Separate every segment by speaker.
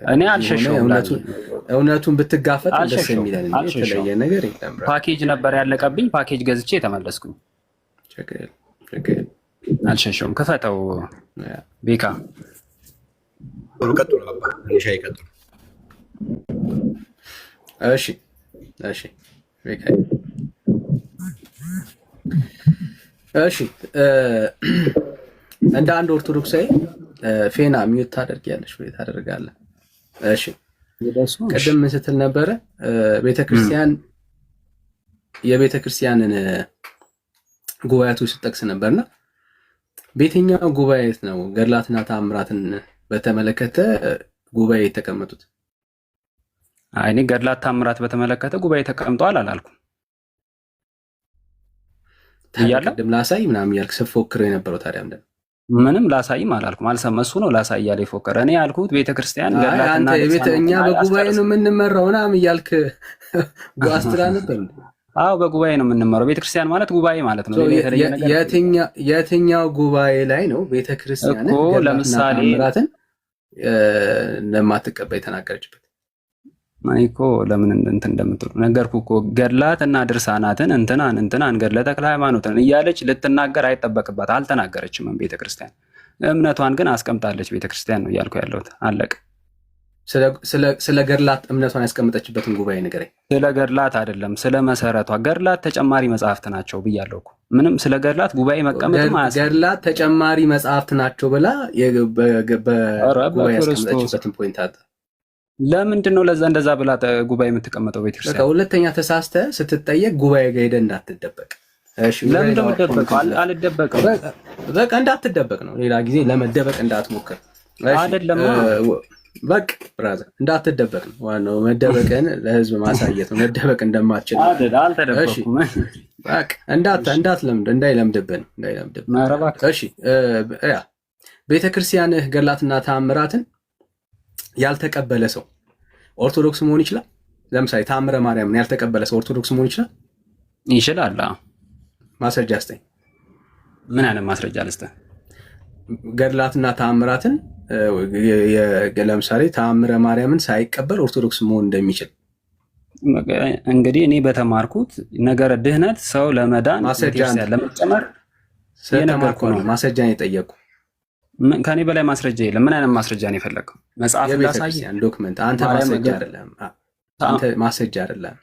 Speaker 1: እኔ አልሸሸውም።
Speaker 2: እውነቱን ብትጋፈጥ ደስ የሚለን እንጂ የተለየ ነገር የለም።
Speaker 1: ፓኬጅ ነበር ያለቀብኝ። ፓኬጅ ገዝቼ ተመለስኩኝ። አልሸሸውም። ክፈተው ቤካ።
Speaker 3: ቀጥሉ አባ ሻይ ቀጥሉ።
Speaker 2: እሺ ቤካ እሺ። እንደ አንድ ኦርቶዶክሳዊ ፌና ሚዩት ታደርጊያለሽ ወይ ታደርጋለህ? እሺ ቅድም ምን ስትል ነበረ? ቤተክርስቲያን የቤተክርስቲያንን ጉባኤቶች ስትጠቅስ ነበርና በየትኛው ጉባኤ ነው ገድላትና ተአምራትን በተመለከተ ጉባኤ የተቀመጡት?
Speaker 1: እኔ ገድላት ተአምራት በተመለከተ ጉባኤ ተቀምጧል አላልኩም።
Speaker 2: ቅድም ላሳይ ምናምን እያልክ ስትፎክረው የነበረው ታዲያ ምንድን ነው?
Speaker 1: ምንም ላሳይም አላልኩም። አልሰማ እሱ ነው ላሳይ እያለ የፎከረ። እኔ ያልኩት ቤተክርስቲያን ገድላትና
Speaker 2: እኛ በጉባኤ ነው የምንመራው ምናምን እያልክ ጓስትራ ነበር።
Speaker 1: አዎ በጉባኤ ነው የምንመራው። ቤተክርስቲያን ማለት ጉባኤ ማለት ነው።
Speaker 2: የትኛው ጉባኤ ላይ ነው ቤተክርስቲያን
Speaker 1: ለምሳሌ
Speaker 2: ተአምራትን ለማትቀበል የተናገረችበት?
Speaker 1: እኮ ለምን እንትን እንደምትሉ ነገርኩህ እኮ። ገድላት እና ድርሳናትን እንትናን ገድለ ተክለ ሃይማኖትን እያለች ልትናገር አይጠበቅባት። አልተናገረችም ቤተክርስቲያን። እምነቷን ግን አስቀምጣለች ቤተክርስቲያን ነው እያልኩ ያለሁት። አለቀ።
Speaker 2: ስለ ገድላት እምነቷን ያስቀምጠችበትን ጉባኤ ንገረኝ።
Speaker 1: ስለ ገድላት አይደለም፣ ስለ መሰረቷ። ገድላት ተጨማሪ መጽሐፍት ናቸው ብያለሁ እኮ። ምንም ስለ ገድላት ጉባኤ መቀመጥም
Speaker 2: ገድላት ተጨማሪ መጽሐፍት ናቸው ብላ በጉባኤ ያስቀምጠችበትን ፖይንት አለ።
Speaker 1: ለምንድን ነው ለዛ እንደዛ ብላ ጉባኤ የምትቀመጠው ቤተክርስቲያን?
Speaker 2: ሁለተኛ ተሳስተ ስትጠየቅ ጉባኤ ጋር ሄደህ እንዳትደበቅ። እሺ
Speaker 1: ለምን እንደምትደበቀው? አልደበቅም።
Speaker 2: በቃ እንዳትደበቅ ነው። ሌላ ጊዜ ለመደበቅ እንዳትሞክር።
Speaker 1: አይደለም
Speaker 2: በቃ ብራዘር እንዳትደበቅ ነው ዋናው። መደበቅን ለህዝብ ማሳየት ነው። መደበቅ እንደማትችል
Speaker 1: አልተደበቅኩም።
Speaker 2: በቃ እንዳይለምድብን። እሺ ቤተክርስቲያንህ ገድላትና ተአምራትን ያልተቀበለ ሰው ኦርቶዶክስ መሆን ይችላል? ለምሳሌ ተአምረ ማርያምን ያልተቀበለ ሰው ኦርቶዶክስ መሆን ይችላል?
Speaker 1: ይችላል።
Speaker 2: ማስረጃ ስጠኝ።
Speaker 1: ምን አይነት ማስረጃ ልስጥህ?
Speaker 2: ገድላትና ተአምራትን ለምሳሌ ተአምረ ማርያምን ሳይቀበል ኦርቶዶክስ መሆን እንደሚችል።
Speaker 1: እንግዲህ እኔ በተማርኩት ነገረ ድህነት ሰው ለመዳን ለመጨመር
Speaker 2: ስለተማርኩ ነው ማስረጃን የጠየቁ።
Speaker 1: ከኔ በላይ ማስረጃ የለም። ምን አይነት ማስረጃ ነው የፈለገው? መጽሐፍ ላሳይ?
Speaker 2: ዶክመንት? አንተ ማስረጃ አይደለም። ማስረጃ አይደለም።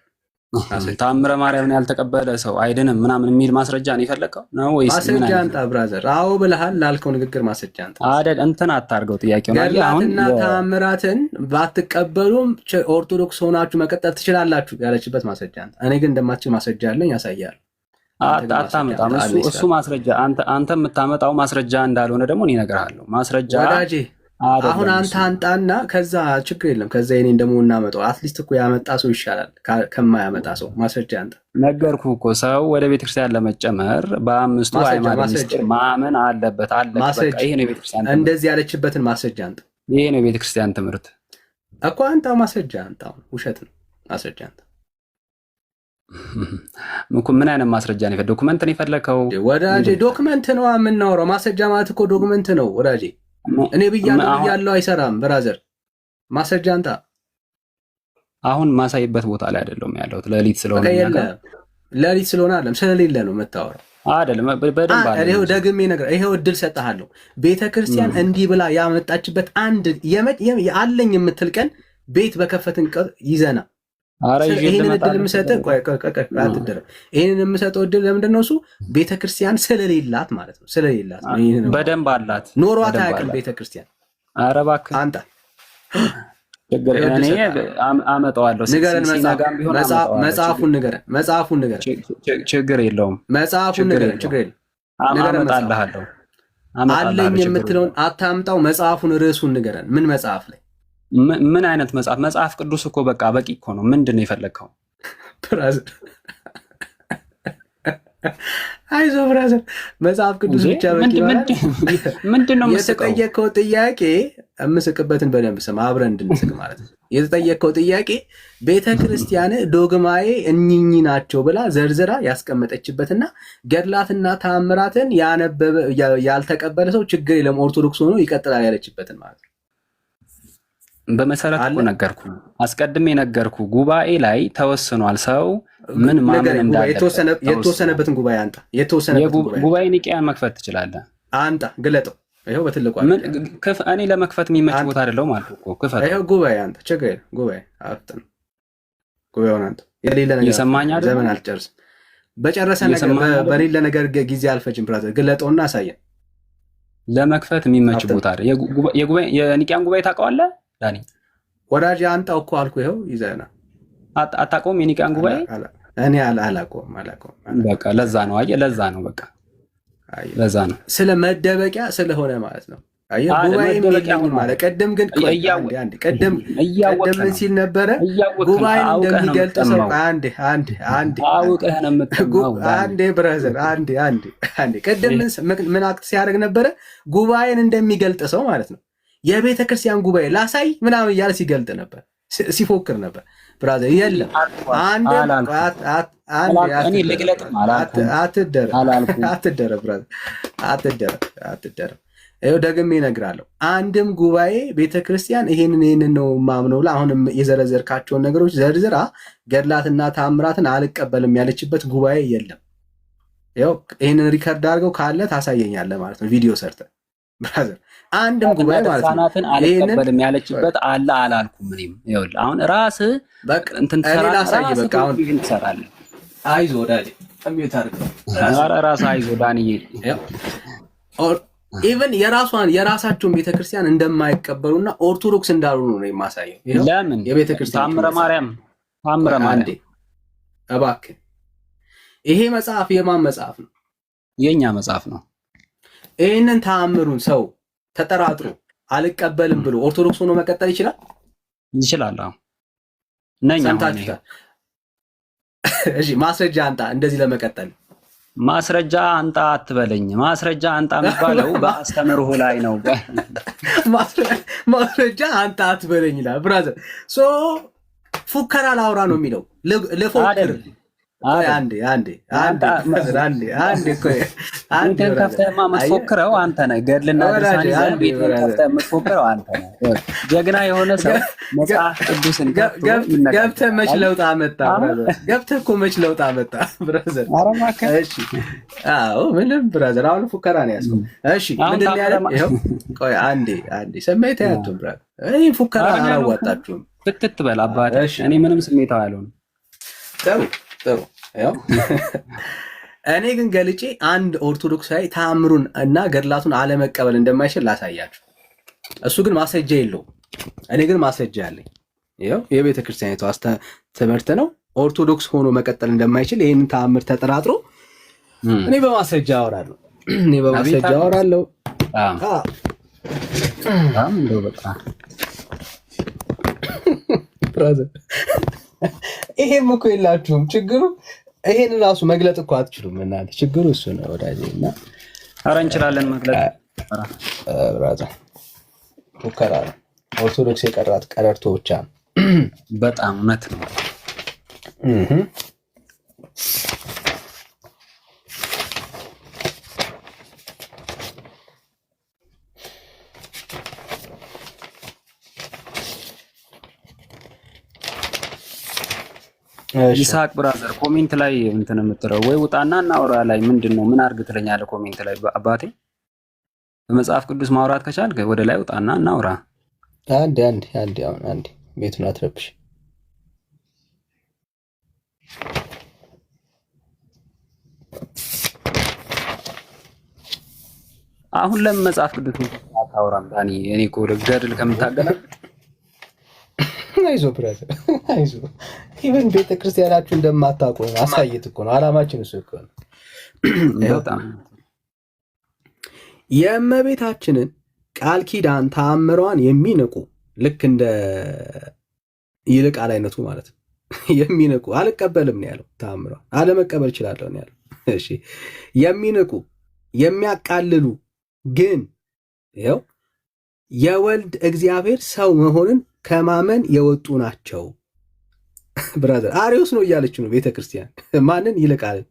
Speaker 1: ተአምረ ማርያምን ያልተቀበለ ሰው አይድንም ምናምን የሚል ማስረጃ ነው የፈለገው ነው ወይስ?
Speaker 2: ማስረጃ አንጣ ብራዘር። አዎ ብለሃል ላልከው ንግግር ማስረጃ አንጣ።
Speaker 1: አይደል እንትን አታርገው ጥያቄው ነው።
Speaker 2: ገድላትና ተአምራትን ባትቀበሉም ኦርቶዶክስ ሆናችሁ መቀጠል ትችላላችሁ ያለችበት ማስረጃ አንጣ። እኔ ግን እንደማትችል ማስረጃ አለኝ፣ ያሳያል።
Speaker 1: አታመጣም። እሱ ማስረጃ አንተ የምታመጣው ማስረጃ እንዳልሆነ ደግሞ እኔ እነግርሃለሁ። ማስረጃ
Speaker 2: ወዳጄ አሁን አንተ አንጣና ከዛ ችግር የለም። ከዛ የኔን ደግሞ እናመጣው። አትሊስት እኮ ያመጣ ሰው ይሻላል ከማያመጣ ሰው። ማስረጃ አንጣ።
Speaker 1: ነገርኩህ እኮ ሰው ወደ ቤተክርስቲያን ለመጨመር በአምስቱ ሃይማኖት ምስጢር ማመን አለበት። አለበት። ይሄ ነው ቤተክርስቲያን
Speaker 2: እንደዚህ ያለችበትን ማስረጃ አንጣ።
Speaker 1: ይሄ ነው ቤተክርስቲያን ትምህርት
Speaker 2: እኮ። አንተ ማስረጃ አንጣ። ውሸት ነው። ማስረጃ አንጣ።
Speaker 1: ምን አይነት ማስረጃ ነው? ዶክመንት ነው የፈለከው?
Speaker 2: ወዳጄ ዶክመንት ነው የምናወራው። ማስረጃ ማለት እኮ ዶክመንት ነው ወዳጄ። እኔ ብያለሁ አይሰራም ብራዘር። ማስረጃ አንጣ።
Speaker 1: አሁን ማሳይበት ቦታ ላይ አይደለም ያለሁት። ሌሊት ስለሆነ
Speaker 2: ሌሊት ስለሆነ አይደለም ስለሌለ ነው የምታወራው
Speaker 1: አይደለም። በደንብ አለ።
Speaker 2: ይሄው ደግሜ ነገር ይሄው እድል ሰጣለሁ። ቤተክርስቲያን እንዲህ ብላ ያመጣችበት አንድ አለኝ የምትል ቀን ቤት በከፈትን ይዘና ይሄንን እድል የምሰጠው ይሄንን የምሰጠው እድል ለምንድን ነው? እሱ ቤተክርስቲያን ስለሌላት ማለት ነው። ስለሌላት
Speaker 1: በደንብ አላት።
Speaker 2: ኖሯት አያውቅም ቤተክርስቲያን።
Speaker 1: ኧረ እባክህ
Speaker 2: አንተ
Speaker 1: እኔ አመጣዋለሁ።
Speaker 2: መጽሐፉን ንገረን።
Speaker 1: ችግር የለውም።
Speaker 2: መጽሐፉን ንገረን። ችግር የለም።
Speaker 1: አመጣልሃለሁ።
Speaker 2: አለኝ የምትለውን አታምጣው። መጽሐፉን ርዕሱን ንገረን። ምን መጽሐፍ ላይ?
Speaker 1: ምን አይነት መጽሐፍ? መጽሐፍ ቅዱስ እኮ በቃ በቂ እኮ ነው። ምንድን ነው የፈለግከው?
Speaker 2: ብራዘር አይዞህ ብራዘር፣ መጽሐፍ ቅዱስ ብቻ በቂ ማለት
Speaker 1: ምንድን ነው?
Speaker 2: የተጠየቀው ጥያቄ የምስቅበትን በደንብ ስማ፣ አብረን እንድንስቅ ማለት ነው። የተጠየቀው ጥያቄ ቤተክርስቲያን ዶግማዬ እኚኝ ናቸው ብላ ዘርዝራ ያስቀመጠችበትና ገድላትና ተአምራትን ያነበበ ያልተቀበለ ሰው ችግር የለም ኦርቶዶክስ ሆኖ ይቀጥላል ያለችበትን ማለት ነው።
Speaker 1: በመሰረት እኮ ነገርኩ፣ አስቀድሜ ነገርኩ። ጉባኤ ላይ ተወስኗል። ሰው ምን ማመን እንዳለበት
Speaker 2: የተወሰነበትን ጉባኤ አንጣ። የተወሰነበትን
Speaker 1: ጉባኤ ኒቅያን መክፈት ትችላለህ።
Speaker 2: አንጣ፣ ግለጠው። ይኸው በትልቁ
Speaker 1: እኔ ለመክፈት የሚመች ቦታ አይደለሁም ማለት እኮ ክፈት።
Speaker 2: ይኸው ጉባኤ አንጣ፣ ችግር የለም። ጉባኤ አፍጥን፣ ጉባኤውን አንጣ። የሌለ ነገር
Speaker 1: የሰማኝ አይደል?
Speaker 2: ዘመን አልጨርስም። በጨረሰ ነገር በሌለ ነገር ጊዜ አልፈጅም። ብራዘር ግለጠውና አሳየን።
Speaker 1: ለመክፈት የሚመች ቦታ አይደል? የኒቅያን ጉባኤ ታውቀዋለህ ዳኒ?
Speaker 2: ወዳጅ አንጣው እኮ አልኩ። ይኸው ይዘና
Speaker 1: አታውቀውም? የኒቅያን ጉባኤ
Speaker 2: እኔ አላውቀውም።
Speaker 1: በቃ ለዛ ነው። አየህ፣ ለዛ ነው። በቃ ለዛ ነው።
Speaker 2: ስለ መደበቂያ ስለሆነ ማለት ነው። አየህ፣ ጉባኤ የሚገኝ ማለት ቀደም ግን ቀደም ምን ሲል ነበረ? ጉባኤን እንደሚገልጥ ሰው አንዴ
Speaker 1: አውቀህ ነው የምትመው።
Speaker 2: አንዴ ብራዘር፣ አንዴ ቀደም ምን አክት ሲያደርግ ነበረ? ጉባኤን እንደሚገልጥ ሰው ማለት ነው። የቤተ ክርስቲያን ጉባኤ ላሳይ ምናምን እያለ ሲገልጥ ነበር፣ ሲፎክር ነበር። ብራዘር የለም አትደረ። ይኸው ደግሜ እነግርሃለሁ። አንድም ጉባኤ ቤተ ክርስቲያን ይሄንን ነው ማምነው ብላ አሁንም የዘረዘርካቸውን ነገሮች ዘርዝራ ገድላትና ታምራትን አልቀበልም ያለችበት ጉባኤ የለም። ይኸው ይህንን ሪከርድ አድርገው ካለ ታሳየኛለህ ማለት ነው፣ ቪዲዮ ሰርተ ብራዘር። አንድም ጉባኤ ማለት ነው
Speaker 1: አልቀበልም ያለችበት አለ አላልኩም። እኔም ይኸውልህ አሁን ራስህ እንትን
Speaker 2: ትሰራለህ። በቃ አሁን
Speaker 1: ትሰራለህ።
Speaker 2: አይዞህ ወዳጄ፣ ጠምየት አድርገው።
Speaker 1: ኧረ ራስህ አይዞህ ዳንዬ።
Speaker 2: ኢቨን የራሳቸውን ቤተክርስቲያን እንደማይቀበሉና ኦርቶዶክስ እንዳልሆኑ ነው የማሳየው።
Speaker 1: ለምን
Speaker 2: የቤተክርስቲያን
Speaker 1: ታምረ ማርያም
Speaker 2: እባክህ፣ ይሄ መጽሐፍ የማን መጽሐፍ ነው?
Speaker 1: የኛ መጽሐፍ ነው።
Speaker 2: ይህንን ተአምሩን ሰው ተጠራጥሮ አልቀበልም ብሎ ኦርቶዶክስ ሆኖ መቀጠል ይችላል?
Speaker 1: ይችላል። አዎ ነኝ።
Speaker 2: እሺ ማስረጃ አንጣ። እንደዚህ ለመቀጠል
Speaker 1: ማስረጃ አንጣ አትበለኝ። ማስረጃ አንጣ የሚባለው በአስተምህሮ ላይ ነው።
Speaker 2: ማስረጃ አንጣ አትበለኝ ይላል ብራዘር። ሶ ፉከራ ላውራ ነው የሚለው ለፎክር። አንዴ
Speaker 1: ቤትህን ከፍተህማ የምትፎክረው አንተ ነህ። ገድልና ድርሳን ይዘህ ቤትህን ከፍተህ የምትፎክረው አንተ ነህ። ጀግና የሆነ ሰው መጽሐፍ ቅዱስን
Speaker 2: ገብተህ መች ለውጥ አመጣ? ገብተህ እኮ መች ለውጥ አመጣ ብራዘር? እሺ አዎ፣ ምንም ብራዘር፣ አሁን ፉከራ ነው ያዝኩት። እሺ ምንድን ነው ያለው? ይኸው ቆይ አንዴ ስሜት ያያቱን ብራዘር፣ ይሄ ፉከራ አላዋጣችሁም።
Speaker 1: ፍትት በል አባቴ። እኔ ምንም ስሜታዊ አልሆንም።
Speaker 2: ጥሩ ያው እኔ ግን ገልጬ አንድ ኦርቶዶክሳዊ ተአምሩን እና ገድላቱን አለመቀበል እንደማይችል ላሳያችሁ። እሱ ግን ማስረጃ የለውም። እኔ ግን ማስረጃ አለኝ። ይኸው የቤተ ክርስቲያኒቷ ትምህርት ነው። ኦርቶዶክስ ሆኖ መቀጠል እንደማይችል ይህንን ተአምር ተጠራጥሮ እኔ በማስረጃ አወራለሁ። ይሄም እኮ የላችሁም ችግሩ። ይሄን ራሱ መግለጥ እኮ አትችሉም እናንተ። ችግሩ እሱ ነው ወዳጄ። እና
Speaker 1: ኧረ እንችላለን መግለጥ።
Speaker 2: ብራዘር ፉከራ ነው። ኦርቶዶክስ የቀራት ቀረርቶ ብቻ ነው።
Speaker 1: በጣም እውነት ነው። ይስሐቅ ብራዘር ኮሜንት ላይ እንትን የምትለው ወይ ውጣና እናውራ ላይ ምንድን ነው? ምን አድርግ ትለኛለህ? ኮሜንት ላይ አባቴ በመጽሐፍ ቅዱስ ማውራት ከቻልክ ወደ ላይ ውጣና እናውራ።
Speaker 2: አንዴ ቤቱን አትረብሽ።
Speaker 1: አሁን ለምን መጽሐፍ ቅዱስ አታወራም ዳኒ? እኔ እኮ ገድል ከምታገላ
Speaker 2: አይዞህ ብራዘር አይዞህ። ኢቨን ቤተክርስቲያናችሁ እንደማታውቁ አሳየት እኮ ነው አላማችን። እሱ እኮ ነው
Speaker 1: በጣም
Speaker 2: የእመቤታችንን ቃል ኪዳን ተአምሯን የሚንቁ ልክ እንደ ይልቃል አይነቱ ማለት ነው። የሚንቁ አልቀበልም ነው ያለው። ተአምሯን አለመቀበል እችላለሁ ነው ያለው። እሺ የሚንቁ የሚያቃልሉ ግን ይኸው የወልድ እግዚአብሔር ሰው መሆንን ከማመን የወጡ ናቸው። ብራዘር አሪዮስ ነው እያለች ነው ቤተክርስቲያን። ማንን? ይልቃልን።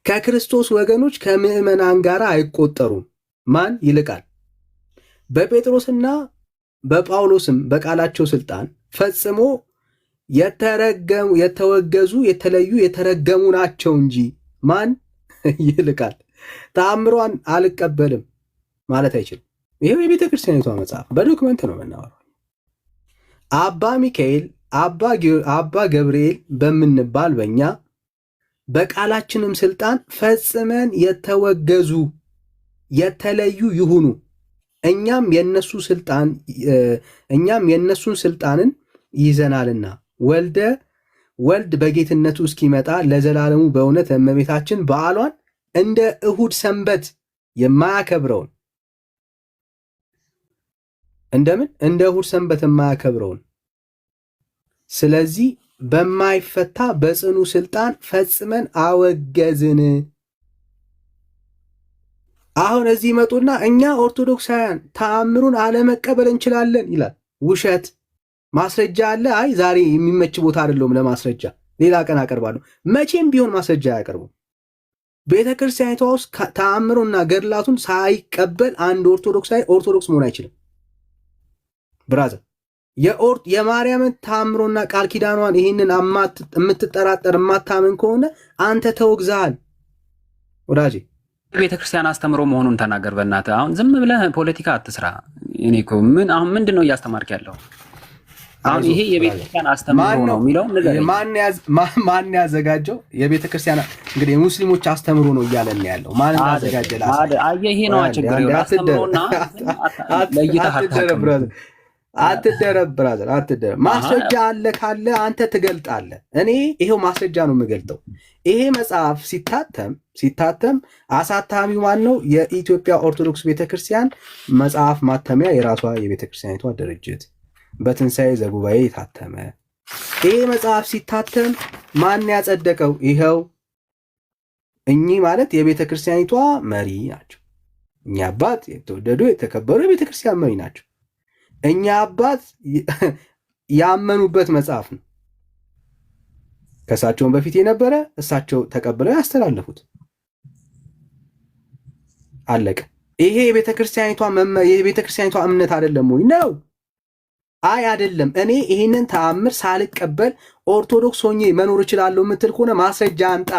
Speaker 2: ከክርስቶስ ወገኖች ከምዕመናን ጋር አይቆጠሩም። ማን? ይልቃል። በጴጥሮስና በጳውሎስም በቃላቸው ስልጣን ፈጽሞ የተወገዙ የተለዩ የተረገሙ ናቸው እንጂ ማን ይልቃል? ተአምሯን አልቀበልም ማለት አይችልም። ይሄው የቤተ ክርስቲያኒቷ መጽሐፍ በዶክመንት ነው የምናወራው። አባ ሚካኤል አባ ገብርኤል በምንባል በእኛ በቃላችንም ስልጣን ፈጽመን የተወገዙ የተለዩ ይሁኑ፣ እኛም የነሱን ስልጣንን ይዘናልና ወልድ በጌትነቱ እስኪመጣ ለዘላለሙ በእውነት እመቤታችን በዓሏን እንደ እሁድ ሰንበት የማያከብረውን እንደ እሁድ ሰንበት የማያከብረውን ስለዚህ በማይፈታ በጽኑ ስልጣን ፈጽመን አወገዝን። አሁን እዚህ መጡና እኛ ኦርቶዶክሳውያን ተአምሩን አለመቀበል እንችላለን ይላል። ውሸት። ማስረጃ አለ? አይ ዛሬ የሚመች ቦታ አይደለም ለማስረጃ፣ ሌላ ቀን አቀርባለሁ። መቼም ቢሆን ማስረጃ አያቀርቡም። ቤተ ክርስቲያኒቷ ውስጥ ተአምሩና ገድላቱን ሳይቀበል አንድ ኦርቶዶክሳዊ ኦርቶዶክስ መሆን አይችልም። ብራዘር የማርያምን ተአምሮና ቃል ኪዳኗን ይህንን የምትጠራጠር የማታምን ከሆነ አንተ ተወግዘሃል ወዳጄ።
Speaker 1: ቤተክርስቲያን አስተምሮ መሆኑን ተናገር በእናትህ። አሁን ዝም ብለህ ፖለቲካ አትስራ። እኔ እኮ አሁን ምንድን ነው እያስተማርክ ያለው? አሁን ይሄ የቤተክርስቲያን አስተምሮ ነው የሚለው ነገር
Speaker 2: ማን ያዘጋጀው? የቤተክርስቲያን እንግዲህ የሙስሊሞች አስተምሮ ነው እያለን ያለው ማን ያዘጋጀላ?
Speaker 1: አየህ፣ ይሄ ነው ችግር። አስተምሮና ለይተህ
Speaker 2: አትደረብ ብራዘር፣ አትደረብ። ማስረጃ አለ ካለ አንተ ትገልጣለህ። እኔ ይሄው ማስረጃ ነው የምገልጠው። ይሄ መጽሐፍ ሲታተም አሳታሚው ማን ነው? የኢትዮጵያ ኦርቶዶክስ ቤተክርስቲያን መጽሐፍ ማተሚያ የራሷ የቤተክርስቲያኒቷ ድርጅት በትንሣኤ ዘጉባኤ የታተመ። ይሄ መጽሐፍ ሲታተም ማን ያጸደቀው? ይኸው እኚህ ማለት የቤተክርስቲያኒቷ መሪ ናቸው። እኛ አባት የተወደዱ የተከበሩ የቤተክርስቲያን መሪ ናቸው። እኛ አባት ያመኑበት መጽሐፍ ነው። ከእሳቸውን በፊት የነበረ እሳቸው ተቀብለው ያስተላለፉት አለቀ። ይሄ የቤተክርስቲያኒቷ እምነት አይደለም ወይ? ነው። አይ አይደለም፣ እኔ ይህንን ተአምር ሳልቀበል ኦርቶዶክስ ሆኜ መኖር እችላለሁ የምትል ከሆነ ማስረጃ አምጣ።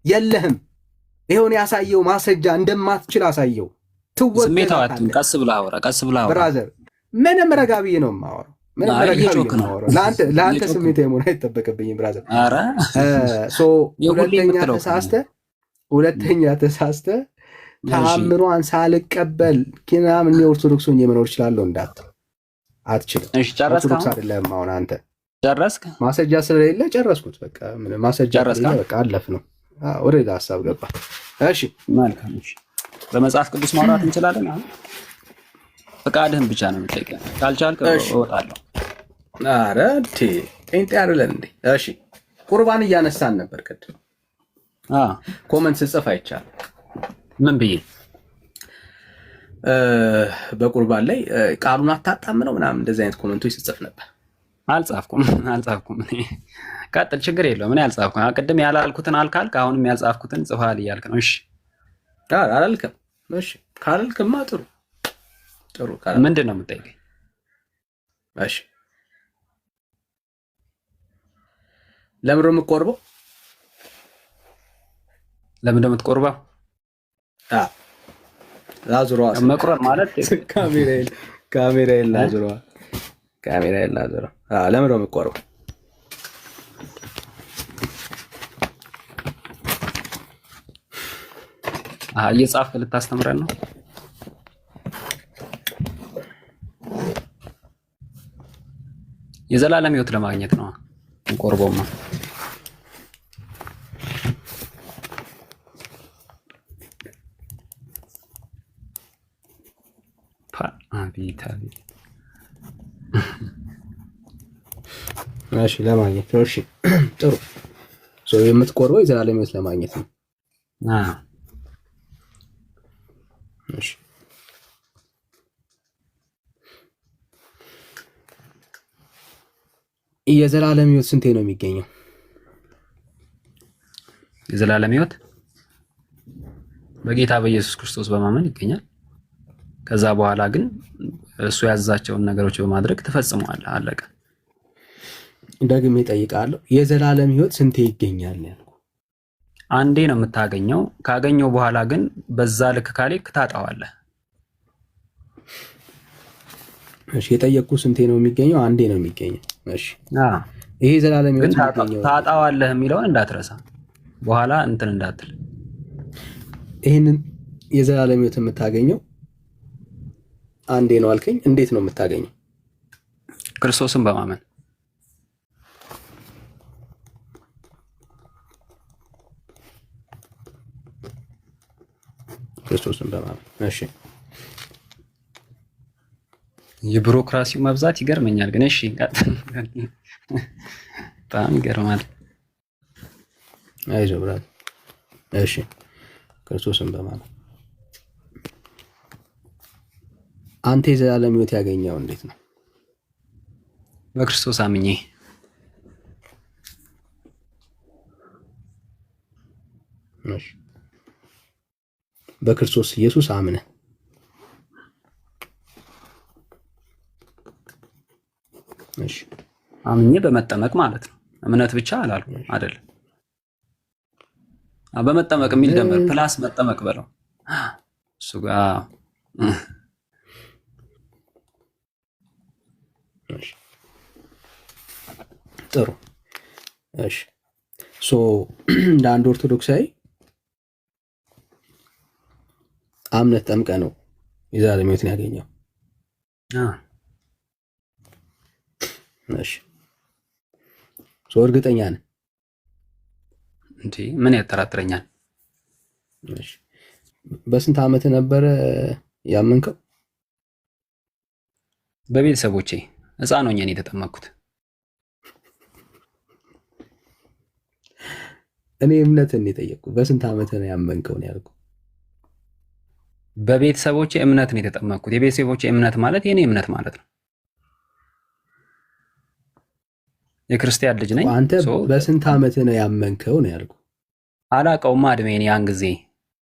Speaker 2: የለህም። ይሄውን ያሳየው ማስረጃ እንደማትችል አሳየው።
Speaker 1: ትወጣለህ። ቀስ ብለህ አውራ፣ ቀስ ብለህ አውራ
Speaker 2: ብራዘር። ምንም ረጋ ብዬ ነው የማወራው። ለአንተ ስሜት የመሆን አይጠበቅብኝም ብራዘር። ሁለተኛ ተሳስተ ተአምሯን ሳልቀበል ምናምን ኦርቶዶክስ ሆኜ መኖር እችላለሁ እንዳትል አትችልም። ኦርቶዶክስ አይደለም። አሁን አንተ
Speaker 1: ጨረስክ?
Speaker 2: ማስረጃ ስለሌለ ጨረስኩት። በቃ ምን ማስረጃ ስለሌለ በቃ አለፍ ነው። ወደ ሌላ ሀሳብ ገባ። እሺ
Speaker 1: መልካም። እሺ በመጽሐፍ ቅዱስ ማውራት እንችላለን። አሁን ፈቃድህን ብቻ ነው የምጠይቀው። ካልቻልክ እወጣለሁ።
Speaker 2: ኧረ ጴንጤ አይደለን እንዴ? እሺ ቁርባን እያነሳን ነበር ቅድም። ኮመንት ስጽፍ አይቻልም።
Speaker 1: ምን ብዬ
Speaker 2: በቁርባን ላይ ቃሉን አታጣም ነው ምናምን እንደዚህ አይነት ኮመንቶች ስጽፍ ነበር።
Speaker 1: አልጻፍኩም። ቀጥል፣ ችግር የለውም። እኔ አልጻፍኩም። ቅድም ያላልኩትን አልካልክ፣ አሁንም ያልጻፍኩትን ጽፈሃል እያልክ ነው። እሺ
Speaker 2: አላልክም። እሺ ካላልክማ ጥሩ
Speaker 1: ምንድን ነው የምጠይቀኝ?
Speaker 2: እሺ ለምን ነው የምትቆርበው?
Speaker 1: ለምን ነው የምትቆርበው?
Speaker 2: ላዙሯ
Speaker 1: መቁረብ ማለት
Speaker 2: ካሜራዬን ላዙሯ። ለምን ነው የምትቆርበው?
Speaker 1: እየጻፍክ ልታስተምረን ነው? የዘላለም ሕይወት ለማግኘት ነው ቆርቦማ። አቤት።
Speaker 2: እሺ ለማግኘት ነው። እሺ ጥሩ። የምትቆርበው የዘላለም ሕይወት ለማግኘት ነው። እሺ የዘላለም ሕይወት ስንቴ ነው የሚገኘው?
Speaker 1: የዘላለም ሕይወት በጌታ በኢየሱስ ክርስቶስ በማመን ይገኛል። ከዛ በኋላ ግን እሱ ያዛቸውን ነገሮች በማድረግ ትፈጽመዋለህ። አለቀ።
Speaker 2: ደግሜ እጠይቃለሁ፣ የዘላለም ሕይወት ስንቴ ይገኛል?
Speaker 1: አንዴ ነው የምታገኘው። ካገኘው በኋላ ግን በዛ ልክ ካሌክ ታጣዋለህ።
Speaker 2: እሺ፣ የጠየቅኩ ስንቴ ነው የሚገኘው? አንዴ ነው የሚገኘው። እሺ፣ ይሄ ዘላለም ሕይወት
Speaker 1: ታጣዋለህ የሚለውን እንዳትረሳ፣ በኋላ እንትን እንዳትል።
Speaker 2: ይህንን የዘላለም ሕይወት የምታገኘው አንዴ ነው አልከኝ። እንዴት ነው የምታገኘው?
Speaker 1: ክርስቶስን በማመን።
Speaker 2: ክርስቶስን በማመን። እሺ፣
Speaker 1: የቢሮክራሲው መብዛት ይገርመኛል። ግን እሺ፣ በጣም ይገርማል።
Speaker 2: አይዞህ ብራት። እሺ፣ ክርስቶስን በማመን አንተ የዘላለም ሕይወት ያገኘው እንዴት ነው?
Speaker 1: በክርስቶስ አምኜ።
Speaker 2: እሺ፣ በክርስቶስ ኢየሱስ አምነህ። እሺ፣
Speaker 1: አምኜ በመጠመቅ ማለት ነው። እምነት ብቻ አላልኩም አይደለም። በመጠመቅ የሚል ደምር ፕላስ መጠመቅ በለው እሱ ጋር።
Speaker 2: ጥሩ። እሺ፣ እንደ አንድ ኦርቶዶክሳዊ አምነት ጠምቀ ነው የዘላለም ሕይወትን ያገኘው። እሺ፣ እርግጠኛ ነህ?
Speaker 1: እንዴ ምን ያጠራጥረኛል?
Speaker 2: እሺ፣ በስንት ዓመት ነበረ ያመንከው?
Speaker 1: በቤተሰቦቼ ሕፃን ሆኜ ነው የተጠመቅኩት።
Speaker 2: እኔ እምነትን የጠየቅኩ በስንት ዓመት ነው ያመንከው ነው ያልኩ።
Speaker 1: በቤተሰቦቼ እምነት ነው የተጠመቅኩት። የቤተሰቦቼ እምነት ማለት የኔ እምነት ማለት ነው። የክርስቲያን ልጅ ነኝ።
Speaker 2: አንተ በስንት ዓመት ነው ያመንከው ነው ያልኩ።
Speaker 1: አላቀውማ እድሜን ያን ጊዜ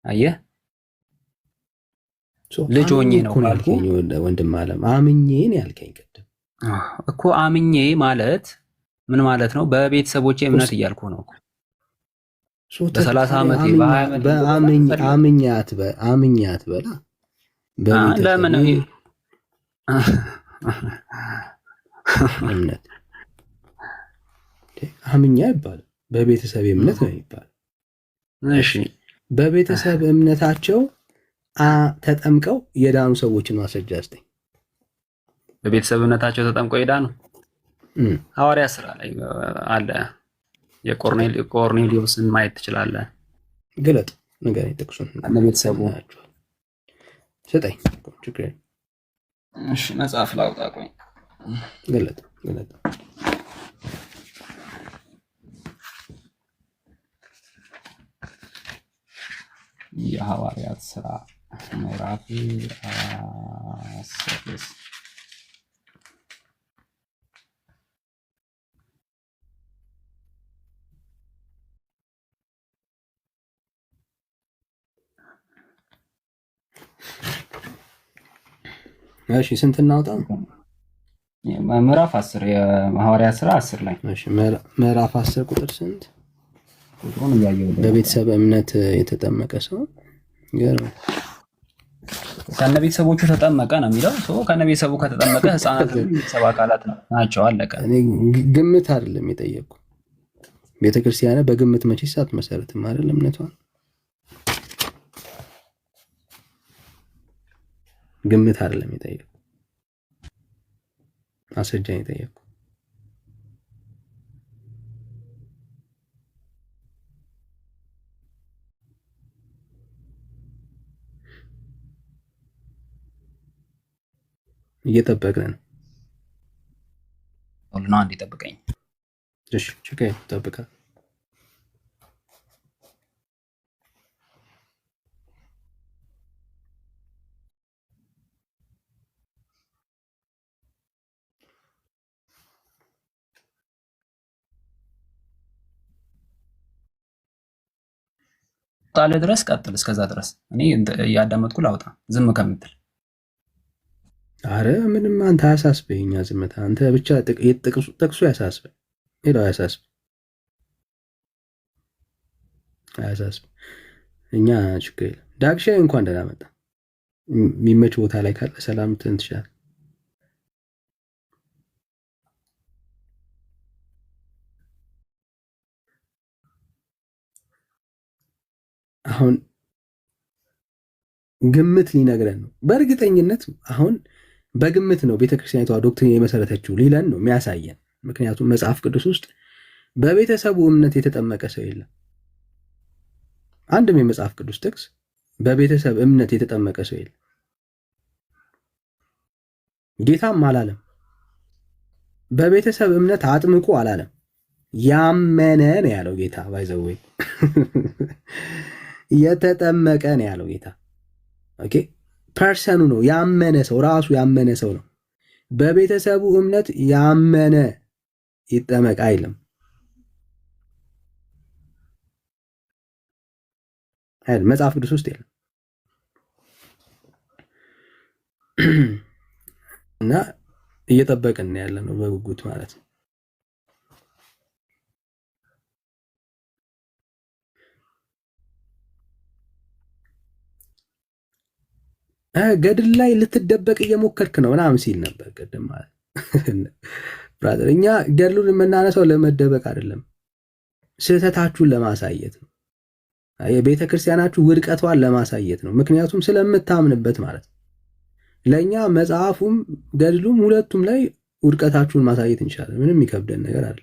Speaker 1: አየህ፣ ልጅ ሆኜ ነው
Speaker 2: ያልከኝ። ወንድም አለም አምኜ ነው ያልከኝ ቅድም
Speaker 1: እኮ። አምኜ ማለት ምን ማለት ነው? በቤተሰቦቼ እምነት እያልኩ ነው እኮ። በ30 ዓመቴ
Speaker 2: አምኛት በላ
Speaker 1: ለምን
Speaker 2: እምነት አምኛ ይባላል። በቤተሰብ እምነት ነው ይባላል።
Speaker 1: እሺ፣
Speaker 2: በቤተሰብ እምነታቸው ተጠምቀው የዳኑ ሰዎችን ማስረጃ አስጠኝ።
Speaker 1: በቤተሰብ እምነታቸው ተጠምቀው የዳኑ ሐዋርያ ሥራ ላይ አለ። የቆርኔሊዮስን ማየት ትችላለህ።
Speaker 2: ግለጥ፣ ንገረኝ ጥቅሱን።
Speaker 1: ቤተሰቡ
Speaker 2: ስጠኝ።
Speaker 1: እሺ፣ መጽሐፍ ላውጣ። ቆይ
Speaker 2: ግለጥ።
Speaker 1: የሐዋርያት ሥራ ምዕራፍ 6
Speaker 2: እሺ፣ ስንት እናውጣ?
Speaker 1: ምዕራፍ 10 የሐዋርያት ሥራ 10 ላይ።
Speaker 2: እሺ፣ ምዕራፍ 10 ቁጥር ስንት?
Speaker 1: ቁጥሩን እያየሁ
Speaker 2: በቤተሰብ እምነት የተጠመቀ ሰው
Speaker 1: ከነ ቤተሰቦቹ ተጠመቀ ነው የሚለው። ከነ ቤተሰቡ ከተጠመቀ ሕፃናት ቤተሰብ አካላት ናቸው። አለቀ።
Speaker 2: ግምት አይደለም የጠየቁ። ቤተክርስቲያን በግምት መቼስ አትመሰረትም አይደል? እምነቷን ግምት አይደለም የጠየቁ፣ ማስረጃ የጠየቁ። እየጠበቅን ነው።
Speaker 1: ሁሉና እንዲጠብቀኝ።
Speaker 2: እሺ፣ ችግር ጠብቃ።
Speaker 1: ጣለ ድረስ ቀጥል። እስከዛ ድረስ እኔ እያዳመጥኩ ላውጣ ዝም ከምትል።
Speaker 2: አረ ምንም አንተ አያሳስበኝ። እኛ ዝምታ አንተ ብቻ ጥቅሱ ያሳስበ ሌላው አያሳስብ አያሳስብ። እኛ ችግር የለም። ዳግሻ እንኳን ደህና መጣ። የሚመች ቦታ ላይ ካለ ሰላም ትንትሻል። አሁን ግምት ሊነግረን ነው በእርግጠኝነት። አሁን በግምት ነው ቤተክርስቲያኒቷ ዶክትሪን የመሰረተችው ሊለን ነው የሚያሳየን። ምክንያቱም መጽሐፍ ቅዱስ ውስጥ በቤተሰቡ እምነት የተጠመቀ ሰው የለም። አንድም የመጽሐፍ ቅዱስ ጥቅስ በቤተሰብ እምነት የተጠመቀ ሰው የለም። ጌታም አላለም በቤተሰብ እምነት አጥምቁ አላለም። ያመነ ነው ያለው ጌታ። ባይዘወይ የተጠመቀ ነው ያለው ጌታ። ኦኬ ፐርሰኑ ነው ያመነ ሰው፣ ራሱ ያመነ ሰው ነው። በቤተሰቡ እምነት ያመነ ይጠመቅ አይልም። መጽሐፍ ቅዱስ ውስጥ የለም እና እየጠበቅን ያለ ነው በጉጉት ማለት ነው። ገድል ላይ ልትደበቅ እየሞከርክ ነው ምናምን ሲል ነበር ቅድም ማለት ብራዘር። እኛ ገድሉን የምናነሳው ለመደበቅ አይደለም፣ ስህተታችሁን ለማሳየት ነው። የቤተ ክርስቲያናችሁ ውድቀቷን ለማሳየት ነው። ምክንያቱም ስለምታምንበት ማለት ነው። ለእኛ መጽሐፉም ገድሉም ሁለቱም ላይ ውድቀታችሁን ማሳየት እንችላለን። ምንም የሚከብደን ነገር አለ።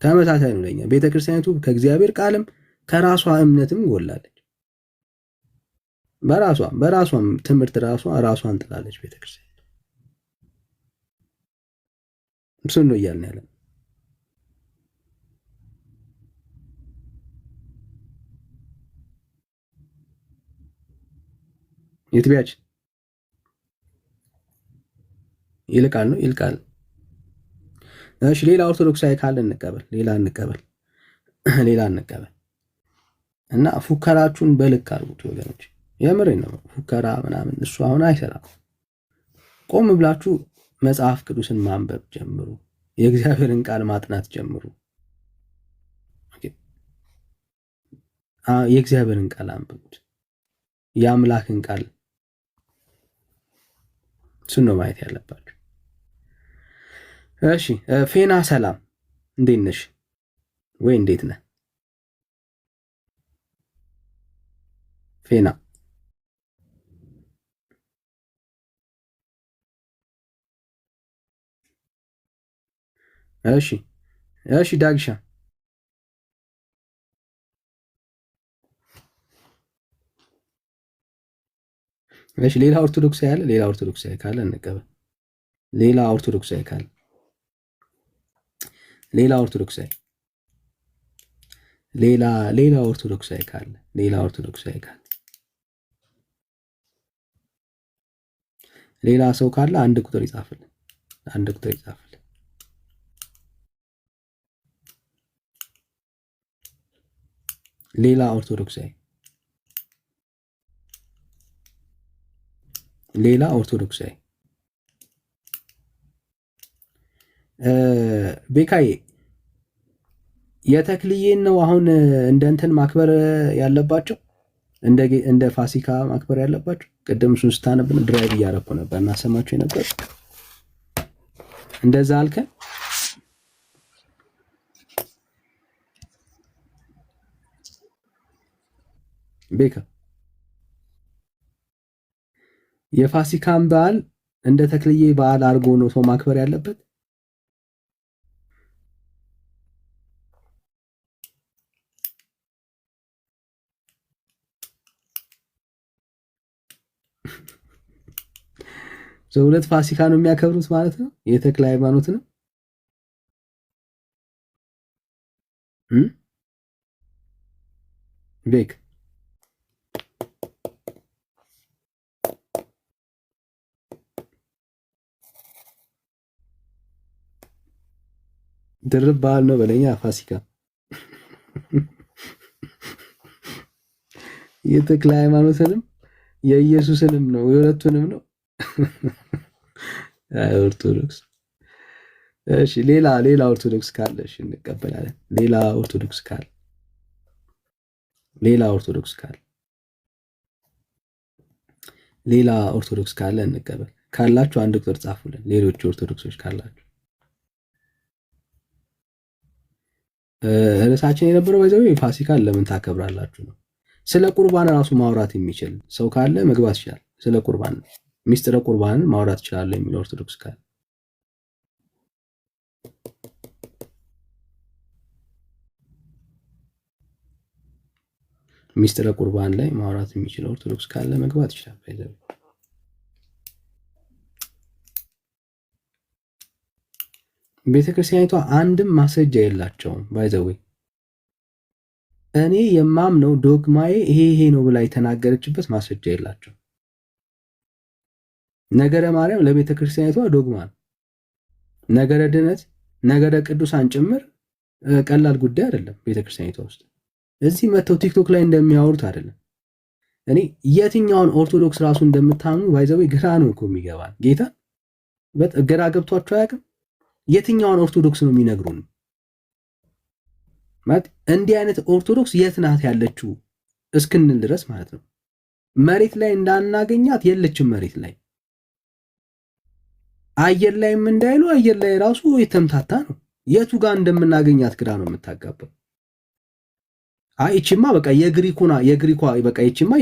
Speaker 2: ተመሳሳይ ነው ለእኛ። ቤተ ክርስቲያኒቱ ከእግዚአብሔር ቃልም ከራሷ እምነትም ጎላለች። በራሷም ትምህርት ራሷን ጥላለች ቤተ ክርስቲያን። እሱን ነው እያልን ያለን። የትቢያችን ይልቃል ነው ይልቃል። እሺ ሌላ ኦርቶዶክሳዊ ካለ እንቀበል፣ ሌላ እንቀበል እና ፉከራችሁን በልክ አድርጉት ወገኖች። የምሬን ነው። ፉከራ ምናምን እሱ አሁን አይሰራም። ቆም ብላችሁ መጽሐፍ ቅዱስን ማንበብ ጀምሩ። የእግዚአብሔርን ቃል ማጥናት ጀምሩ። የእግዚአብሔርን ቃል አንብቡት። የአምላክን ቃል እሱን ነው ማየት ያለባችሁ። እሺ ፌና ሰላም፣ እንዴት ነሽ? ወይ እንዴት ነህ ፌና? እሺ ዳግሻ ሌላ ኦርቶዶክሳዊ ካለ እንቀበል። ሌላ ኦርቶዶክሳዊ ካለ ሌላ ኦርቶዶክሳዊ ካለ ሌላ ሰው ካለ አንድ ቁጥር ይጻፍልን። ሌላ ኦርቶዶክሳዊ ቤካዬ የተክልዬን ነው አሁን እንደ እንትን ማክበር ያለባቸው፣ እንደ ፋሲካ ማክበር ያለባቸው። ቅድም እሱን ስታነብን ድራይቭ እያረኩ ነበር እናሰማቸው ነበር። እንደዛ አልከን። ቤካ የፋሲካን በዓል እንደ ተክልዬ በዓል አድርጎ ነው ሰው ማክበር ያለበት። ሁለት ፋሲካ ነው የሚያከብሩት ማለት ነው። የተክለ ሃይማኖት ነው ቤክ ድርብ በዓል ነው በለኛ ፋሲካ። የተክለ ሃይማኖትንም የኢየሱስንም ነው የሁለቱንም ነው። ኦርቶዶክስ እሺ፣ ሌላ ኦርቶዶክስ ካለ እሺ እንቀበላለን። ሌላ ኦርቶዶክስ ካለ እንቀበል። ካላችሁ አንድ ቁጥር ጻፉልን። ሌሎች ኦርቶዶክሶች ካላችሁ ርዕሳችን የነበረው በዛው ፋሲካን ለምን ታከብራላችሁ ነው። ስለ ቁርባን ራሱ ማውራት የሚችል ሰው ካለ መግባት ይችላል። ስለ ቁርባን ሚስጥረ ቁርባንን ማውራት ይችላል የሚል ኦርቶዶክስ ካለ ሚስጥረ ቁርባን ላይ ማውራት የሚችል ኦርቶዶክስ ካለ መግባት ይችላል። ባይዘው ቤተክርስቲያኒቷ አንድም ማስረጃ የላቸውም። ባይዘው እኔ የማምነው ዶግማዬ ይሄ ነው ብላ የተናገረችበት ማስረጃ የላቸው። ነገረ ማርያም ለቤተክርስቲያኒቷ ዶግማ ነው። ነገረ ድነት፣ ነገረ ቅዱሳን ጭምር ቀላል ጉዳይ አይደለም ቤተክርስቲያኒቷ ውስጥ። እዚህ መተው ቲክቶክ ላይ እንደሚያወሩት አይደለም። እኔ የትኛውን ኦርቶዶክስ ራሱ እንደምታምኑ ባይዘው ግራ ነው እኮ የሚገባን። ጌታ ግራ ገብቷቸው አያውቅም። የትኛውን ኦርቶዶክስ ነው የሚነግሩን? ማለት እንዲህ አይነት ኦርቶዶክስ የት ናት ያለችው እስክንል ድረስ ማለት ነው። መሬት ላይ እንዳናገኛት የለችም። መሬት ላይ አየር ላይም እንዳይሉ አየር ላይ ራሱ የተምታታ ነው። የቱ ጋር እንደምናገኛት ግራ ነው የምታጋባው። ይቺማ በቃ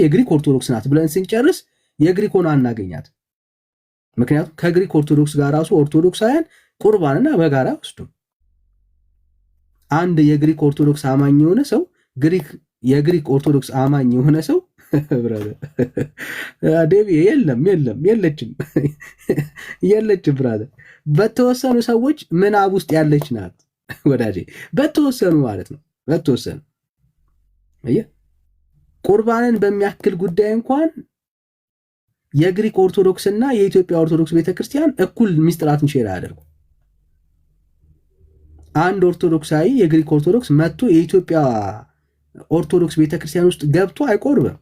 Speaker 2: የግሪክ ኦርቶዶክስ ናት ብለን ስንጨርስ የግሪክ ሆና አናገኛት። ምክንያቱም ከግሪክ ኦርቶዶክስ ጋር ራሱ ኦርቶዶክሳውያን ቁርባንና በጋራ ወስዱ። አንድ የግሪክ ኦርቶዶክስ አማኝ የሆነ ሰው የግሪክ ኦርቶዶክስ አማኝ የሆነ ሰው ዴቪ የለችም ብራዘር። በተወሰኑ ሰዎች ምናብ ውስጥ ያለች ናት ወዳጄ፣ በተወሰኑ ማለት ነው። በተወሰኑ ቁርባንን በሚያክል ጉዳይ እንኳን የግሪክ ኦርቶዶክስ እና የኢትዮጵያ ኦርቶዶክስ ቤተክርስቲያን እኩል ሚስጥራትን ሼር ያደርጉ። አንድ ኦርቶዶክሳዊ የግሪክ ኦርቶዶክስ መጥቶ የኢትዮጵያ ኦርቶዶክስ ቤተክርስቲያን ውስጥ ገብቶ አይቆርብም።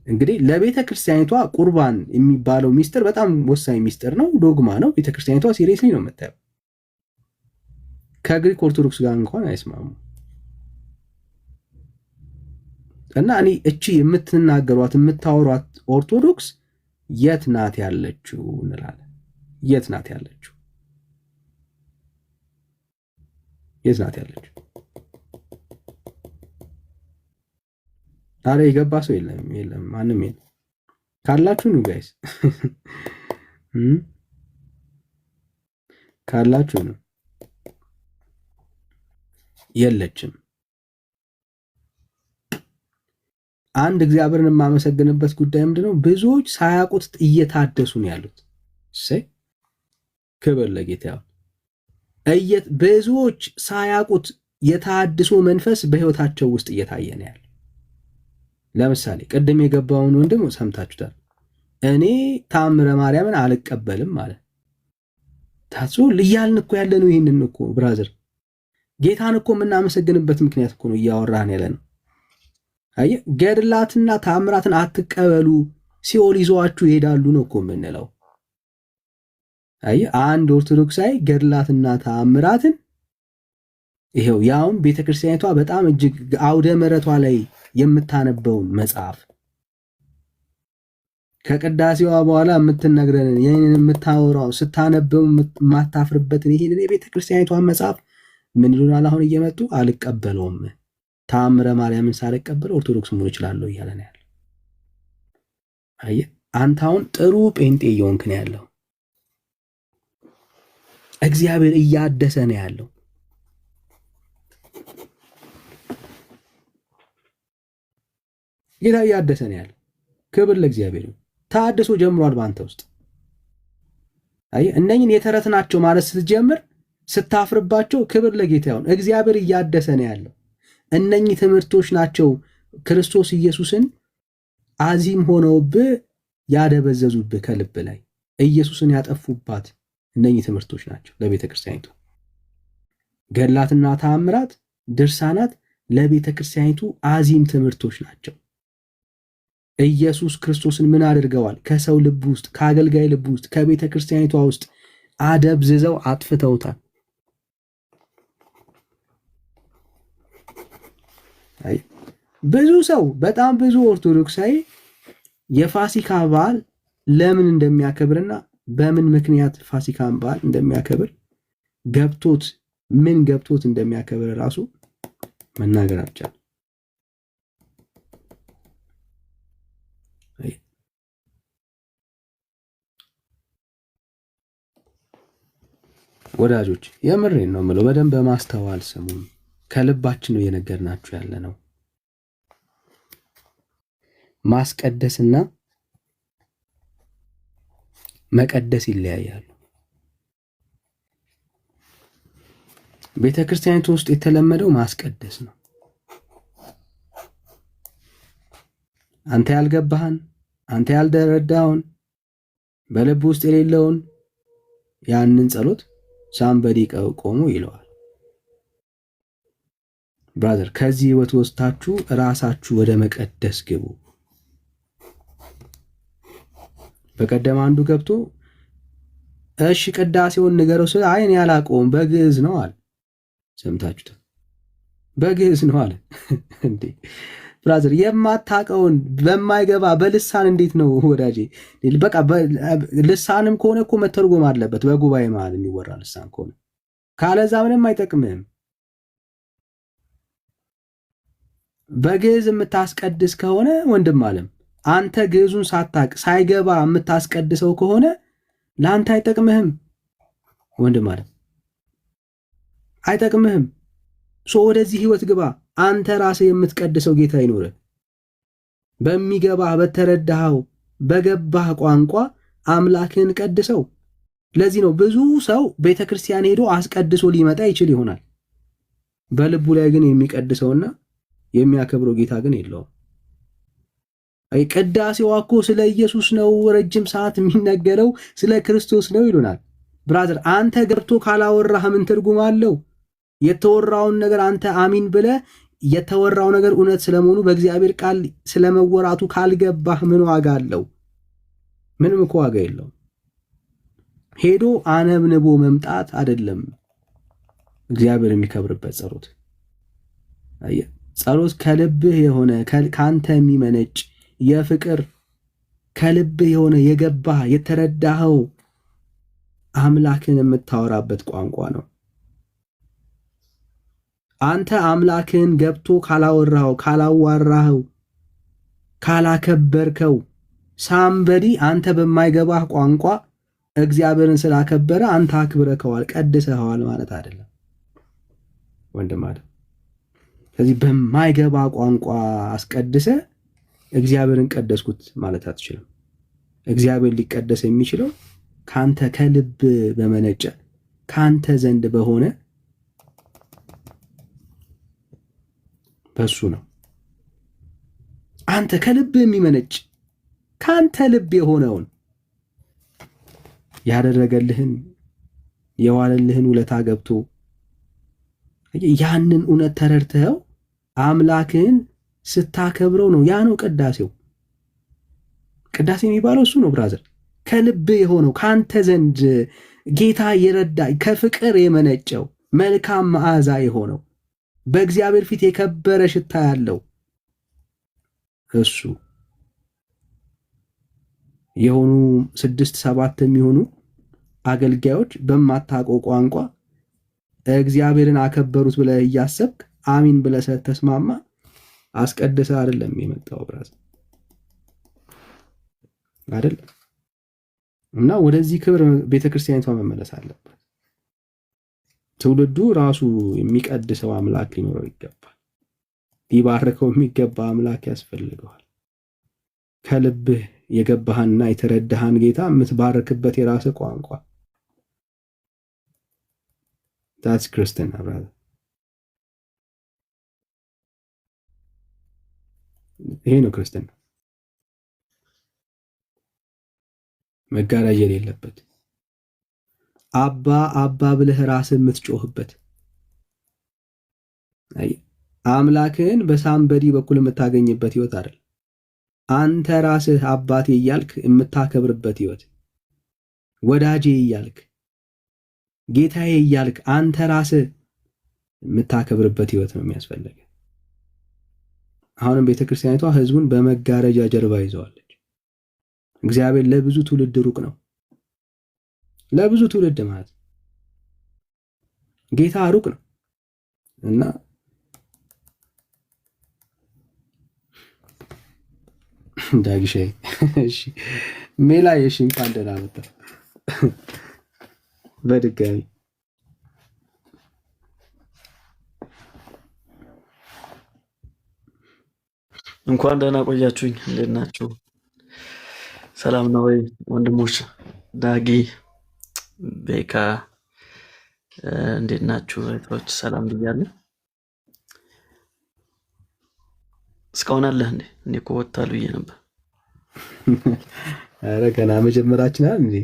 Speaker 2: እንግዲህ ለቤተክርስቲያኒቷ ቁርባን የሚባለው ሚስጥር በጣም ወሳኝ ሚስጥር ነው፣ ዶግማ ነው። ቤተክርስቲያኒቷ ሲሪየስሊ ነው የምታየው። ከግሪክ ኦርቶዶክስ ጋር እንኳን አይስማሙ እና እኔ እቺ የምትናገሯት የምታወሯት ኦርቶዶክስ የት ናት ያለችው እንላለን። የት ናት ያለችው? ታዲያ የገባ ሰው የለም፣ ማንም የለም። ካላችሁ ነው ጋይስ፣ ካላችሁ ነው። የለችም። አንድ እግዚአብሔርን የማመሰግንበት ጉዳይ ምንድነው? ብዙዎች ሳያውቁት እየታደሱ ነው ያሉት። ክብር ለጌታ ይሁን። ብዙዎች ሳያውቁት የታድሶ መንፈስ በህይወታቸው ውስጥ እየታየ ነው ያለው። ለምሳሌ ቅድም የገባውን ወንድም ሰምታችሁታል። እኔ ተአምረ ማርያምን አልቀበልም ማለት ታጾ እያልን እኮ ያለነው ይህንን እኮ ብራዘር፣ ጌታን እኮ የምናመሰግንበት ምክንያት እኮ ነው እያወራን ያለ ነው። አየህ፣ ገድላትና ተአምራትን አትቀበሉ ሲኦል ይዘዋችሁ ይሄዳሉ ነው እኮ የምንለው። አየህ፣ አንድ ኦርቶዶክሳዊ ገድላትና ተአምራትን ይሄው ያውም ቤተክርስቲያኒቷ በጣም እጅግ አውደ ምሕረቷ ላይ የምታነበውን መጽሐፍ ከቅዳሴዋ በኋላ የምትነግረንን ይህንን የምታወራው ስታነበው የማታፍርበትን ይህንን የቤተክርስቲያኒቷን መጽሐፍ ምን ይሉናል? አሁን እየመጡ አልቀበለውም፣ ተአምረ ማርያምን ሳልቀበል ኦርቶዶክስ መሆን እችላለሁ እያለ ነው ያለው። አየህ፣ አንተ አሁን ጥሩ ጴንጤ እየሆንክ ነው ያለው። እግዚአብሔር እያደሰ ነው ያለው። ጌታ እያደሰ ነው ያለው። ክብር ለእግዚአብሔር። ታድሶ ጀምሯል በአንተ ውስጥ። አየህ፣ እነኝን የተረት ናቸው ማለት ስትጀምር ስታፍርባቸው፣ ክብር ለጌታ ይሁን። እግዚአብሔር እያደሰ ነው ያለው። እነኚህ ትምህርቶች ናቸው ክርስቶስ ኢየሱስን አዚም ሆነውብህ ያደበዘዙብህ፣ ከልብ ላይ ኢየሱስን ያጠፉባት እነኚህ ትምህርቶች ናቸው ለቤተ ክርስቲያኒቱ። ገድላትና ተአምራት፣ ድርሳናት ለቤተ ክርስቲያኒቱ አዚም ትምህርቶች ናቸው። ኢየሱስ ክርስቶስን ምን አድርገዋል? ከሰው ልብ ውስጥ፣ ከአገልጋይ ልብ ውስጥ፣ ከቤተ ክርስቲያኒቷ ውስጥ አደብዝዘው አጥፍተውታል። ብዙ ሰው በጣም ብዙ ኦርቶዶክሳዊ የፋሲካ በዓል ለምን እንደሚያከብርና በምን ምክንያት ፋሲካን በዓል እንደሚያከብር ገብቶት ምን ገብቶት እንደሚያከብር ራሱ መናገር አልቻለም። ወዳጆች የምሬን ነው የምለው፣ በደንብ በማስተዋል ስሙን። ከልባችን ነው እየነገርናችሁ ያለ ነው። ማስቀደስና መቀደስ ይለያያሉ። ቤተ ክርስቲያኒቱ ውስጥ የተለመደው ማስቀደስ ነው። አንተ ያልገባህን፣ አንተ ያልተረዳውን፣ በልብ ውስጥ የሌለውን ያንን ጸሎት ሳምበዲ ቆሞ ይለዋል። ብራዘር ከዚህ ህይወት ወስታችሁ ራሳችሁ ወደ መቀደስ ግቡ። በቀደም አንዱ ገብቶ እሺ ቅዳሴውን ንገረው ስለ አይን ያላቀውም በግዕዝ ነው አለ። ሰምታችሁት? በግዕዝ ነው አለ። እንዴ ብራዘር የማታቀውን በማይገባ በልሳን እንዴት ነው ወዳጄ? በቃ ልሳንም ከሆነ እኮ መተርጎም አለበት። በጉባኤ መሃል የሚወራ ልሳን ከሆነ ካለዛ ምንም አይጠቅምህም። በግዕዝ የምታስቀድስ ከሆነ ወንድም አለም አንተ ግዕዙን ሳታቅ ሳይገባ የምታስቀድሰው ከሆነ ለአንተ አይጠቅምህም። ወንድም አለም አይጠቅምህም። ወደዚህ ህይወት ግባ። አንተ ራስህ የምትቀድሰው ጌታ ይኖርህ። በሚገባህ በተረዳኸው በገባህ ቋንቋ አምላክህን ቀድሰው። ለዚህ ነው ብዙ ሰው ቤተክርስቲያን ሄዶ አስቀድሶ ሊመጣ ይችል ይሆናል። በልቡ ላይ ግን የሚቀድሰውና የሚያከብረው ጌታ ግን የለውም። አይ ቅዳሴዋ እኮ ስለ ኢየሱስ ነው፣ ረጅም ሰዓት የሚነገረው ስለ ክርስቶስ ነው ይሉናል። ብራዘር አንተ ገብቶ ካላወራህ ምን ትርጉም አለው? የተወራውን ነገር አንተ አሚን ብለ የተወራው ነገር እውነት ስለመሆኑ በእግዚአብሔር ቃል ስለመወራቱ ካልገባህ ምን ዋጋ አለው? ምንም እኮ ዋጋ የለውም። ሄዶ አነብንቦ መምጣት አይደለም እግዚአብሔር የሚከብርበት ጸሎት። አየህ ጸሎት ከልብህ የሆነ ካንተ የሚመነጭ የፍቅር ከልብህ የሆነ የገባህ የተረዳኸው አምላክን የምታወራበት ቋንቋ ነው። አንተ አምላክን ገብቶ ካላወራኸው፣ ካላዋራኸው፣ ካላከበርከው ሳምበዲ አንተ በማይገባህ ቋንቋ እግዚአብሔርን ስላከበረ አንተ አክብረከዋል፣ ቀድሰኸዋል ማለት አይደለም ወንድም አለ። ስለዚህ በማይገባ ቋንቋ አስቀድሰ እግዚአብሔርን ቀደስኩት ማለት አትችልም። እግዚአብሔር ሊቀደስ የሚችለው ካንተ ከልብ በመነጨ ካንተ ዘንድ በሆነ በሱ ነው። አንተ ከልብ የሚመነጭ ካንተ ልብ የሆነውን ያደረገልህን የዋለልህን ውለታ ገብቶ ያንን እውነት ተረድተኸው አምላክን ስታከብረው ነው። ያ ነው ቅዳሴው። ቅዳሴ የሚባለው እሱ ነው ብራዘር። ከልብ የሆነው ካንተ ዘንድ ጌታ የረዳ ከፍቅር የመነጨው መልካም መዓዛ የሆነው በእግዚአብሔር ፊት የከበረ ሽታ ያለው እሱ የሆኑ 6-7 የሚሆኑ አገልጋዮች በማታውቀው ቋንቋ እግዚአብሔርን አከበሩት ብለህ እያሰብክ አሚን ብለህ ተስማማ አስቀድሰ አይደለም የመጣው ብራዝ አይደል? እና ወደዚህ ክብር ቤተክርስቲያኒቷ መመለስ አለበት። ትውልዱ ራሱ የሚቀድሰው አምላክ ሊኖረው ይገባል። ሊባርከው የሚገባ አምላክ ያስፈልገዋል። ከልብህ የገባህና የተረዳህን ጌታ የምትባረክበት የራስህ ቋንቋ that's ክርስትና brother። ይሄ ነው ክርስትና፣ መጋረጃ የሌለበት አባ አባ ብለህ ራስህ የምትጮህበት። አይ አምላክህን በሳምበዲ በኩል የምታገኝበት ህይወት አይደል። አንተ ራስህ አባቴ እያልክ የምታከብርበት ህይወት፣ ወዳጄ እያልክ ጌታዬ እያልክ አንተ ራስህ የምታከብርበት ህይወት ነው የሚያስፈልገው። አሁንም ቤተክርስቲያኒቷ ህዝቡን በመጋረጃ ጀርባ ይዘዋለች። እግዚአብሔር ለብዙ ትውልድ ሩቅ ነው። ለብዙ ትውልድ ማለት ጌታ ሩቅ ነው እና ዳግሻይ እሺ ሜላ የሺ እንኳን ደህና መጣ በድጋሚ
Speaker 3: እንኳን ደህና ቆያችሁኝ። እንዴት ናችሁ? ሰላም ነው ወይ ወንድሞች? ዳጊ ቤካ እንዴት ናችሁ? እህቶች ሰላም ብያለሁ። እስካሁን አለህ እንዴ? እኔ እኮ ወጣሉ ብዬ ነበር።
Speaker 2: አረ ገና መጀመራችን አይደል እንዴ?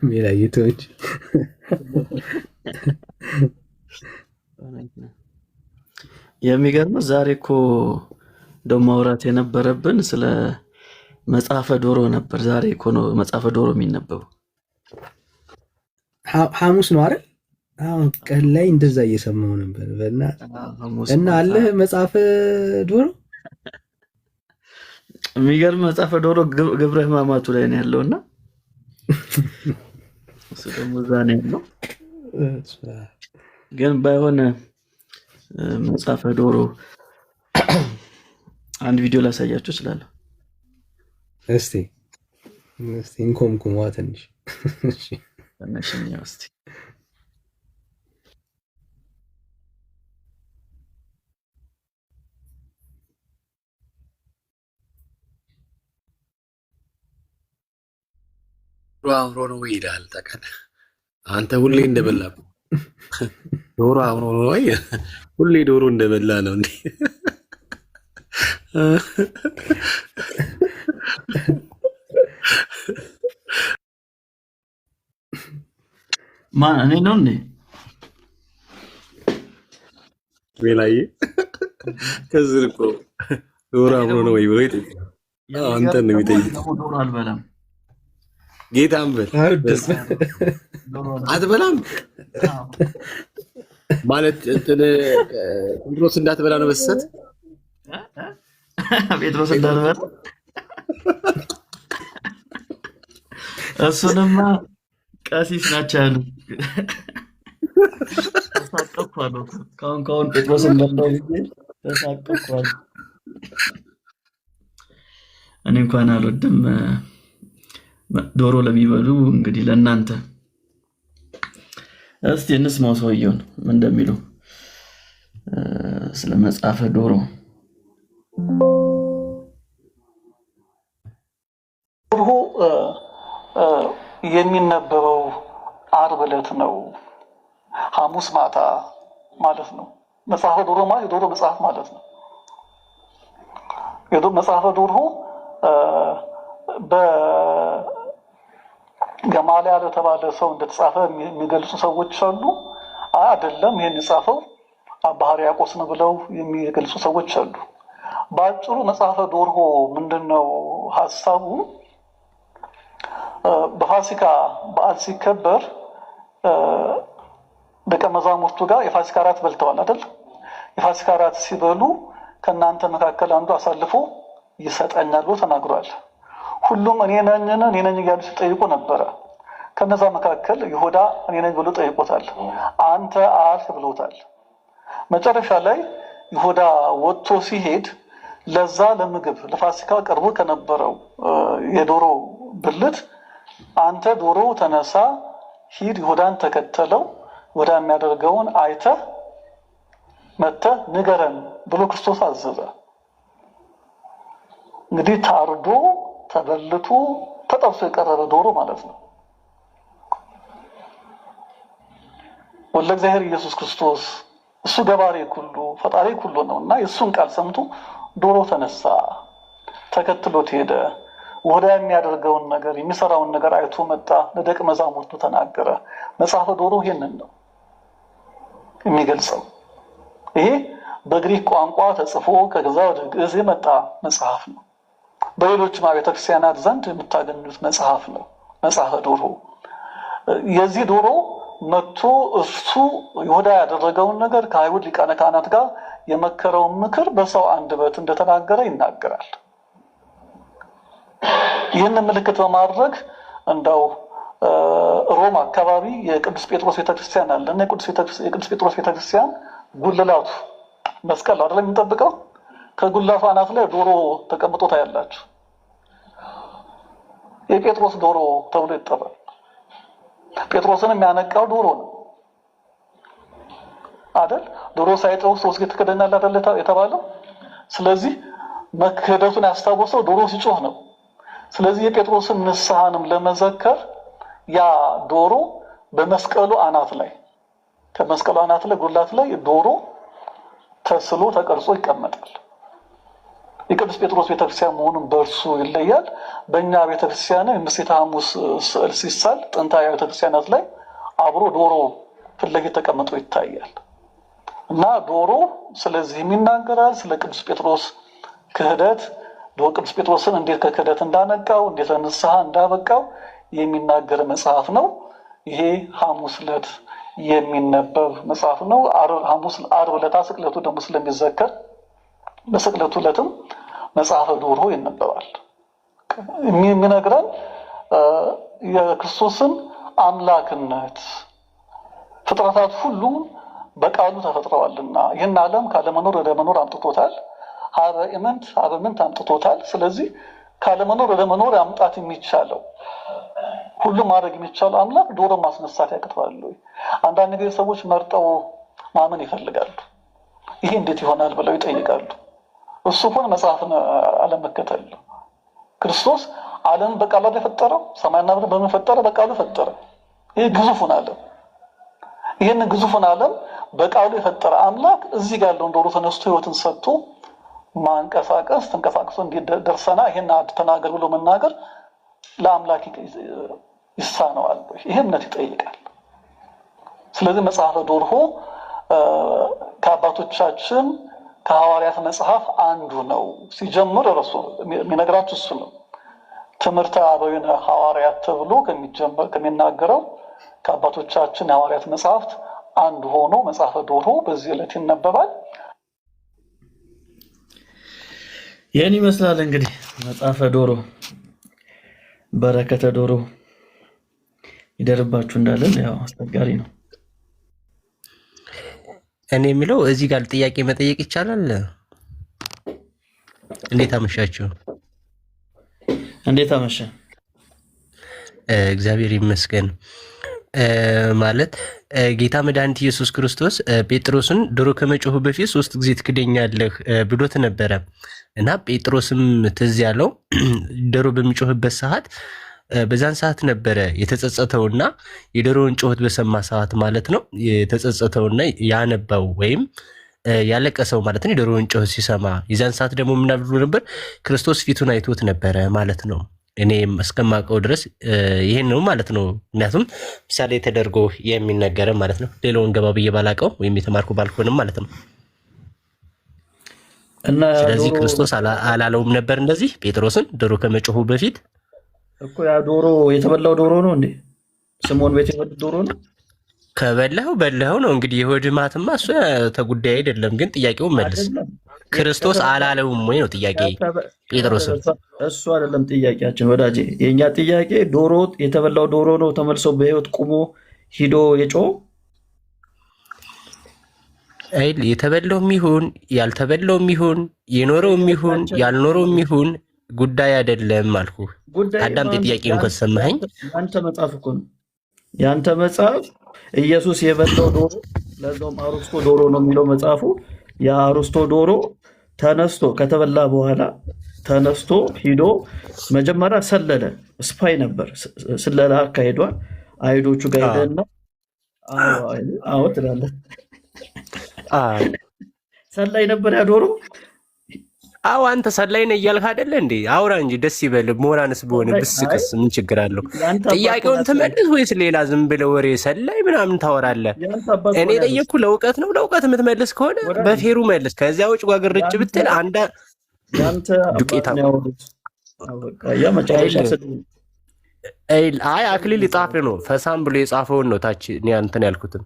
Speaker 2: ሜላ ይቶች
Speaker 3: የሚገርመው ዛሬ እኮ ደሞ ማውራት የነበረብን ስለ መጽሐፈ ዶሮ ነበር። ዛሬ እኮ ነው መጽሐፈ ዶሮ የሚነበበው።
Speaker 2: ሐሙስ ነው አይደል? አሁን ቀን ላይ እንደዛ እየሰማው ነበር። እና አለ መጽሐፈ ዶሮ
Speaker 3: የሚገርም መጽሐፈ ዶሮ ግብረ ሕማማቱ ላይ ነው ያለውና እሱ ደግሞ እዛ ነው ያለው። ግን ባይሆን መጽሐፈ ዶሮ አንድ ቪዲዮ ላሳያችሁ እችላለሁ።
Speaker 2: እስቲ እንኮምኩማ ትንሽ እሺ
Speaker 3: ተነሽኝ እስቲ
Speaker 4: አምሮ ነው ወይ ይላል። ታውቃለህ አንተ ሁሌ እንደበላ ዶሮ አምሮ ነው ወይ ሁሌ ዶሮ እንደበላ ነው እንዴ?
Speaker 3: ማን እኔ ነው እንዴ?
Speaker 4: ሜላዬ ከዚህ እኮ ዶሮ አምሮ ነው ወይ ብሎ ይጠይቃል። አንተ ነው የሚጠይቀው።
Speaker 3: ዶሮ አልበላም።
Speaker 4: ጌታን በል አትበላም ማለት ጴጥሮስ እንዳትበላ ነው በሰት
Speaker 3: ጴጥሮስ እንዳትበላ እሱንማ ቀሲስ ናቸው ያሉ ተሳቀቅኳሉ። ካሁን ጴጥሮስ እንደለው ተሳቀቅኳሉ። እኔ እንኳን አልወድም ዶሮ ለሚበሉ እንግዲህ ለእናንተ እስቲ እንስማው ሰውየውን ምን እንደሚሉ ስለ መጽሐፈ ዶሮ።
Speaker 5: የሚነበበው ዓርብ ዕለት ነው፣ ሐሙስ ማታ ማለት ነው። መጽሐፈ ዶሮ ማለት የዶሮ መጽሐፍ ማለት ነው። መጽሐፈ ዶሮ በገማልያል የተባለ ሰው እንደተጻፈ የሚገልጹ ሰዎች አሉ። አይደለም ይሄን የጻፈው አባ ሕርያቆስ ነው ብለው የሚገልጹ ሰዎች አሉ። በአጭሩ መጽሐፈ ዶሮ ምንድነው ሐሳቡ? በፋሲካ በዓል ሲከበር ደቀ መዛሙርቱ ጋር የፋሲካ እራት በልተዋል አይደል? የፋሲካ እራት ሲበሉ ከእናንተ መካከል አንዱ አሳልፎ ይሰጠኛል ብሎ ተናግሯል። ሁሉም እኔ ነኝ እያሉ ሲጠይቁ ነበረ። ከነዛ መካከል ይሁዳ እኔ ነኝ ብሎ ጠይቆታል። አንተ አልህ ብሎታል። መጨረሻ ላይ ይሁዳ ወጥቶ ሲሄድ ለዛ ለምግብ ለፋሲካ ቀርቦ ከነበረው የዶሮ ብልት አንተ ዶሮ ተነሳ፣ ሂድ፣ ይሁዳን ተከተለው፣ ወዳ የሚያደርገውን አይተህ መጥተህ ንገረን ብሎ ክርስቶስ አዘዘ። እንግዲህ ታርዶ ተበልቶ ተጠብሶ የቀረበ ዶሮ ማለት ነው። ወለ እግዚአብሔር ኢየሱስ ክርስቶስ እሱ ገባሬ ኩሉ ፈጣሪ ኩሉ ነውና የእሱን ቃል ሰምቶ ዶሮ ተነሳ፣ ተከትሎት ሄደ። ወዳ የሚያደርገውን ነገር የሚሰራውን ነገር አይቶ መጣ፣ ለደቀ መዛሙርቱ ተናገረ። መጽሐፈ ዶሮ ይሄንን ነው የሚገልጸው። ይሄ በግሪክ ቋንቋ ተጽፎ ከዛ ወደ ግዕዝ የመጣ መጽሐፍ ነው። በሌሎችም አብያተ ክርስቲያናት ዘንድ የምታገኙት መጽሐፍ ነው መጽሐፈ ዶሮ። የዚህ ዶሮ መጥቶ እሱ ይሁዳ ያደረገውን ነገር ከአይሁድ ሊቃነ ካህናት ጋር የመከረውን ምክር በሰው አንደበት እንደተናገረ ይናገራል። ይህን ምልክት በማድረግ እንደው ሮም አካባቢ የቅዱስ ጴጥሮስ ቤተክርስቲያን አለ እና የቅዱስ ጴጥሮስ ቤተክርስቲያን ጉልላቱ መስቀል አይደል የሚጠብቀው? ከጉልላቱ አናት ላይ ዶሮ ተቀምጦ ታያላችሁ። የጴጥሮስ ዶሮ ተብሎ ይጠራል። ጴጥሮስን የሚያነቃው ዶሮ ነው አይደል? ዶሮ ሳይጮህ ሶስት ጊዜ ትክደኛለህ አይደል የተባለው? ስለዚህ መክህደቱን ያስታወሰው ዶሮ ሲጮህ ነው። ስለዚህ የጴጥሮስን ንስሐንም ለመዘከር ያ ዶሮ በመስቀሉ አናት ላይ ከመስቀሉ አናት ላይ ጉልላት ላይ ዶሮ ተስሎ ተቀርጾ ይቀመጣል። የቅዱስ ጴጥሮስ ቤተክርስቲያን መሆኑን በእርሱ ይለያል። በእኛ ቤተክርስቲያን የምሴተ ሐሙስ ስዕል ሲሳል ጥንታዊ ቤተክርስቲያናት ላይ አብሮ ዶሮ ፊት ለፊት ተቀምጦ ይታያል እና ዶሮ ስለዚህ ይናገራል። ስለ ቅዱስ ጴጥሮስ ክህደት ቅዱስ ጴጥሮስን እንዴት ከክህደት እንዳነቃው እንዴት ለንስሐ እንዳበቃው የሚናገር መጽሐፍ ነው። ይሄ ሐሙስ ዕለት የሚነበብ መጽሐፍ ነው። ዓርብ ዕለት ስቅለቱ ደግሞ ስለሚዘከር በስቅለቱ ዕለትም መጽሐፈ ዶሮ ይነበባል። የሚነግረን የክርስቶስን አምላክነት ፍጥረታት ሁሉ በቃሉ ተፈጥረዋልና ይህን ዓለም ካለመኖር ወደ መኖር አምጥቶታል። ሀበ ኢምንት አምጥቶታል። ስለዚህ ካለመኖር ወደ መኖር ያምጣት የሚቻለው ሁሉም ማድረግ የሚቻለው አምላክ ዶሮ ማስነሳት ያቅተዋል ወይ? አንዳንድ ጊዜ ሰዎች መርጠው ማመን ይፈልጋሉ። ይሄ እንዴት ይሆናል ብለው ይጠይቃሉ። እሱ ሆነ መጽሐፍን አለመከተል ነው። ክርስቶስ ዓለምን በቃሉ የፈጠረው ሰማይና ምድር በምን ፈጠረ? በቃሉ ፈጠረ። ይሄ ግዙፉን ዓለም ይህን ግዙፉን ዓለም በቃሉ የፈጠረ አምላክ እዚህ ጋር ያለውን ዶሮ ተነስቶ ህይወትን ሰጥቶ ማንቀሳቀስ ተንቀሳቅሶ እንዲደርሰና ይሄን ተናገር ብሎ መናገር ለአምላክ ይሳነዋል። ይሄ እምነት ይጠይቃል። ስለዚህ መጽሐፈ ዶርሆ ከአባቶቻችን ከሐዋርያት መጽሐፍ አንዱ ነው። ሲጀምር እርሱ የሚነግራችሁ እሱ ነው። ትምህርተ አበዊነ ሐዋርያት ተብሎ ከሚናገረው ከአባቶቻችን የሐዋርያት መጽሐፍት አንዱ ሆኖ መጽሐፈ ዶርሆ በዚህ ዕለት ይነበባል።
Speaker 3: ይህን ይመስላል እንግዲህ መጽሐፈ ዶሮ። በረከተ ዶሮ ይደርባችሁ እንዳለን ያው አስቸጋሪ ነው።
Speaker 6: እኔ የሚለው እዚህ ጋር ጥያቄ መጠየቅ ይቻላል? እንዴት አመሻችሁ?
Speaker 3: እንዴት አመሸ?
Speaker 6: እግዚአብሔር ይመስገን። ማለት ጌታ መድኃኒት ኢየሱስ ክርስቶስ ጴጥሮስን ዶሮ ከመጮሁ በፊት 3 ጊዜ ትክደኛለህ ብሎት ነበረ እና ጴጥሮስም ትዝ ያለው ዶሮ በሚጮህበት ሰዓት በዛን ሰዓት ነበረ የተጸጸተውና የዶሮውን ጮህት በሰማ ሰዓት ማለት ነው የተጸጸተውና ያነባው ወይም ያለቀሰው ማለት ነው። የዶሮውን ጮህት ሲሰማ የዛን ሰዓት ደግሞ ምን ብሎ ነበር? ክርስቶስ ፊቱን አይቶት ነበረ ማለት ነው። እኔ እስከማውቀው ድረስ ይሄን ነው ማለት ነው። ምክንያቱም ምሳሌ ተደርጎ የሚነገር ማለት ነው። ሌላውን ገባ ብዬ ባላውቀው ወይም የተማርኩ ባልሆንም ማለት ነው። እና ስለዚህ ክርስቶስ አላለውም ነበር እንደዚህ ጴጥሮስን ዶሮ ከመጮሁ በፊት
Speaker 3: እኮ ያ ዶሮ የተበላው ዶሮ ነው እንዴ? ስምዖን ቤት የበላው ዶሮ ነው።
Speaker 6: በላኸው ነው እንግዲህ የሆድ ማትማ እሱ ተጉዳይ አይደለም። ግን ጥያቄውን መልስ። ክርስቶስ አላለውም ወይ ነው ጥያቄ። ጴጥሮስ
Speaker 3: እሱ አይደለም ጥያቄያችን ወዳጄ። የኛ ጥያቄ ዶሮ የተበላው ዶሮ ነው ተመልሶ በህይወት ቁሞ ሂዶ የጮህ
Speaker 6: አይል የተበላውም ይሁን ያልተበላውም ይሁን የኖረውም ይሁን ያልኖረውም ይሁን ጉዳይ አይደለም አልኩ። አዳምጥ ጥያቄውን ከሰማኸኝ።
Speaker 3: ያንተ መጽሐፍ እኮ ነው ያንተ መጽሐፍ ኢየሱስ የበላው ዶሮ ለዛውም አርስቶ ዶሮ ነው የሚለው መጽሐፉ። የአርስቶ ዶሮ ተነስቶ ከተበላ በኋላ ተነስቶ ሂዶ መጀመሪያ ሰለለ። ስፓይ ነበር፣ ስለላ አካሄዷል። አይሁዶቹ ጋር ሄደና አዎ ትላለህ። ሰላይ ነበር ያ ዶሮ።
Speaker 6: አዎ አንተ ሰላይ ነህ እያልክ አይደለ እንዴ? አውራ እንጂ ደስ ይበል። ሞራንስ በሆነ ብስቅስ ምን ችግር አለው? ጥያቄውን ትመልስ ወይስ ሌላ ዝም ብለህ ወሬ ሰላይ ምናምን ታወራለህ? እኔ ጠየቅኩህ ለእውቀት ነው። ለእውቀት የምትመልስ ከሆነ በፌሩ መልስ። ከዚያ ውጭ ጓግርጭ ብትል አንዳ ዱቄታ አይ አክሊል የጻፈ ነው ፈሳም ብሎ የጻፈውን ነው ታች እኔ እንትን ያልኩትም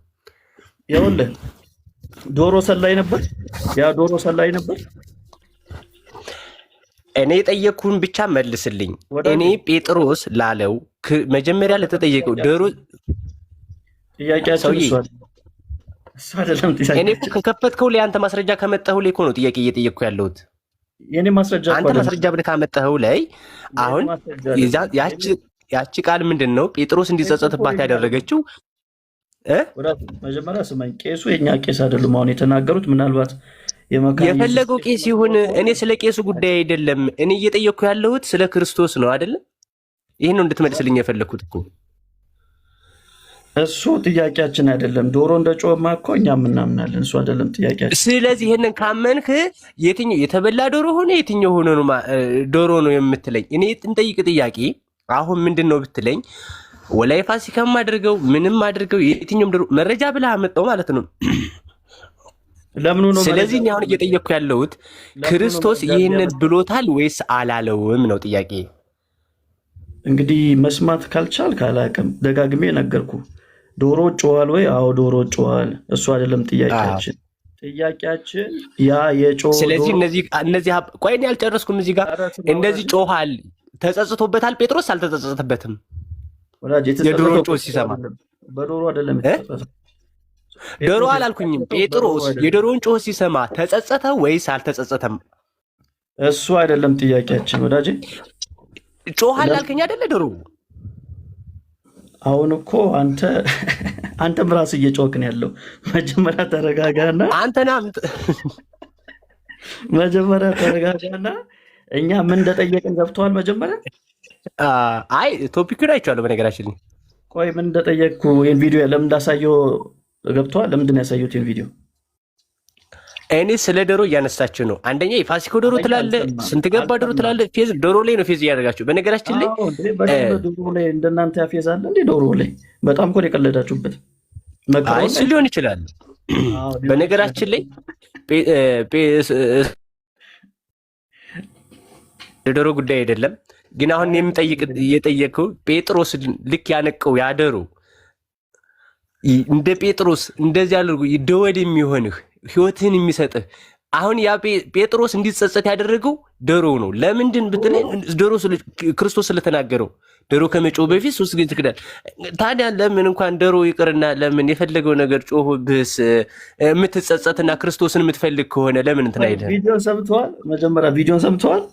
Speaker 3: ይኸውልህ ዶሮ ሰላይ ነበር። ያ ዶሮ ሰላይ ነበር።
Speaker 6: እኔ የጠየቅኩህን ብቻ መልስልኝ። እኔ ጴጥሮስ ላለው መጀመሪያ ለተጠየቀው ዶሮ
Speaker 3: ጥያቄያችን እሱ አይደለም።
Speaker 6: እኔ ከከፈትከው ላይ አንተ ማስረጃ ከመጣኸው ላይ እኮ ነው ጥያቄ እየጠየቅኩ ያለሁት።
Speaker 3: የኔ ማስረጃ
Speaker 6: አንተ ማስረጃ ብለህ ካመጣኸው ላይ አሁን ያቺ ቃል ምንድን ነው ጴጥሮስ እንዲጸጸትባት ያደረገችው?
Speaker 3: መጀመሪያ ስማኝ፣ ቄሱ የኛ ቄስ አይደሉም አሁን የተናገሩት። ምናልባት
Speaker 6: የፈለገው ቄስ ይሁን፣ እኔ ስለ ቄሱ ጉዳይ አይደለም። እኔ እየጠየቅኩ ያለሁት ስለ ክርስቶስ ነው አይደለም? ይህን ነው እንድትመልስልኝ የፈለግኩት እኮ።
Speaker 3: እሱ ጥያቄያችን አይደለም። ዶሮ እንደ ጮማ እኮ እኛም እናምናለን። እሱ አይደለም ጥያቄያችን።
Speaker 6: ስለዚህ ይህንን ካመንክ የትኛው የተበላ ዶሮ ሆነ የትኛው ሆነ ነው ዶሮ ነው የምትለኝ? እኔ እንጠይቅ ጥያቄ አሁን ምንድን ነው ብትለኝ ወላይ ፋሲካም አድርገው ምንም አድርገው የትኛውም ዶሮ መረጃ ብለህ አመጣው ማለት ነው።
Speaker 3: ለምኑ ነው?
Speaker 6: ስለዚህ እኔ አሁን እየጠየቅኩ ያለሁት ክርስቶስ ይህንን ብሎታል ወይስ አላለውም ነው ጥያቄ።
Speaker 3: እንግዲህ መስማት ካልቻልክ አላውቅም። ደጋግሜ ነገርኩ። ዶሮ ጮኋል ወይ? አዎ ዶሮ ጮኋል። እሱ አይደለም ጥያቄያችን። ጥያቄያችን ያ የጮኸው
Speaker 6: ስለዚህ እነዚህ ቆይ እኔ አልጨረስኩም። እዚህ ጋር እንደዚህ ጮኋል ተጸጽቶበታል ጴጥሮስ አልተጸጸተበትም? የዶሮ ጮህ ሲሰማ
Speaker 3: በዶሮ አይደለም የተጸጸተው።
Speaker 6: ዶሮ አላልኩኝም። ጴጥሮስ የዶሮውን ጮህ ሲሰማ ተጸጸተ ወይስ አልተጸጸተም?
Speaker 3: እሱ አይደለም ጥያቄያችን ወዳጄ።
Speaker 6: ጮሃል አልከኝ አይደለ? ዶሮ
Speaker 3: አሁን እኮ አንተም ራስህ እየጮህክ ነው ያለው። መጀመሪያ ተረጋጋና መጀመሪያ ተረጋጋና እኛ ምን እንደጠየቅን ገብተዋል። መጀመሪያ
Speaker 6: አይ ቶፒኩን አይቼዋለሁ በነገራችን።
Speaker 3: ቆይ ምን እንደጠየቅኩ ይህን ቪዲዮ ለምን እንዳሳየው ገብተዋል። ለምንድን ነው ያሳየሁት ይህን ቪዲዮ?
Speaker 6: እኔ ስለ ዶሮ እያነሳችሁ ነው። አንደኛ የፋሲኮ ዶሮ ትላለህ፣ ስንት ገባ ዶሮ ትላለህ። ፌዝ ዶሮ ላይ ነው ፌዝ እያደረጋችሁ። በነገራችን ላይ
Speaker 3: ዶሮ ላይ እንደናንተ ያፌዛለ እንዴ? ዶሮ ላይ በጣም እኮ የቀለዳችሁበት።
Speaker 6: እሱ ሊሆን ይችላል። በነገራችን ላይ የዶሮ ጉዳይ አይደለም። ግን አሁን የጠየቀው ጴጥሮስ ልክ ያነቀው ያደሩ እንደ ጴጥሮስ እንደዚህ አድርጎ ደወድ የሚሆንህ ህይወትህን የሚሰጥህ አሁን ያ ጴጥሮስ እንዲጸጸት ያደረገው ዶሮ ነው። ለምንድን ብትለኝ ዶሮ ክርስቶስ ስለተናገረው ዶሮ ከመጮህ በፊት 3 ጊዜ ትክዳል። ታዲያ ለምን እንኳን ዶሮ ይቅርና ለምን የፈለገው ነገር ጮህብህስ የምትጸጸትና ክርስቶስን የምትፈልግ ከሆነ ለምን እንትን አይደለም?
Speaker 3: ቪዲዮን ሰምተዋል? መጀመሪያ ቪዲዮን ሰምተዋል?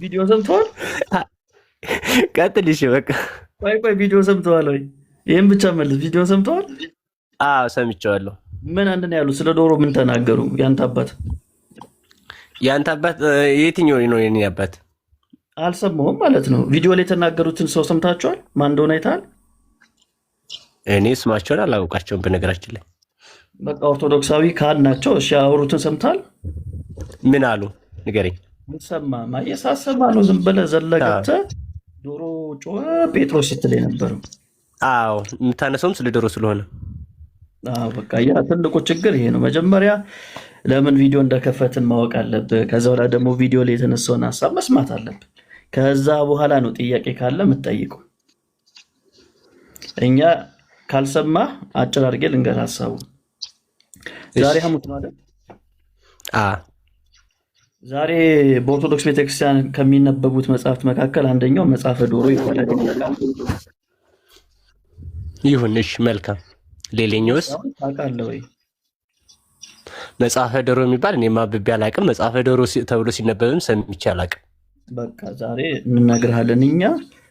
Speaker 3: ቪዲዮን ሰምተዋል?
Speaker 6: ቀጥል። እሺ በቃ
Speaker 3: ቆይ ቪዲዮ ሰምተዋል ወይ? ይሄን ብቻ መልስ። ቪዲዮ ሰምተዋል?
Speaker 6: አዎ ሰምቼዋለሁ።
Speaker 3: ምን አንድ ነው ያሉት? ስለ ዶሮ ምን ተናገሩ? ያንተ አባት
Speaker 6: የትኛው ነው የኔ አባት?
Speaker 3: አልሰማሁም ማለት ነው። ቪዲዮ ላይ የተናገሩትን ሰው ሰምታችኋል? ማን እንደሆነ አይተሃል?
Speaker 6: እኔ ስማቸውን አላውቃቸውም በነገራችን ላይ።
Speaker 3: በቃ ኦርቶዶክሳዊ ካህን ናቸው። እሺ ያወሩትን ሰምታል?
Speaker 6: ምን አሉ ንገረኝ።
Speaker 3: ሰማማ የሳሰማ ነው። ዝም ብለህ ዘለገብተህ ዶሮ ጮኸ ጴጥሮስ ስትል የነበረው።
Speaker 6: አዎ የምታነሳውም ስለ ዶሮ ስለሆነ
Speaker 3: በቃ ያ ትልቁ ችግር ይሄ ነው። መጀመሪያ ለምን ቪዲዮ እንደከፈትን ማወቅ አለብህ። ከዛ በኋላ ደግሞ ቪዲዮ ላይ የተነሳውን ሀሳብ መስማት አለብህ። ከዛ በኋላ ነው ጥያቄ ካለ የምትጠይቀው። እኛ ካልሰማ አጭር አድርጌ ልንገር ሀሳቡ። ዛሬ ሐሙስ ነው አይደል? ዛሬ በኦርቶዶክስ ቤተክርስቲያን ከሚነበቡት መጽሐፍት መካከል አንደኛው መጽሐፈ ዶሮ ይባላል።
Speaker 6: ይሁን እሺ፣ መልካም። ሌላኛውስ
Speaker 3: ታውቃለህ ወይ?
Speaker 6: መጽሐፈ ዶሮ የሚባል እኔ ማብቤ አላውቅም። መጽሐፈ ዶሮ ተብሎ ሲነበብም ሰምቼ አላውቅም።
Speaker 3: በቃ ዛሬ እንነግርሃለን። እኛ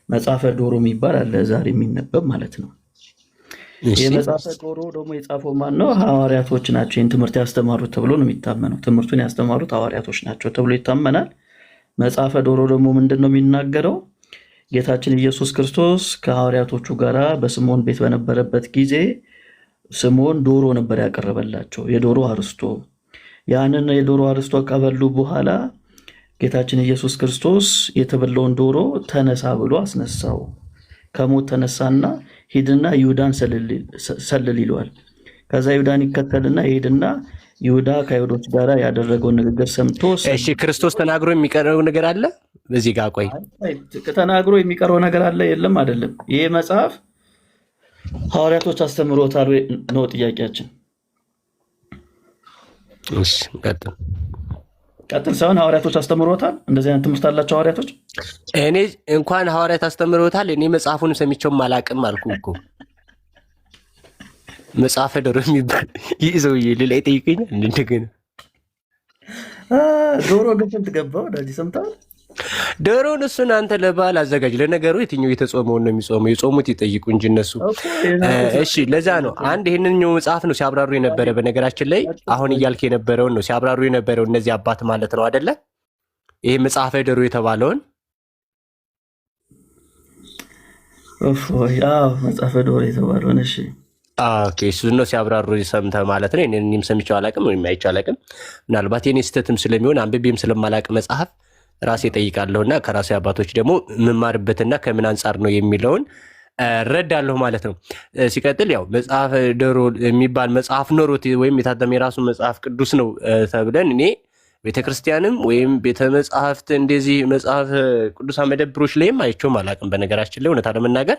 Speaker 3: መጽሐፈ ዶሮ የሚባል አለ ዛሬ የሚነበብ ማለት ነው። የመጽሐፈ ዶሮ ደግሞ የጻፈው ማን ነው? ሐዋርያቶች ናቸው። ይህን ትምህርት ያስተማሩት ተብሎ ነው የሚታመነው። ትምህርቱን ያስተማሩት ሐዋርያቶች ናቸው ተብሎ ይታመናል። መጽሐፈ ዶሮ ደግሞ ምንድን ነው የሚናገረው? ጌታችን ኢየሱስ ክርስቶስ ከሐዋርያቶቹ ጋር በስምዖን ቤት በነበረበት ጊዜ ስምዖን ዶሮ ነበር ያቀረበላቸው፣ የዶሮ አርስቶ። ያንን የዶሮ አርስቶ ከበሉ በኋላ ጌታችን ኢየሱስ ክርስቶስ የተበላውን ዶሮ ተነሳ ብሎ አስነሳው። ከሞት ተነሳና ሂድና ይሁዳን ሰልል ይለዋል። ከዛ ይሁዳን ይከተልና ይሄድና ይሁዳ ከአይሁዶች ጋር ያደረገውን ንግግር ሰምቶ
Speaker 6: እሺ፣ ክርስቶስ ተናግሮ የሚቀረው ነገር አለ በዚህ ጋር? ቆይ
Speaker 3: ተናግሮ የሚቀረው ነገር አለ የለም? አይደለም። ይሄ መጽሐፍ ሐዋርያቶች አስተምሮታል ነው ጥያቄያችን።
Speaker 6: እሺ፣
Speaker 3: ቀጥል ሳይሆን ሐዋርያቶች አስተምሮታል። እንደዚህ አይነት ትምህርት አላቸው ሐዋርያቶች።
Speaker 6: እኔ እንኳን ሐዋርያት አስተምሮታል እኔ መጽሐፉን ሰምቼውም አላውቅም አልኩ እኮ። መጽሐፈ ዶሮ የሚባል ይህ ሰውዬ ሌላ ይጠይቀኛል እንደገና።
Speaker 3: ዶሮ ግን ስንት ገባው? ወዳጅ ሰምተሃል?
Speaker 6: ዶሮውን እሱን አንተ ለበዓል አዘጋጅ። ለነገሩ የትኛው የተጾመውን ነው የሚጾመው? የጾሙት ይጠይቁ እንጂ እነሱ። እሺ፣ ለዛ ነው አንድ ይህንኛው መጽሐፍ ነው ሲያብራሩ የነበረ። በነገራችን ላይ አሁን እያልክ የነበረውን ነው ሲያብራሩ የነበረው እነዚህ አባት ማለት ነው አይደለ? ይሄ መጽሐፈ ዶሮ የተባለውን
Speaker 3: መጽሐፈ ዶሮ የተባለውን እሺ፣
Speaker 6: እሱ ነው ሲያብራሩ ሰምተህ ማለት ነው። እኔም ሰምቼው አላውቅም ወይም አይቼው አላውቅም። ምናልባት የኔ ስህተትም ስለሚሆን አንብቤም ስለማላውቅ መጽሐፍ ራሴ ጠይቃለሁና ከራሴ አባቶች ደግሞ የምማርበትና ከምን አንጻር ነው የሚለውን ረዳለሁ ማለት ነው። ሲቀጥል ያው መጽሐፈ ዶሮ የሚባል መጽሐፍ ኖሮት ወይም የታተመ የራሱ መጽሐፍ ቅዱስ ነው ተብለን እኔ ቤተክርስቲያንም ወይም ቤተ መጽሐፍት እንደዚህ መጽሐፍ ቅዱሳን መደብሮች ላይም አይቼውም አላውቅም። በነገራችን ላይ እውነታ ለመናገር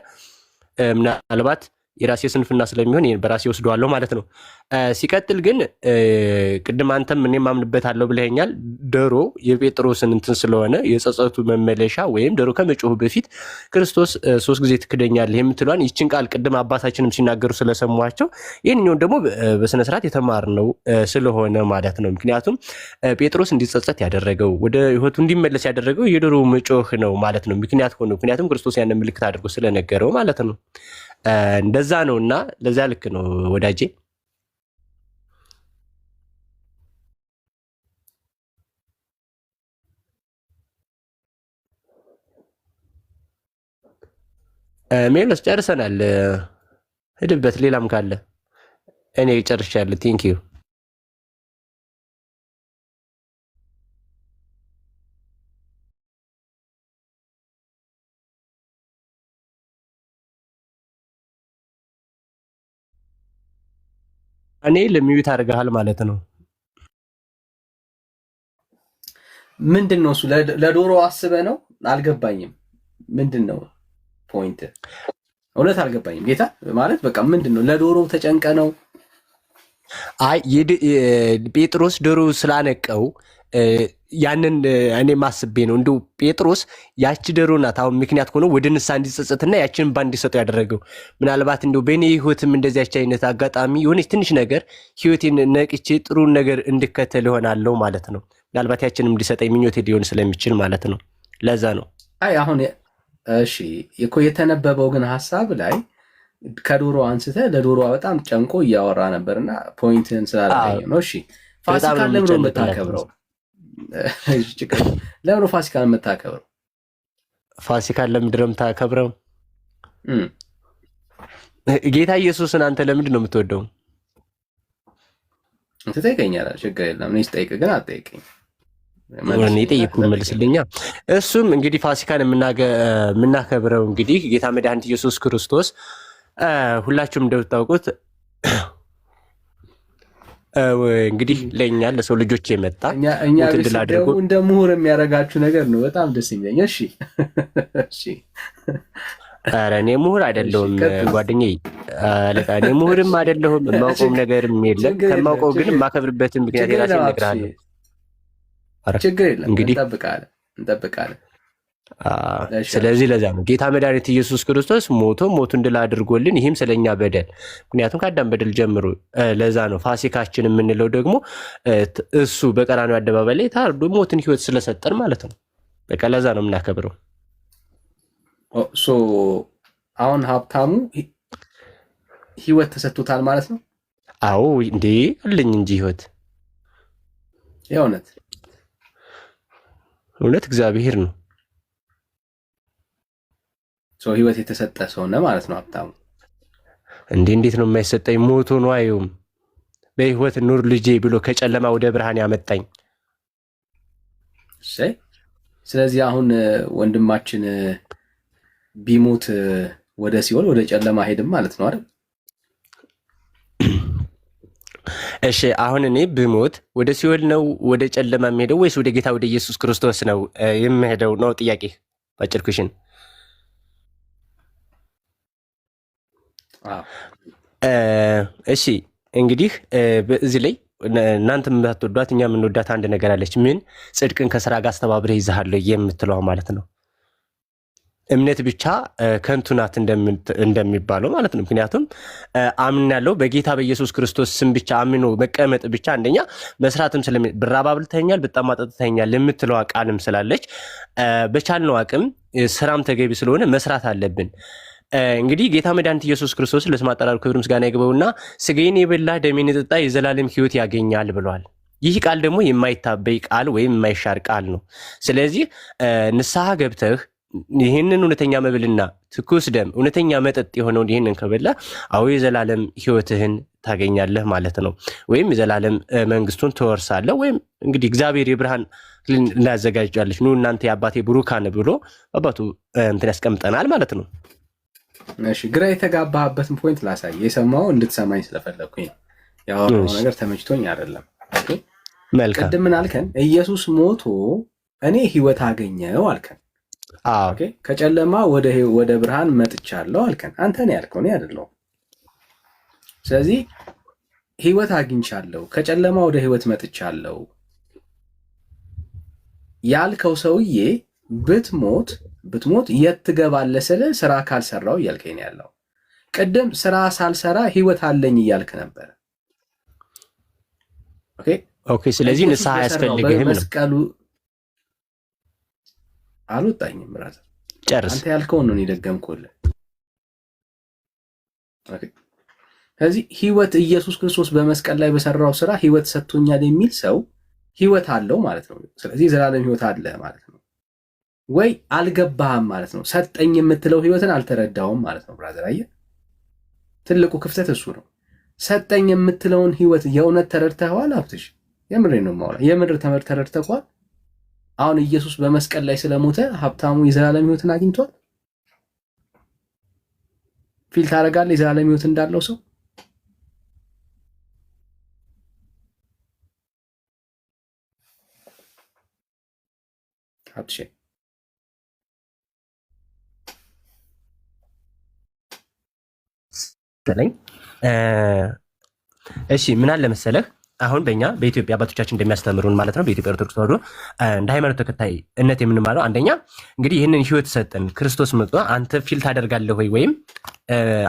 Speaker 6: ምናልባት የራሴ ስንፍና ስለሚሆን በራሴ ወስደዋለሁ ማለት ነው። ሲቀጥል ግን ቅድም አንተም እኔ ማምንበታለሁ ብለኸኛል። ዶሮ የጴጥሮስን እንትን ስለሆነ የጸጸቱ መመለሻ ወይም ዶሮ ከመጮሁ በፊት ክርስቶስ 3 ጊዜ ትክደኛለህ የምትሏን ይችን ቃል ቅድም አባታችንም ሲናገሩ ስለሰሟቸው ይህንኛውን ደግሞ በስነስርዓት የተማርነው ስለሆነ ማለት ነው። ምክንያቱም ጴጥሮስ እንዲጸጸት ያደረገው ወደ ሕይወቱ እንዲመለስ ያደረገው የዶሮ መጮህ ነው ማለት ነው። ምክንያቱም ክርስቶስ ያንን ምልክት አድርጎ ስለነገረው ማለት ነው። እንደዛ ነው እና ለዛ ልክ ነው ወዳጄ። ሜሎስ ጨርሰናል። ሂድበት። ሌላም ካለ እኔ ጨርሻለሁ። ቴንኪዩ። እኔ ለሚዩት አድርገሃል ማለት ነው።
Speaker 2: ምንድን ነው እሱ? ለዶሮ አስበህ ነው? አልገባኝም። ምንድን ነው ፖይንት? እውነት አልገባኝም። ጌታ ማለት በቃ ምንድን ነው? ለዶሮ ተጨንቀ ነው?
Speaker 6: አይ ጴጥሮስ ዶሮ ስላነቀው ያንን እኔ ማስቤ ነው። እንደው ጴጥሮስ ያቺ ዶሮ ናት አሁን ምክንያት ሆኖ ወደ ንስሐ እንዲጸጸትና ያችን እንባ እንዲሰጠው ያደረገው። ምናልባት እንደው በእኔ ህይወትም እንደዚያች አይነት አጋጣሚ የሆነች ትንሽ ነገር ህይወቴን ነቅቼ ጥሩ ነገር እንድከተል ይሆናለው ማለት ነው። ምናልባት ያችንም እንዲሰጠኝ ምኞቴ ሊሆን ስለሚችል ማለት ነው። ለዛ ነው።
Speaker 2: አይ አሁን እሺ እኮ የተነበበው ግን ሀሳብ ላይ ከዶሮ አንስተ ለዶሮ በጣም ጨንቆ እያወራ ነበርና ፖይንትን ስላላገኘ ነው። እሺ ፋሲካ ለምን ነው የምታከብረው? ለምን ፋሲካን የምታከብረው?
Speaker 6: ፋሲካን ለምንድን ነው የምታከብረው? ጌታ ኢየሱስን አንተ ለምንድን ነው የምትወደው?
Speaker 2: ትጠይቀኛለህ፣ ችግር የለም። እኔ ስጠይቅ ግን አትጠይቀኝ።
Speaker 6: እኔ ጠይቁ መልስልኛ። እሱም እንግዲህ ፋሲካን የምናከብረው እንግዲህ ጌታ መድኃኒት ኢየሱስ ክርስቶስ ሁላችሁም እንደምታውቁት እንግዲህ ለእኛ ለሰው ልጆች የመጣ
Speaker 2: እኛ ድል አድርጎ እንደ ምሁር የሚያደርጋችሁ ነገር ነው። በጣም ደስ የሚለኝ። እሺ እሺ።
Speaker 6: ኧረ እኔ ምሁር አይደለሁም ጓደኛዬ፣ አለቃ እኔ ምሁርም አይደለሁም። የማውቀውም ነገርም የለም። ከማውቀው ግን የማከብርበትን ምክንያት የራሴ እነግርሃለሁ።
Speaker 2: ችግር የለም። እንጠብቃለን።
Speaker 6: ስለዚህ ለዛ ነው ጌታ መድኃኒት ኢየሱስ ክርስቶስ ሞቱን ድል አድርጎልን፣ ይህም ስለኛ በደል፣ ምክንያቱም ከአዳም በደል ጀምሮ ለዛ ነው ፋሲካችን የምንለው ደግሞ እሱ በቀራንዮ አደባባይ ላይ ታርዶ ሞትን ህይወት ስለሰጠን ማለት ነው። በቃ ለዛ ነው የምናከብረው።
Speaker 2: አሁን ሀብታሙ ህይወት ተሰጥቶታል ማለት ነው?
Speaker 6: አዎ እንዴ አለኝ እንጂ ህይወት እውነት እግዚአብሔር ነው።
Speaker 2: ህይወት የተሰጠ ሰው ነው ማለት ነው ሀብታሙ።
Speaker 6: እንዴት ነው የማይሰጠኝ? ሞቶ ነው አየውም። በህይወት ኑር ልጄ ብሎ ከጨለማ ወደ ብርሃን ያመጣኝ።
Speaker 2: ስለዚህ አሁን ወንድማችን ቢሞት ወደ ሲኦል ወደ ጨለማ ሄድም ማለት ነው አይደል?
Speaker 6: እሺ አሁን እኔ ብሞት ወደ ሲኦል ነው ወደ ጨለማ የምሄደው ወይስ ወደ ጌታ ወደ ኢየሱስ ክርስቶስ ነው የምሄደው ነው ጥያቄ ባጭር ኩሽን። እሺ እንግዲህ በዚህ ላይ እናንተ የምትወዷት እኛ የምንወዳት አንድ ነገር አለች። ምን ጽድቅን ከስራ ጋር አስተባብረህ ይዘሃለሁ የምትለው ማለት ነው። እምነት ብቻ ከንቱ ናት እንደሚባለው ማለት ነው። ምክንያቱም አምናለሁ በጌታ በኢየሱስ ክርስቶስ ስም ብቻ አምኖ መቀመጥ ብቻ አንደኛ መስራትም ብራብ አብልተኸኛል፣ ብጠማ አጠጥተኸኛል የምትለው ቃልም ስላለች በቻልነው አቅም ስራም ተገቢ ስለሆነ መስራት አለብን። እንግዲህ ጌታ መድኃኒት ኢየሱስ ክርስቶስ ለስሙ አጠራሩ ክብር ምስጋና ይግባውና ስጋዬን የበላ ደሜን የጠጣ የዘላለም ሕይወት ያገኛል ብሏል። ይህ ቃል ደግሞ የማይታበይ ቃል ወይም የማይሻር ቃል ነው። ስለዚህ ንስሐ ገብተህ ይህንን እውነተኛ መብልና ትኩስ ደም እውነተኛ መጠጥ የሆነውን ይህንን ከበላ አዎ የዘላለም ሕይወትህን ታገኛለህ ማለት ነው። ወይም የዘላለም መንግስቱን ትወርሳለህ። ወይም እንግዲህ እግዚአብሔር የብርሃን ላዘጋጃለች ኑ እናንተ የአባቴ ብሩካን ብሎ አባቱ እንትን ያስቀምጠናል ማለት ነው።
Speaker 2: እሺ ግራ የተጋባህበትን ፖይንት ላሳይ። የሰማው እንድትሰማኝ ስለፈለኩኝ ነው። ያወራው ነገር ተመችቶኝ አይደለም።
Speaker 6: መልካም።
Speaker 2: ቅድም ምን አልከን? ኢየሱስ ሞቶ እኔ ህይወት አገኘው አልከን። ኦኬ ከጨለማ ወደ ብርሃን መጥቻለሁ አልከን። አንተ ነው ያልከው፣ እኔ አይደለሁም። ስለዚህ ህይወት አግኝቻለሁ፣ ከጨለማ ወደ ህይወት መጥቻለሁ ያልከው ሰውዬ ብትሞት የት ትገባለህ ስለ ስራ ካልሰራው እያልከኝ ያለው። ቅድም ስራ ሳልሰራ ህይወት አለኝ እያልክ ነበር።
Speaker 6: ኦኬ ስለዚህ ንስሐ አያስፈልግህም ነው።
Speaker 2: መስቀሉ አልወጣኝም ብራዘር፣
Speaker 6: ጨርስ።
Speaker 2: አንተ ያልከውን ነው የደገምኩልህ። ስለዚህ ህይወት ኢየሱስ ክርስቶስ በመስቀል ላይ በሰራው ስራ ህይወት ሰጥቶኛል የሚል ሰው ህይወት አለው ማለት ነው። ስለዚህ ዘላለም ህይወት አለ ማለት ነው። ወይ አልገባህም ማለት ነው። ሰጠኝ የምትለው ህይወትን አልተረዳውም ማለት ነው ብራዘር። አየህ ትልቁ ክፍተት እሱ ነው። ሰጠኝ የምትለውን ህይወት የእውነት ተረድተኸዋል? ሀብትሽ የምሬን ነው የማወራው። የምድር ተመር ተረድተኸዋል? አሁን ኢየሱስ በመስቀል ላይ ስለሞተ ሀብታሙ የዘላለም ህይወትን አግኝቷል? ፊል ታደርጋለህ የዘላለም ህይወት እንዳለው ሰው? ሀብትሽ
Speaker 6: እሺ ምን አለ መሰለህ፣ አሁን በእኛ በኢትዮጵያ አባቶቻችን እንደሚያስተምሩን ማለት ነው፣ በኢትዮጵያ ኦርቶዶክስ ተዋሕዶ እንደ ሃይማኖት ተከታይነት የምንማለው አንደኛ እንግዲህ ይህንን ህይወት ሰጠን ክርስቶስ መጥቶ አንተ ፊል ታደርጋለህ ወይ? ወይም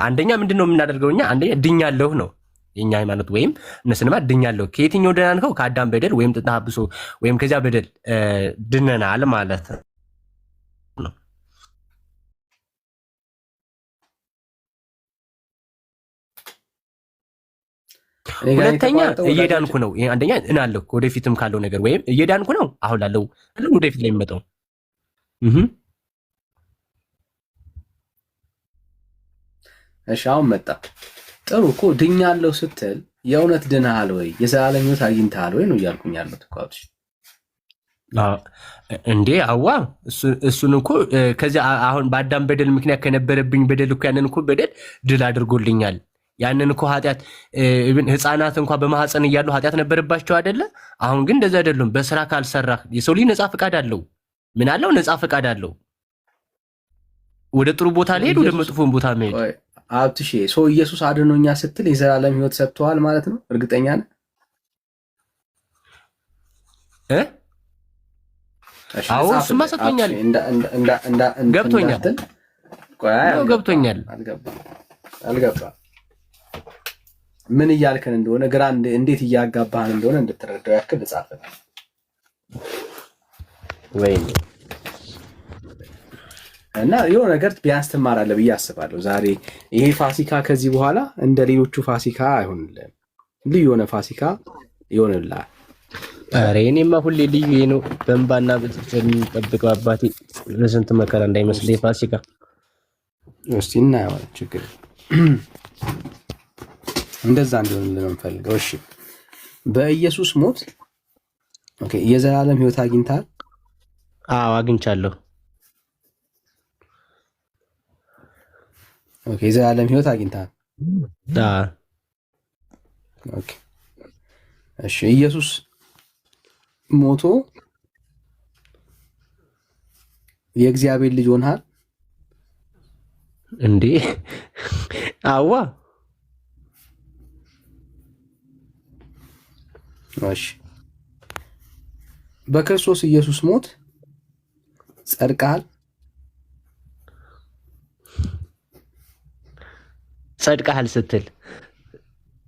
Speaker 6: አንደኛ ምንድን ነው የምናደርገው እኛ? አንደኛ ድኛለሁ ነው የኛ ሃይማኖት። ወይም እነስንማ ድኛለሁ ከየትኛው ደናንከው? ከአዳም በደል ወይም ተጣብሶ ወይም ከዚያ በደል ድነናል ማለት ነው። ሁለተኛ እየዳንኩ ነው። አንደኛ እናለሁ ወደፊትም ካለው ነገር ወይም እየዳንኩ ነው አሁን ላለው ወደፊት ላይ የሚመጣው።
Speaker 2: እሺ አሁን መጣ። ጥሩ እኮ ድኛለሁ ስትል የእውነት ድነሃል ወይ? የዘላለም ህይወት አግኝተሃል ወይ ነው እያልኩኝ ያለሁት እኮ አብሽ።
Speaker 6: እንዴ አዋ እሱን እኮ ከዚያ አሁን በአዳም በደል ምክንያት ከነበረብኝ በደል እኮ ያንን እኮ በደል ድል አድርጎልኛል። ያንን እኮ ኃጢአት ህፃናት እንኳን በማህፀን እያሉ ኃጢአት ነበረባቸው አይደለ? አሁን ግን እንደዛ አይደሉም። በስራ ካልሰራህ የሰው ልጅ ነፃ ፈቃድ አለው። ምን አለው? ነፃ ፈቃድ አለው። ወደ ጥሩ ቦታ ሊሄድ ወደ መጥፎን ቦታ መሄድ።
Speaker 2: አብትሽ ሰው ኢየሱስ አድኖኛ ስትል የዘላለም ህይወት ሰጥተዋል ማለት ነው? እርግጠኛ ነህ?
Speaker 6: አዎ እሱማ ሰጥቶኛል። ገብቶኛል። ገብቶኛል።
Speaker 2: አልገባም ምን እያልከን እንደሆነ ግራ እንዴት እያጋባህን እንደሆነ እንድትረዳው ያክል ልጻፈ ወይ እና የሆነ ነገር ቢያንስ ትማራለህ ብዬ አስባለሁ። ዛሬ ይሄ ፋሲካ ከዚህ በኋላ እንደ ሌሎቹ ፋሲካ አይሆንልህም። ልዩ የሆነ ፋሲካ ይሆንልሃል።
Speaker 6: ኧረ እኔማ ሁሌ ልዩ ነው። በእንባና በጭብጨባ የሚጠብቀው አባቴ ለስንት መከራ እንዳይመስልህ ፋሲካ።
Speaker 2: እስቲ እናየዋለን። ችግር እንደዛ እንዲሆን ለምፈልገው። እሺ በኢየሱስ ሞት ኦኬ የዘላለም ህይወት አግኝተሃል?
Speaker 6: አዎ አግኝቻለሁ።
Speaker 2: ኦኬ የዘላለም ህይወት አግኝተሃል?
Speaker 6: አዎ።
Speaker 2: ኦኬ እሺ ኢየሱስ ሞቶ የእግዚአብሔር ልጅ ሆነሃል
Speaker 6: እንዴ? አዋ።
Speaker 2: እሺ በክርስቶስ ኢየሱስ ሞት ጸድቀሃል?
Speaker 6: ጸድቀሃል ስትል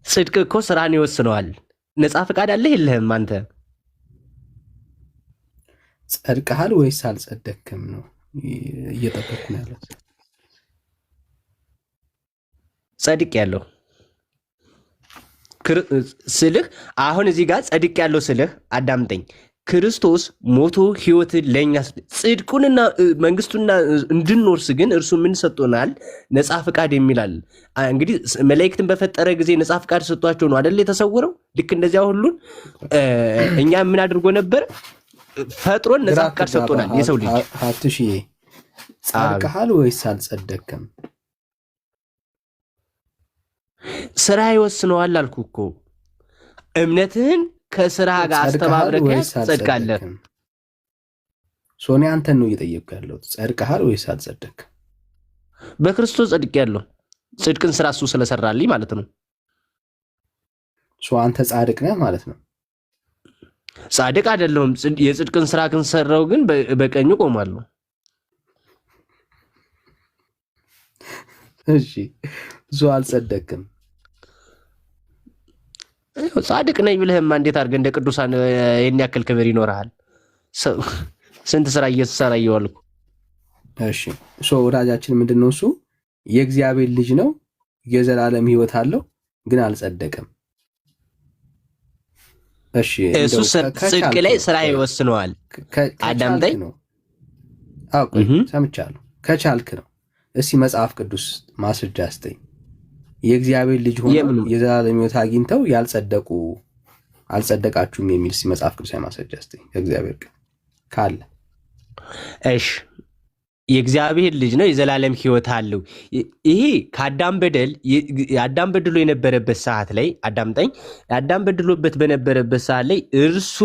Speaker 6: ጽድቅ እኮ ስራን ይወስነዋል። ነፃ ፈቃድ አለህ የለህም አንተ?
Speaker 2: ጸድቀሃል ወይስ አልጸደቅክም ነው እየጠበቅኩ ነው ያለው።
Speaker 6: ጸድቅ ያለው ስልህ አሁን እዚህ ጋር ጸድቅ ያለው ስልህ አዳምጠኝ። ክርስቶስ ሞቶ ህይወትን ለእኛ ጽድቁንና መንግስቱና እንድንወርስ ግን እርሱ ምን ሰጥቶናል? ነፃ ፈቃድ የሚላል። እንግዲህ መላእክትን በፈጠረ ጊዜ ነፃ ፈቃድ ሰጥቷቸው ነው አይደል የተሰወረው? ልክ እንደዚያ ሁሉን እኛ ምን አድርጎ ነበር? ፈጥሮን ነፃ ፈቃድ ሰጥቶናል። የሰው ልጅ
Speaker 2: ሀትሽ ጸድቀሃል ወይስ አልጸደቅክም?
Speaker 6: ስራ ይወስነዋል አልኩ እኮ። እምነትህን ከስራ ጋር አስተባብረህ ትጸድቃለህ።
Speaker 2: ሶኔ አንተን ነው እየጠየቅኩ ያለሁት። ጸድቀሃል ወይስ አልጸደቅክም?
Speaker 6: በክርስቶስ ጸድቄያለሁ። ጽድቅን ስራ እሱ ስለሰራልኝ ማለት ነው።
Speaker 2: አንተ ጻድቅ ነህ ማለት ነው?
Speaker 6: ጻድቅ አይደለሁም። የጽድቅን ስራ ክንሰራው ግን በቀኙ ቆማለሁ።
Speaker 2: እሺ አልጸደቅክም።
Speaker 6: ጻድቅ ነኝ ብለህማ እንዴት አድርገህ እንደ ቅዱሳን ይህን ያክል ክብር ይኖርሃል? ስንት ስራ እየተሰራ እየዋልኩ።
Speaker 2: እሺ ወዳጃችን ምንድን ነው እሱ? የእግዚአብሔር ልጅ ነው፣ የዘላለም ህይወት አለው፣ ግን አልጸደቅም። እሺ
Speaker 6: እሱ ጽድቅ ላይ ስራ ይወስነዋል። አዳምጠኝ።
Speaker 2: ሰምቻለሁ። ከቻልክ ነው። እስቲ መጽሐፍ ቅዱስ ማስረጃ ስጠኝ። የእግዚአብሔር ልጅ ሆነው የዘላለም ህይወት አግኝተው አልጸደቃችሁም የሚል መጽሐፍ ቅዱስ ማስረጃ ስጠኝ ከእግዚአብሔር ካለ።
Speaker 6: እሺ የእግዚአብሔር ልጅ ነው፣ የዘላለም ህይወት አለው። ይሄ ከአዳም በድሎ የነበረበት ሰዓት ላይ አዳምጠኝ። አዳም በድሎበት በነበረበት ሰዓት ላይ እርሱ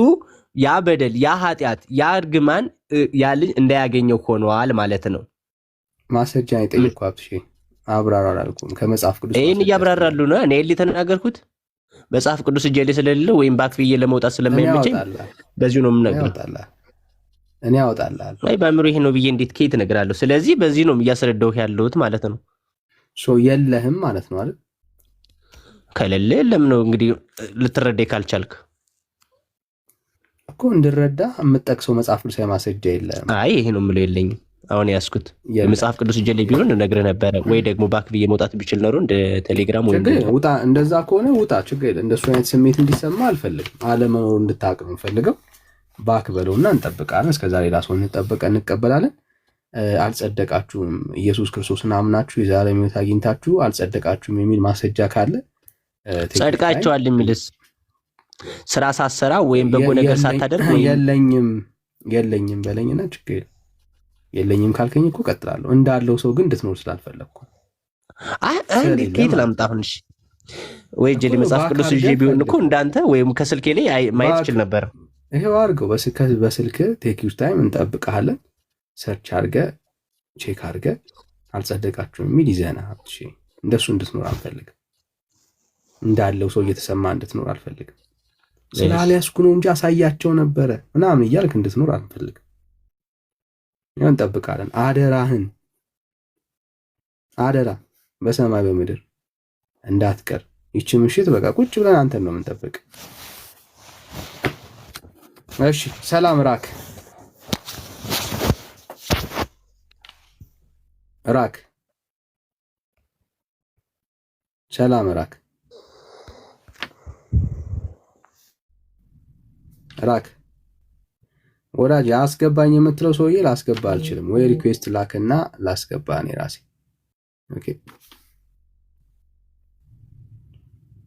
Speaker 6: ያ በደል፣ ያ ኃጢአት፣ ያ እርግማን ያ ልጅ እንዳያገኘው ሆነዋል ማለት ነው።
Speaker 2: ማስረጃ የጠየቅኩ ሀብትሽ አብራራ አላልኩም። ከመጽሐፍ ቅዱስ
Speaker 6: ይህን እያብራራሉ ነው። እኔ የተናገርኩት መጽሐፍ ቅዱስ እጄ ላይ ስለሌለ ወይም ባክፍዬ ለመውጣት ስለማይመቸኝ በዚሁ ነው የምነግርህ። እኔ አወጣልሃለሁ። አይ በአእምሮ ይሄ ነው ብዬ እንዴት ከየት እነግራለሁ? ስለዚህ በዚህ ነው እያስረዳሁህ ያለሁት ማለት ነው።
Speaker 2: የለህም ማለት ነው አይደል?
Speaker 6: ከሌለ የለም ነው እንግዲህ። ልትረዳኝ ካልቻልክ
Speaker 2: እኮ እንድረዳ የምጠቅሰው መጽሐፍ ቅዱስ ማስረጃ የለህም።
Speaker 6: አይ ይሄ ነው የምለው የለኝም። አሁን ያስኩት የመጽሐፍ ቅዱስ እጄ ላይ ቢሆን እነግርህ ነበረ፣ ወይ ደግሞ ባክ ብዬ መውጣት ቢችል ኖሮ እንደ ቴሌግራም ወይ
Speaker 2: ውጣ። እንደዛ ከሆነ ውጣ፣ ችግር የለም። እንደሱ አይነት ስሜት እንዲሰማ አልፈልግም። አለመኖር እንድታውቅ ነው የምፈልገው። ባክ በለውና እንጠብቃለን። እስከዛሬ ራስዎን እንቀበላለን። አልጸደቃችሁም፣ ኢየሱስ ክርስቶስን አምናችሁ የዘላለም ሕይወት አግኝታችሁ አልጸደቃችሁም የሚል ማስረጃ ካለ
Speaker 6: ጸድቃችኋል የሚልስ ስራ ሳሰራ ወይም በጎ ነገር ሳታደርግ
Speaker 2: የለኝም በለኝና ችግር የለኝም ካልከኝ እኮ እቀጥላለሁ። እንዳለው ሰው ግን እንድትኖር ስላልፈለግኩ
Speaker 6: ከየት ላምጣ? አሁን ወይ እጄ ላይ መጽሐፍ ቅዱስ ይዤ ቢሆን እኮ እንዳንተ ወይም ከስልኬ ላይ ማየት ይችል ነበር።
Speaker 2: ይሄው አድርገው። በስልክ ቴክ ዩር ታይም እንጠብቅሃለን። ሰርች አድርገህ ቼክ አድርገህ አልጸደቃችሁም የሚል ይዘና። እንደሱ እንድትኖር አልፈልግም። እንዳለው ሰው እየተሰማ እንድትኖር አልፈልግም። ስላልያዝኩ ነው እንጂ አሳያቸው ነበረ ምናምን እያልክ እንድትኖር አልፈልግም። እንጠብቃለን። አደራ በሰማይ በምድር እንዳትቀር። ይቺ ምሽት በቃ ቁጭ ብለን አንተን ነው የምንጠብቅ። እሺ ሰላም ራክ ሰላም ራክ ወዳጅ አስገባኝ የምትለው ሰውዬ ላስገባ አልችልም። ወይ ሪኩዌስት ላክና ላስገባ እኔ ራሴ። ኦኬ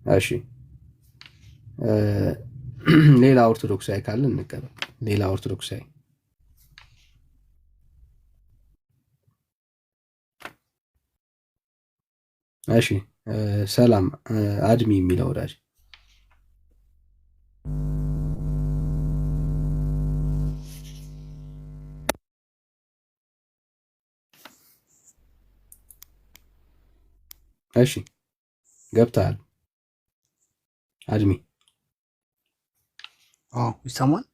Speaker 2: እሺ ሌላ ኦርቶዶክሳዊ ካለ እንቀበል። ሌላ ኦርቶዶክሳዊ እሺ ሰላም አድሚ የሚለው ወዳጅ እሺ ገብተሃል አድሚ
Speaker 7: ይሰማል?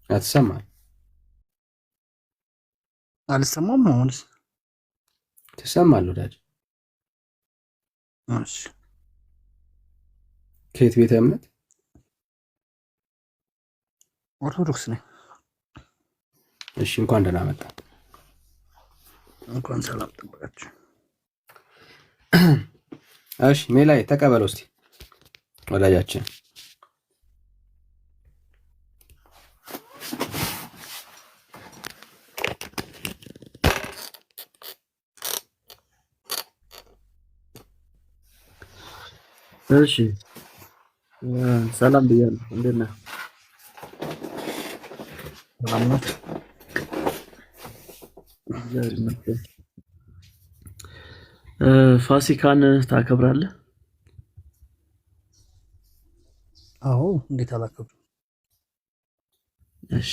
Speaker 2: አትሰማል?
Speaker 7: አልሰማም? አሁንስ
Speaker 2: ትሰማል ወዳጅ?
Speaker 7: እሺ
Speaker 2: ከየት ቤተ እምነት?
Speaker 7: ኦርቶዶክስ ነኝ።
Speaker 2: እሺ እንኳን ደህና መጣ።
Speaker 7: እንኳን ሰላም ጠበቃችሁ።
Speaker 2: እሺ ሜላይ ተቀበለው እስቲ ወዳጃችን።
Speaker 3: እሺ ሰላም ብያለሁ። እንዴት ነህ?
Speaker 7: ሰላም ነው?
Speaker 3: እግዚአብሔር ይመስገን። ፋሲካን ታከብራለህ?
Speaker 7: አዎ፣ እንዴት አላከብርም?
Speaker 3: እሺ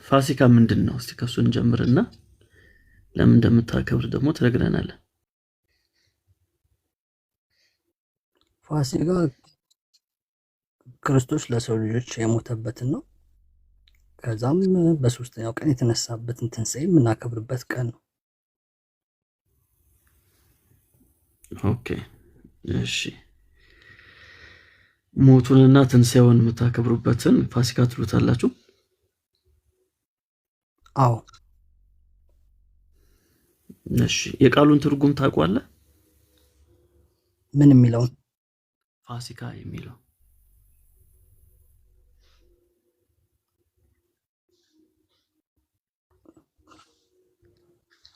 Speaker 3: ፋሲካ ምንድን ነው? እስቲ ከሱ እንጀምርና ለምን እንደምታከብር ደግሞ ትነግረናለህ።
Speaker 7: ፋሲካ ክርስቶስ ለሰው ልጆች የሞተበትን ነው። ከዛም በሶስተኛው ቀን የተነሳበትን ትንሣኤ የምናከብርበት ቀን ነው።
Speaker 3: ኦኬ እሺ። ሞቱንና ትንሣኤውን የምታከብሩበትን ፋሲካ ትሉታላችሁ?
Speaker 7: አዎ።
Speaker 3: እሺ የቃሉን ትርጉም ታውቋለህ?
Speaker 7: ምን የሚለውን?
Speaker 3: ፋሲካ የሚለው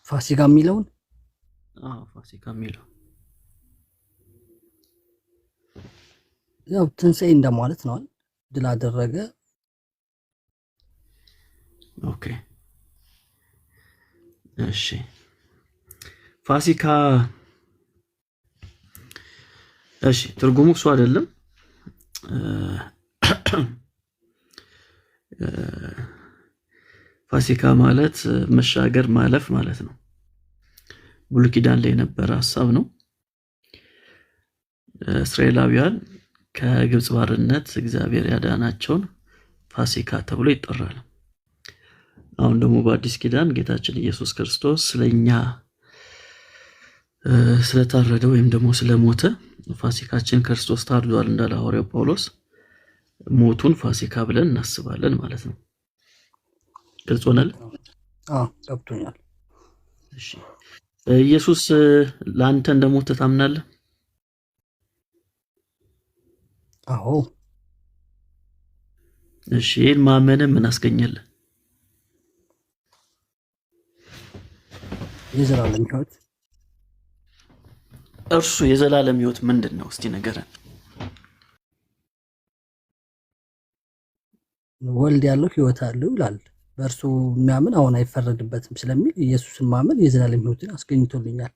Speaker 7: ፋሲካ የሚለውን?
Speaker 3: አዎ ፋሲካ የሚለው
Speaker 7: ያው ትንሣኤ እንደማለት ነው። ድል አደረገ።
Speaker 3: ኦኬ እሺ። ፋሲካ እሺ ትርጉሙ እሱ አይደለም። ፋሲካ ማለት መሻገር ማለፍ ማለት ነው። ብሉይ ኪዳን ላይ የነበረ ሐሳብ ነው። እስራኤላውያን ከግብጽ ባርነት እግዚአብሔር ያዳናቸውን ፋሲካ ተብሎ ይጠራል። አሁን ደግሞ በአዲስ ኪዳን ጌታችን ኢየሱስ ክርስቶስ ስለኛ ስለታረደ ወይም ደግሞ ስለሞተ ፋሲካችን ክርስቶስ ታርዷል እንዳለ ሐዋርያው ጳውሎስ ሞቱን ፋሲካ ብለን እናስባለን ማለት ነው። ግልጽ ሆነል?
Speaker 7: አዎ ገብቶኛል።
Speaker 3: እሺ ኢየሱስ ለአንተ እንደሞተ ታምናለህ?
Speaker 7: አዎ።
Speaker 3: እሺ ይህን ማመንህ ምን አስገኘልህ?
Speaker 7: የዘላለም ሕይወት።
Speaker 3: እርሱ የዘላለም ሕይወት ምንድን ነው? እስቲ ንገረን።
Speaker 7: ወልድ ያለው ሕይወት አለው ይላል። በእርሱ የሚያምን አሁን አይፈረድበትም ስለሚል ኢየሱስን ማመን የዘላለም ሕይወትን አስገኝቶልኛል።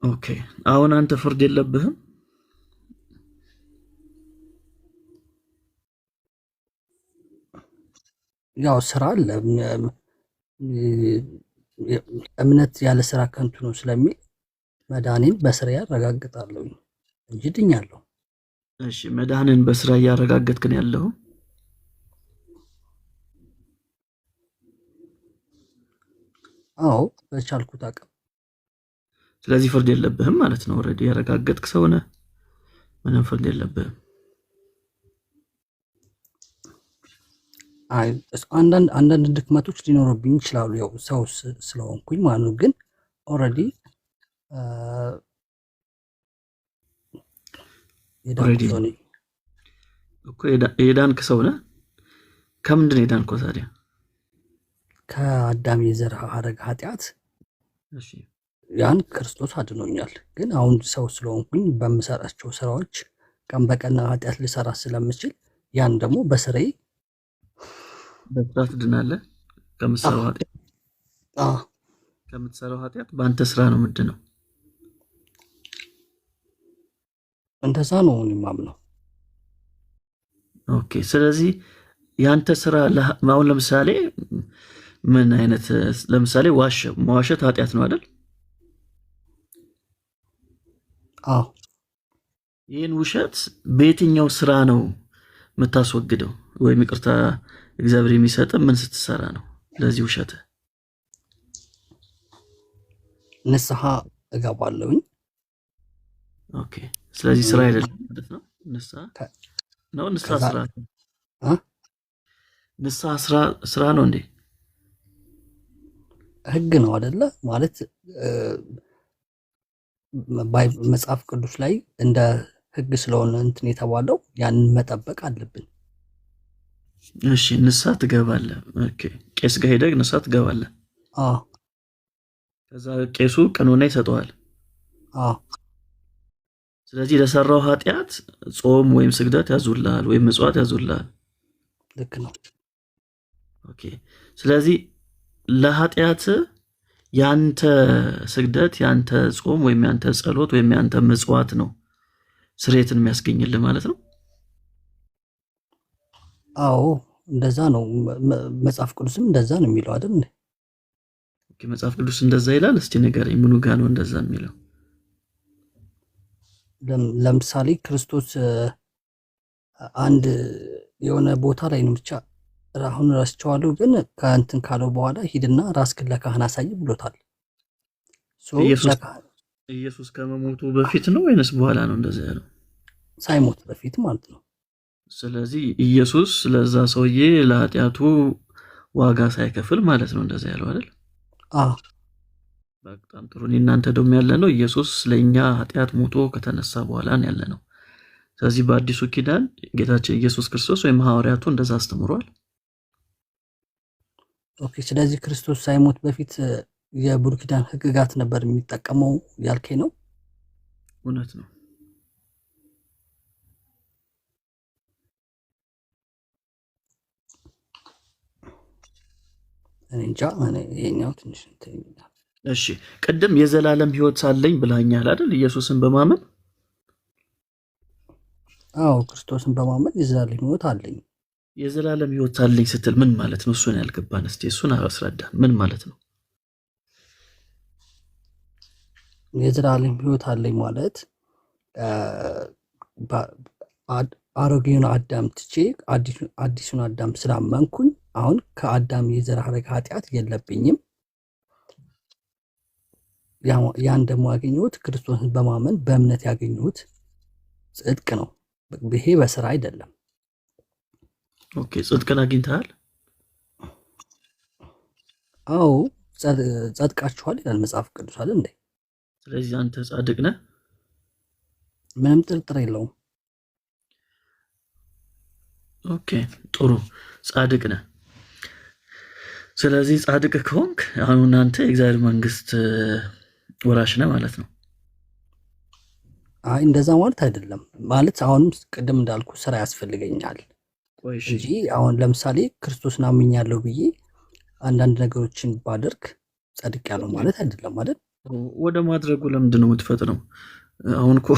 Speaker 3: ኦኬ አሁን አንተ ፍርድ የለብህም?
Speaker 7: ያው ስራ አለ። እምነት ያለ ስራ ከንቱ ነው ስለሚል መዳኔን በስራ ያረጋግጣለሁ እንጂ ድኛለሁ።
Speaker 3: እሺ መዳንን በስራ እያረጋገጥክ ነው ያለው?
Speaker 7: አዎ በቻልኩት አቅም።
Speaker 3: ስለዚህ ፍርድ የለብህም ማለት ነው። ኦልሬዲ ያረጋገጥክ ሰው ነህ፣ ምንም ፍርድ የለብህም።
Speaker 7: አንዳንድ ድክመቶች ሊኖሩብኝ ይችላሉ፣ ያው ሰው ስለሆንኩኝ ማለት ነው። ግን ኦልሬዲ የዳንኩ ሰው ነኝ
Speaker 3: እኮ። የዳንክ ሰው ነህ? ከምንድን ነው የዳንከው ታዲያ?
Speaker 7: ከአዳም የዘር ሐረግ ኃጢአት
Speaker 3: እሺ
Speaker 7: ያን ክርስቶስ አድኖኛል። ግን አሁን ሰው ስለሆንኩኝ በምሰራቸው ስራዎች ቀን በቀን ኃጢአት ልሰራ ስለምችል ያን ደግሞ በስራዬ
Speaker 3: በስራ ትድናለህ። ከምትሰራው ኃጢአት በአንተ ስራ ነው ምንድነው?
Speaker 7: እንደዛ ነው የማምነው።
Speaker 3: ኦኬ። ስለዚህ ያንተ ስራ አሁን ለምሳሌ ምን አይነት ለምሳሌ መዋሸት ኃጢአት ነው አይደል?
Speaker 7: አዎ።
Speaker 3: ይህን ውሸት በየትኛው ስራ ነው የምታስወግደው? ወይም ይቅርታ እግዚአብሔር የሚሰጥ ምን ስትሰራ ነው? ለዚህ ውሸት
Speaker 7: ንስሐ እገባለሁኝ።
Speaker 3: ኦኬ። ስለዚህ ስራ አይደለም ማለት ነው። ንስሐ ነው። ንስሐ ስራ ንስሐ ስራ ነው እንዴ?
Speaker 7: ህግ ነው አይደለ? ማለት መጽሐፍ ቅዱስ ላይ እንደ ህግ ስለሆነ እንትን የተባለው ያንን መጠበቅ አለብን።
Speaker 3: እሺ፣ ንስሐ ትገባለህ። ኦኬ። ቄስ ጋር ሄደህ ንስሐ ትገባለህ።
Speaker 7: አዎ።
Speaker 3: ከዛ ቄሱ ቀኖና ይሰጠዋል።
Speaker 7: አዎ።
Speaker 3: ስለዚህ ለሰራው ኃጢአት ጾም ወይም ስግደት ያዙልሃል ወይም ምጽዋት ያዙልሃል።
Speaker 7: ልክ ነው።
Speaker 3: ኦኬ። ስለዚህ ለኃጢአት ያንተ ስግደት፣ ያንተ ጾም ወይም ያንተ ጸሎት ወይም ያንተ ምጽዋት ነው ስርየትን የሚያስገኝልህ ማለት ነው።
Speaker 7: አዎ እንደዛ ነው። መጽሐፍ ቅዱስም እንደዛ ነው የሚለው አይደል?
Speaker 3: ኦኬ። መጽሐፍ ቅዱስ እንደዛ ይላል? እስቲ ንገረኝ፣ ምኑ ጋር ነው እንደዛ የሚለው?
Speaker 7: ለምሳሌ ክርስቶስ አንድ የሆነ ቦታ ላይ ነው ብቻ አሁን ረስቸዋለሁ፣ ግን ከእንትን ካለው በኋላ ሂድና ራስህን ለካህን አሳይ ብሎታል።
Speaker 3: ኢየሱስ ከመሞቱ በፊት ነው ወይንስ በኋላ ነው እንደዛ ያለው?
Speaker 7: ሳይሞት በፊት ማለት ነው።
Speaker 3: ስለዚህ ኢየሱስ ለዛ ሰውዬ ለኃጢአቱ ዋጋ ሳይከፍል ማለት ነው እንደዛ ያለው አይደል?
Speaker 7: አዎ።
Speaker 3: በጣም ጥሩ። እናንተ ደግሞ ያለ ነው ኢየሱስ ለኛ ኃጢአት ሞቶ ከተነሳ በኋላ ነው ያለ ነው። ስለዚህ በአዲሱ ኪዳን ጌታችን ኢየሱስ ክርስቶስ ወይም ሐዋርያቱ እንደዛ አስተምሯል።
Speaker 7: ኦኬ። ስለዚህ ክርስቶስ ሳይሞት በፊት የብሉይ ኪዳን ሕግጋት ነበር የሚጠቀመው ያልከኝ ነው?
Speaker 3: እውነት ነው።
Speaker 7: እንጃ ይሄኛው ትንሽ እንትን ይላል።
Speaker 3: እሺ፣ ቅድም የዘላለም ሕይወት ሳለኝ ብለኛል አይደል? ኢየሱስን በማመን
Speaker 7: አዎ፣ ክርስቶስን በማመን የዘላለም ሕይወት አለኝ።
Speaker 3: የዘላለም ሕይወት አለኝ ስትል ምን ማለት ነው? እሱን ያልገባን እስቲ እሱን አስረዳ። ምን ማለት ነው
Speaker 7: የዘላለም ሕይወት አለኝ ማለት? አሮጌውን አዳም ትቼ አዲሱን አዳም ስላመንኩኝ አሁን ከአዳም የዘር ሐረግ ኃጢአት የለብኝም። ያን ደግሞ ያገኘሁት ክርስቶስን በማመን በእምነት ያገኘሁት ጽድቅ ነው። ይሄ በስራ አይደለም።
Speaker 3: ኦኬ። ጽድቅን አግኝተሃል?
Speaker 7: አዎ፣ ጸድቃችኋል ይላል መጽሐፍ ቅዱስ አይደል እንዴ?
Speaker 3: ስለዚህ አንተ ጻድቅ ነህ?
Speaker 7: ምንም ጥርጥር የለውም።
Speaker 3: ኦኬ፣ ጥሩ። ጻድቅ ነህ። ስለዚህ ጻድቅ ከሆንክ አሁን አንተ የእግዚአብሔር መንግስት ወራሽ ነህ ማለት ነው።
Speaker 7: አይ እንደዛ ማለት አይደለም። ማለት አሁንም ቅድም እንዳልኩ ስራ ያስፈልገኛል እንጂ አሁን ለምሳሌ ክርስቶስን አምኛለሁ ብዬ አንዳንድ ነገሮችን ባደርግ ጸድቅ ያለው ማለት አይደለም አይደል?
Speaker 3: ወደ ማድረጉ ለምንድን ነው የምትፈጥነው? አሁን እኮ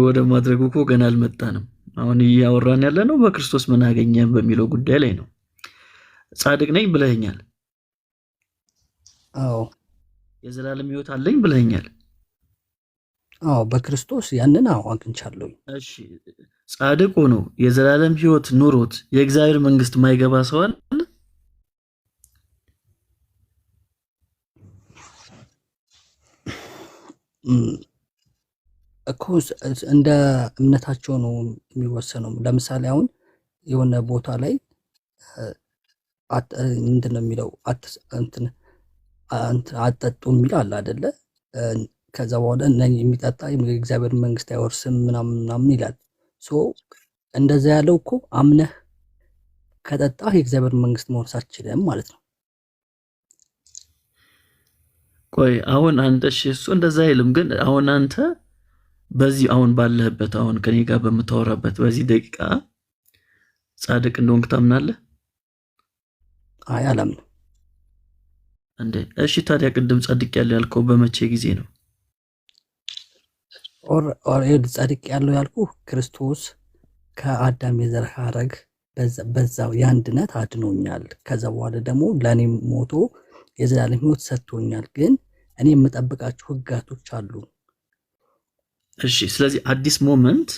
Speaker 3: ወደ ማድረጉ እኮ ገና አልመጣንም። አሁን እያወራን ያለ ነው በክርስቶስ ምን አገኘ በሚለው ጉዳይ ላይ ነው። ጻድቅ ነኝ ብለኸኛል።
Speaker 7: አዎ።
Speaker 3: የዘላለም ሕይወት አለኝ ብለኸኛል።
Speaker 7: አዎ፣ በክርስቶስ ያንን አግኝቻለሁ።
Speaker 3: እሺ፣ ጻድቅ ሆኖ የዘላለም ሕይወት ኑሮት የእግዚአብሔር መንግስት ማይገባ ሰው አለ?
Speaker 7: እኮ እንደ እምነታቸው ነው የሚወሰነው። ለምሳሌ አሁን የሆነ ቦታ ላይ ምንድን ነው የሚለው አጠጡ የሚል አለ አይደለ? ከዛ በኋላ የሚጠጣ የእግዚአብሔር መንግስት አይወርስም ምናምን ምናምን ይላል። እንደዛ ያለው እኮ አምነህ ከጠጣህ የእግዚአብሔር መንግስት መውረስ አትችልም ማለት ነው።
Speaker 3: ቆይ አሁን አንተ እሺ፣ እሱ እንደዛ አይልም። ግን አሁን አንተ በዚህ አሁን ባለህበት አሁን ከኔ ጋር በምታወራበት በዚህ ደቂቃ ጻድቅ እንደሆንክ ታምናለህ?
Speaker 7: አይ አላምንም።
Speaker 3: እንዴ እሺ፣ ታዲያ ቅድም ጻድቅ ያለው ያልከው በመቼ ጊዜ ነው?
Speaker 7: ኦር ጻድቅ ያለው ያልኩ ክርስቶስ ከአዳም የዘር ሐረግ በዛው የአንድነት አድኖኛል። ከዛ በኋላ ደግሞ ለእኔ ሞቶ የዘላለም ሕይወት ሰጥቶኛል። ግን እኔ የምጠብቃቸው ሕጋቶች አሉ።
Speaker 3: እሺ፣ ስለዚህ አዲስ ሞመንት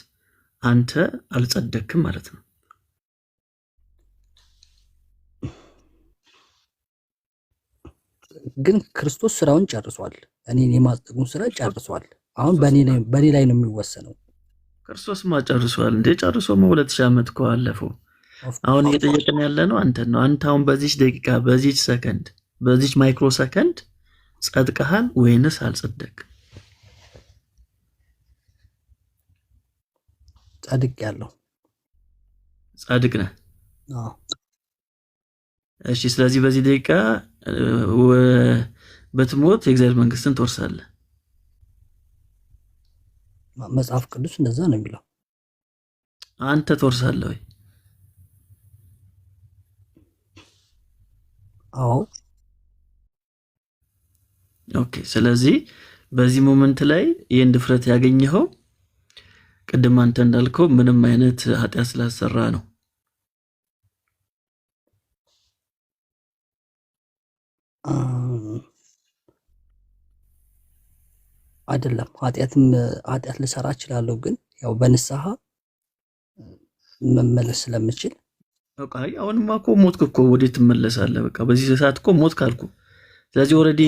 Speaker 3: አንተ አልጸደክም ማለት ነው።
Speaker 7: ግን ክርስቶስ ስራውን ጨርሷል። እኔን የማጽደቁን ስራ ጨርሷል። አሁን በእኔ ላይ ነው የሚወሰነው።
Speaker 3: ክርስቶስማ ጨርሷል እንዴ? ጨርሶማ 2000 ዓመት እኮ አለፈው። አሁን እየጠየቅን ያለ ነው አንተን ነው። አንተ አሁን በዚች ደቂቃ፣ በዚች ሰከንድ፣ በዚች ማይክሮ ሰከንድ ጸድቀሃል ወይንስ አልጸደቅ?
Speaker 7: ጻድቅ ያለው
Speaker 3: ጻድቅ ነህ።
Speaker 7: አዎ።
Speaker 3: እሺ፣ ስለዚህ በዚህ ደቂቃ በትሞት የእግዚአብሔር መንግስትን ትወርሳለህ።
Speaker 7: መጽሐፍ ቅዱስ እንደዛ ነው የሚለው።
Speaker 3: አንተ ትወርሳለህ ወይ?
Speaker 7: አዎ።
Speaker 3: ኦኬ። ስለዚህ በዚህ ሞመንት ላይ ይህን ድፍረት ያገኘኸው ቅድም አንተ እንዳልከው ምንም አይነት ኃጢአት ስላሰራ ነው።
Speaker 7: አይደለም፣ ኃጢአት ልሰራ እችላለሁ፣ ግን ያው በንስሐ መመለስ ስለምችል።
Speaker 3: በቃ አሁንማ እኮ ሞትክ እኮ ወዴት ትመለሳለህ? በቃ በዚህ ሰዓት እኮ ሞት ካልኩ። ስለዚህ ኦልሬዲ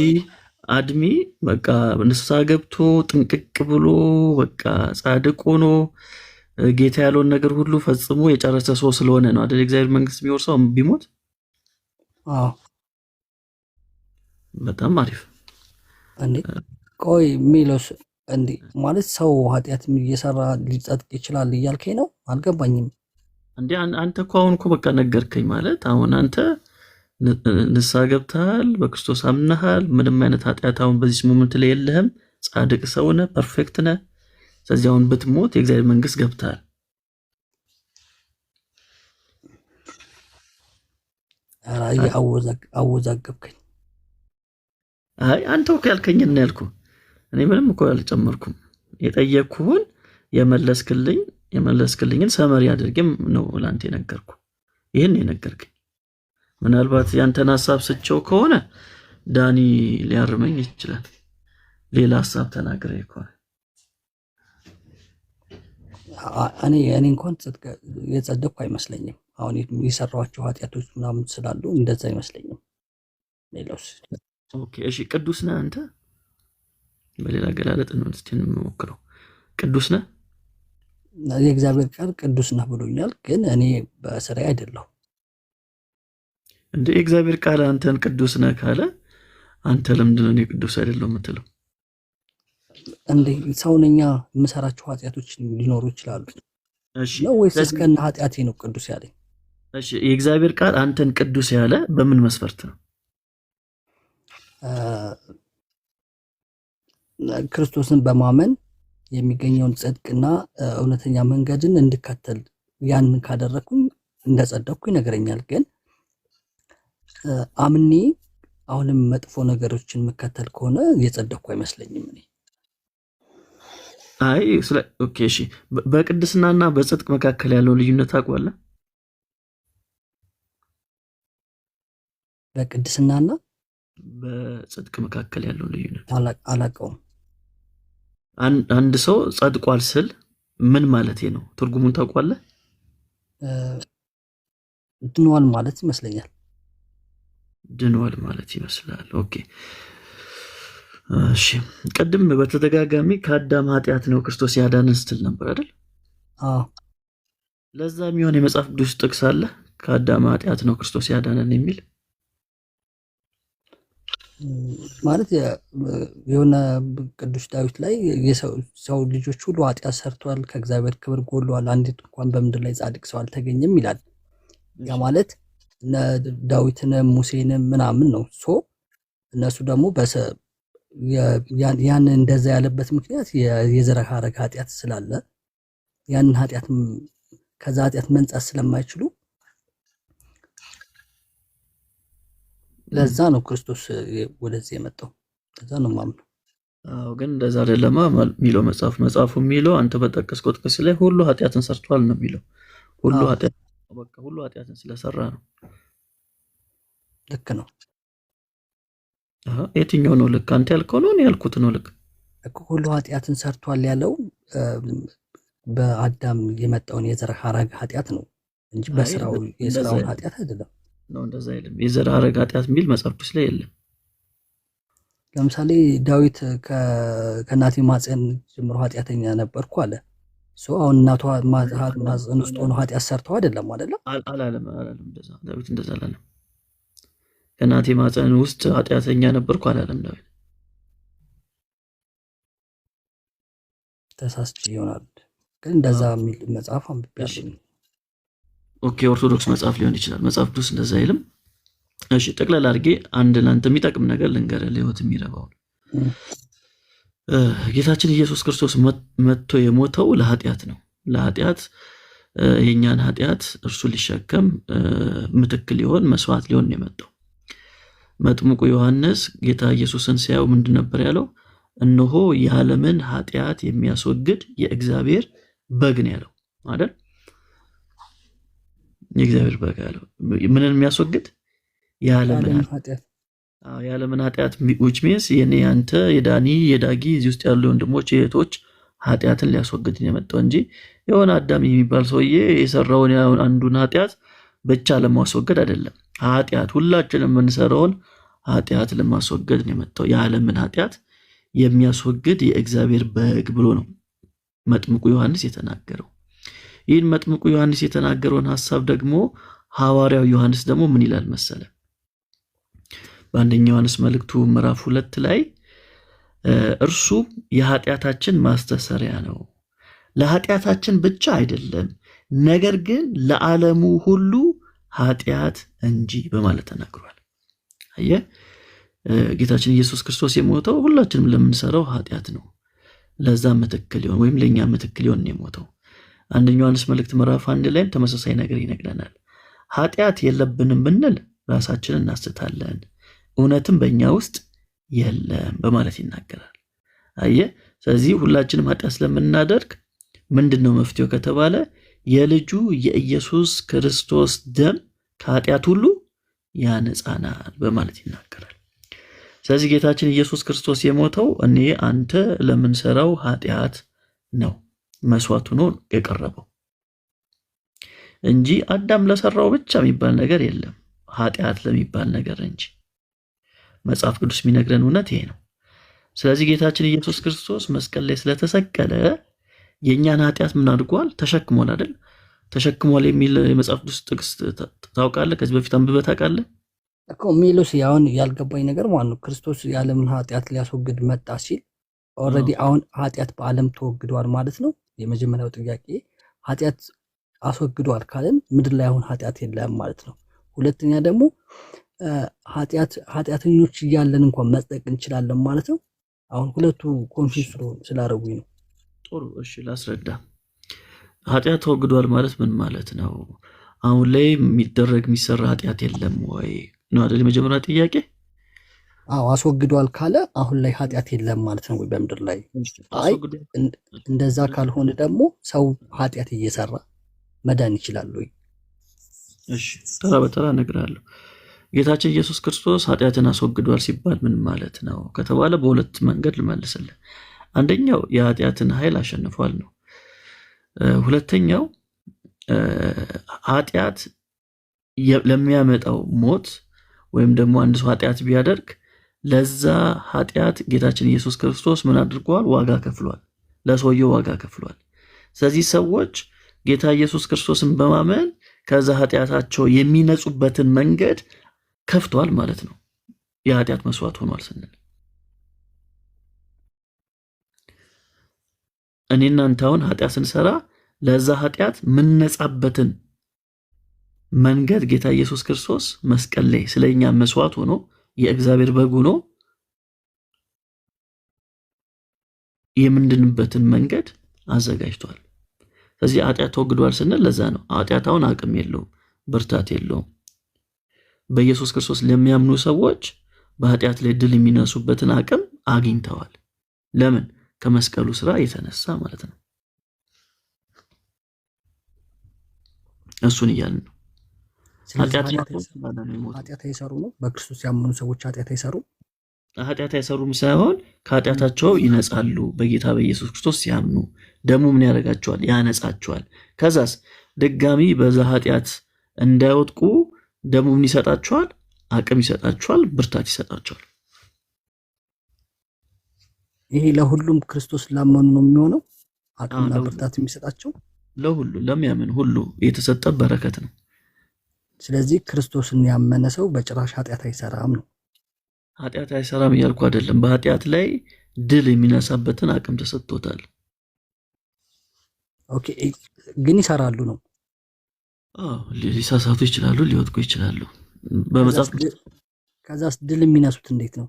Speaker 3: አድሚ በቃ ንስሐ ገብቶ ጥንቅቅ ብሎ በቃ ጻድቅ ሆኖ ጌታ ያለውን ነገር ሁሉ ፈጽሞ የጨረሰ ሰው ስለሆነ ነው አይደል እግዚአብሔር መንግስት የሚወርሰው ቢሞት።
Speaker 7: አዎ።
Speaker 3: በጣም አሪፍ።
Speaker 7: እንዴ ቆይ ሚሎስ፣ እንዴ ማለት ሰው ኃጢአት እየሰራ ሊጸድቅ ይችላል እያልከኝ ነው? አልገባኝም።
Speaker 3: እንዴ አንተ እኮ አሁን እኮ በቃ ነገርከኝ። ማለት አሁን አንተ ንስሐ ገብተሃል፣ በክርስቶስ አምነሃል፣ ምንም አይነት ኃጢአት አሁን በዚህ ሞመንት ላይ የለህም፣ ጻድቅ ሰው ነህ፣ ፐርፌክት ነህ። ስለዚህ አሁን ብትሞት የእግዚአብሔር መንግስት ገብተሃል።
Speaker 7: አወዛገብከኝ።
Speaker 3: አይ አንተ እኮ ያልከኝን ነው ያልኩህ። እኔ ምንም እኮ አልጨመርኩም። የጠየቅኩህን የመለስክልኝን ሰመሪ አድርጌም ነው ላንተ የነገርኩ። ይህን የነገርከኝ ምናልባት ያንተን ሀሳብ ስቸው ከሆነ ዳኒ ሊያርመኝ ይችላል። ሌላ ሀሳብ ተናግሬ ከሆነ
Speaker 7: እኔ እንኳን የጸደቅኩ አይመስለኝም። አሁን የሰራኋቸው ኃጢአቶች ምናምን ስላሉ እንደዛ አይመስለኝም። ሌላውስ
Speaker 3: ኦኬ፣ እሺ። ቅዱስ ነህ አንተ? በሌላ ገላለጥ ነው እስቲ እንሞክረው። ቅዱስ ነህ?
Speaker 7: የእግዚአብሔር ቃል ቅዱስ ነህ ብሎኛል፣ ግን እኔ በስራዬ አይደለሁ።
Speaker 3: እንደ የእግዚአብሔር ቃል አንተን ቅዱስ ነህ ካለ አንተ ለምንድን ነው እኔ ቅዱስ አይደለሁ የምትለው?
Speaker 7: እንዴ ሰውነኛ የምሰራቸው ኃጢአቶች ሊኖሩ ይችላሉ።
Speaker 3: እሺ
Speaker 7: ነው ወይስ እስከነ ኃጢአቴ ነው ቅዱስ ያለኝ?
Speaker 3: እሺ የእግዚአብሔር ቃል አንተን ቅዱስ ያለ በምን መስፈርት ነው?
Speaker 7: ክርስቶስን በማመን የሚገኘውን ጽድቅና እውነተኛ መንገድን እንድከተል ያንን ካደረኩኝ እንደጸደቅኩ ይነግረኛል። ግን አምኔ አሁንም መጥፎ ነገሮችን የምከተል ከሆነ የጸደቅኩ አይመስለኝም እኔ።
Speaker 3: አይ ኦኬ እሺ፣ በቅድስናና በጽድቅ መካከል ያለውን ልዩነት ታውቃለህ?
Speaker 7: በቅድስናና
Speaker 3: በጽድቅ መካከል ያለውን ልዩነት
Speaker 7: አላውቀውም።
Speaker 3: አንድ ሰው ጸድቋል ስል ምን ማለቴ ነው? ትርጉሙን ታውቃለህ?
Speaker 7: ድኗል ማለት ይመስለኛል።
Speaker 3: ድኗል ማለት ይመስላል። ኦኬ እሺ። ቅድም በተደጋጋሚ ከአዳም ኃጢአት ነው ክርስቶስ ያዳነን ስትል ነበር አይደል?
Speaker 7: አዎ።
Speaker 3: ለዛ የሚሆን የመጽሐፍ ቅዱስ ጥቅስ አለ? ከአዳም ኃጢአት ነው ክርስቶስ ያዳነን የሚል
Speaker 7: ማለት የሆነ ቅዱስ ዳዊት ላይ የሰው ልጆች ሁሉ ኃጢአት ሰርተዋል፣ ከእግዚአብሔር ክብር ጎድለዋል፣ አንዲት እንኳን በምድር ላይ ጻድቅ ሰው አልተገኘም ይላል። ያ ማለት ዳዊትንም ሙሴንም ምናምን ነው። እነሱ ደግሞ ያን እንደዛ ያለበት ምክንያት የዘር ሐረግ ኃጢአት ስላለ ያንን ኃጢአት ከዛ ኃጢአት መንጻት ስለማይችሉ ለዛ ነው ክርስቶስ ወደዚህ የመጣው። ለዛ ነው ማምነው።
Speaker 3: አዎ ግን እንደዛ አይደለማ የሚለው መጽሐፉ የሚለው አንተ በጠቀስከው ጥቅስ ላይ ሁሉ ኃጢአትን ሰርቷል ነው የሚለው። ሁሉ ኃጢአት በቃ ሁሉ ኃጢአትን ስለሰራ ነው።
Speaker 7: ልክ ነው።
Speaker 3: የትኛው ነው ልክ? አንተ ያልከው ነው እኔ ያልኩት ነው ልክ?
Speaker 7: እኮ ሁሉ ኃጢአትን ሰርቷል ያለው በአዳም የመጣውን የዘር ሐረግ ኃጢአት ነው እንጂ የስራውን ኃጢአት አይደለም።
Speaker 3: ነው እንደዛ አይደለም። የዘር ሐረግ ኃጢአት የሚል መጽሐፍ ቅዱስ ላይ የለም።
Speaker 7: ለምሳሌ ዳዊት ከእናቴ ማፀን ጀምሮ ኃጢአተኛ ነበርኩ አለ። አሁን እናቷ ማፀን ውስጥ ሆኖ ኃጢአት ሰርተው አይደለም
Speaker 3: አላለም። እንደዛ ዳዊት እንደዛ አላለም። ከእናቴ ማፀን ውስጥ ኃጢአተኛ ነበርኩ አላለም ዳዊት።
Speaker 7: ተሳስቼ ይሆናል ግን እንደዛ የሚል መጽሐፍ አንብቤያለሁ።
Speaker 3: ኦኬ ኦርቶዶክስ መጽሐፍ ሊሆን ይችላል። መጽሐፍ ቅዱስ እንደዛ አይልም። እሺ ጠቅላላ አድርጌ አንድ ላንተ የሚጠቅም ነገር ልንገርህ፣ ለህይወት የሚረባው ጌታችን ኢየሱስ ክርስቶስ መጥቶ የሞተው ለኃጢአት ነው። ለኃጢአት የኛን ኃጢአት እርሱ ሊሸከም ምትክ ሊሆን መስዋዕት ሊሆን ነው የመጣው። መጥምቁ ዮሐንስ ጌታ ኢየሱስን ሲያየው ምንድን ነበር ያለው? እነሆ የዓለምን ኃጢአት የሚያስወግድ የእግዚአብሔር በግ ነው ያለው አይደል? የእግዚአብሔር በግ ያለው ምንን የሚያስወግድ? የዓለምን ኃጢአት which means የኔ ያንተ የዳኒ የዳጊ እዚህ ውስጥ ያሉ ወንድሞች እህቶች ኃጢአትን ሊያስወግድ ነው የመጣው እንጂ የሆነ አዳም የሚባል ሰውዬ የሰራውን አንዱን ኃጢአት ብቻ ለማስወገድ አይደለም። ኃጢአት ሁላችንም የምንሰራውን ኃጢአት ለማስወገድ ነው የመጣው። የዓለምን ኃጢአት የሚያስወግድ የእግዚአብሔር በግ ብሎ ነው መጥምቁ ዮሐንስ የተናገረው። ይህን መጥምቁ ዮሐንስ የተናገረውን ሐሳብ ደግሞ ሐዋርያው ዮሐንስ ደግሞ ምን ይላል መሰለ? በአንደኛ ዮሐንስ መልእክቱ ምዕራፍ 2 ላይ እርሱ የኃጢአታችን ማስተሰሪያ ነው፣ ለኃጢአታችን ብቻ አይደለም፣ ነገር ግን ለዓለሙ ሁሉ ኃጢአት እንጂ በማለት ተናግሯል። አየህ፣ ጌታችን ኢየሱስ ክርስቶስ የሞተው ሁላችንም ለምንሰራው ኃጢአት ነው። ለዛ ምትክ ሊሆን ወይም ለኛ ምትክ ሊሆን ነው የሞተው። አንደኛ ዮሐንስ መልእክት ምዕራፍ 1 ላይ ተመሳሳይ ነገር ይነግረናል። ኃጢአት የለብንም ብንል ራሳችንን እናስታለን፣ እውነትም በእኛ ውስጥ የለም በማለት ይናገራል። አየህ፣ ስለዚህ ሁላችንም ኃጢአት ስለምናደርግ ምንድነው መፍትሄው ከተባለ የልጁ የኢየሱስ ክርስቶስ ደም ከኃጢአት ሁሉ ያነጻናል በማለት ይናገራል። ስለዚህ ጌታችን ኢየሱስ ክርስቶስ የሞተው እኔ አንተ ለምንሰራው ኃጢአት ነው መስዋዕት ሆኖ የቀረበው እንጂ አዳም ለሰራው ብቻ የሚባል ነገር የለም፣ ኃጢአት ለሚባል ነገር እንጂ። መጽሐፍ ቅዱስ የሚነግረን እውነት ይሄ ነው። ስለዚህ ጌታችን ኢየሱስ ክርስቶስ መስቀል ላይ ስለተሰቀለ የኛን ኃጢአት ምን አድርጓል? ተሸክሟል አይደል? ተሸክሟል የሚል የመጽሐፍ ቅዱስ ጥቅስ ታውቃለህ? ከዚህ በፊት አንብበህ ታውቃለህ
Speaker 7: እኮ ሚሉስ ያውን ያልገባኝ ነገር ማለት ነው። ክርስቶስ የዓለምን ኃጢአት ሊያስወግድ መጣ ሲል ኦልሬዲ አሁን ኃጢአት በዓለም ተወግዷል ማለት ነው። የመጀመሪያው ጥያቄ ኃጢአት አስወግዷል ካለን ምድር ላይ አሁን ኃጢአት የለም ማለት ነው። ሁለተኛ ደግሞ ኃጢአተኞች እያለን እንኳን መጽደቅ እንችላለን ማለት ነው። አሁን ሁለቱ ኮንፊውዝ ስላደረጉኝ ነው።
Speaker 3: ጥሩ እሺ፣ ላስረዳ። ኃጢአት ተወግዷል ማለት ምን ማለት ነው? አሁን ላይ የሚሰራ ኃጢአት የለም ወይ ነው አይደል? የመጀመሪያ ጥያቄ።
Speaker 7: አዎ አስወግዷል ካለ አሁን ላይ ኃጢአት የለም ማለት ነው ወይ በምድር ላይ? አይ እንደዛ ካልሆነ ደግሞ ሰው ኃጢአት እየሰራ መዳን ይችላል ወይ?
Speaker 3: እሺ ተራ በተራ እነግርሃለሁ። ጌታችን ኢየሱስ ክርስቶስ ኃጢአትን አስወግዷል ሲባል ምን ማለት ነው ከተባለ በሁለት መንገድ ልመልስልህ። አንደኛው የኃጢአትን ኃይል አሸንፏል ነው። ሁለተኛው ኃጢአት ለሚያመጣው ሞት ወይም ደግሞ አንድ ሰው ኃጢአት ቢያደርግ ለዛ ኃጢአት ጌታችን ኢየሱስ ክርስቶስ ምን አድርጓል? ዋጋ ከፍሏል። ለሰውየው ዋጋ ከፍሏል። ስለዚህ ሰዎች ጌታ ኢየሱስ ክርስቶስን በማመን ከዛ ኃጢአታቸው የሚነጹበትን መንገድ ከፍቷል ማለት ነው። የኃጢአት መስዋዕት ሆኗል ስንል እኔና አንተ አሁን ኃጢአት ስንሰራ ለዛ ኃጢአት ምንነጻበትን መንገድ ጌታ ኢየሱስ ክርስቶስ መስቀል ላይ ስለኛ መስዋዕት ሆኖ የእግዚአብሔር በግ ሆኖ የምንድንበትን መንገድ አዘጋጅቷል። ስለዚህ ኃጢአት ተወግዷል ስንል ለዛ ነው። ኃጢአት አሁን አቅም የለውም፣ ብርታት የለውም። በኢየሱስ ክርስቶስ ለሚያምኑ ሰዎች በኃጢአት ላይ ድል የሚነሱበትን አቅም አግኝተዋል። ለምን? ከመስቀሉ ስራ የተነሳ ማለት ነው። እሱን እያልን ነው።
Speaker 7: ኃጢአት አይሰሩ ነው። በክርስቶስ ያመኑ ሰዎች ኃጢአት አይሰሩ
Speaker 3: ኃጢአት አይሰሩም ሳይሆን ከኃጢአታቸው ይነጻሉ። በጌታ በኢየሱስ ክርስቶስ ሲያምኑ ደግሞ ምን ያደርጋቸዋል? ያነጻቸዋል። ከዛስ ድጋሚ በዛ ኃጢአት እንዳይወጥቁ ደግሞ ምን ይሰጣቸዋል? አቅም ይሰጣቸዋል፣ ብርታት ይሰጣቸዋል።
Speaker 7: ይሄ ለሁሉም ክርስቶስ ላመኑ ነው የሚሆነው። አቅምና ብርታት የሚሰጣቸው
Speaker 3: ለሁሉ ለሚያምን ሁሉ የተሰጠ በረከት ነው።
Speaker 7: ስለዚህ ክርስቶስን ያመነ ሰው በጭራሽ ኃጢአት አይሰራም ነው።
Speaker 3: ኃጢአት አይሰራም እያልኩ አይደለም። በኃጢአት ላይ ድል የሚነሳበትን አቅም ተሰጥቶታል።
Speaker 7: ኦኬ፣ ግን ይሰራሉ ነው።
Speaker 3: ሊሳሳቱ ይችላሉ፣ ሊወጥቁ ይችላሉ። በመጽሐፍ
Speaker 7: ከዛስ ድል የሚነሱት እንዴት ነው?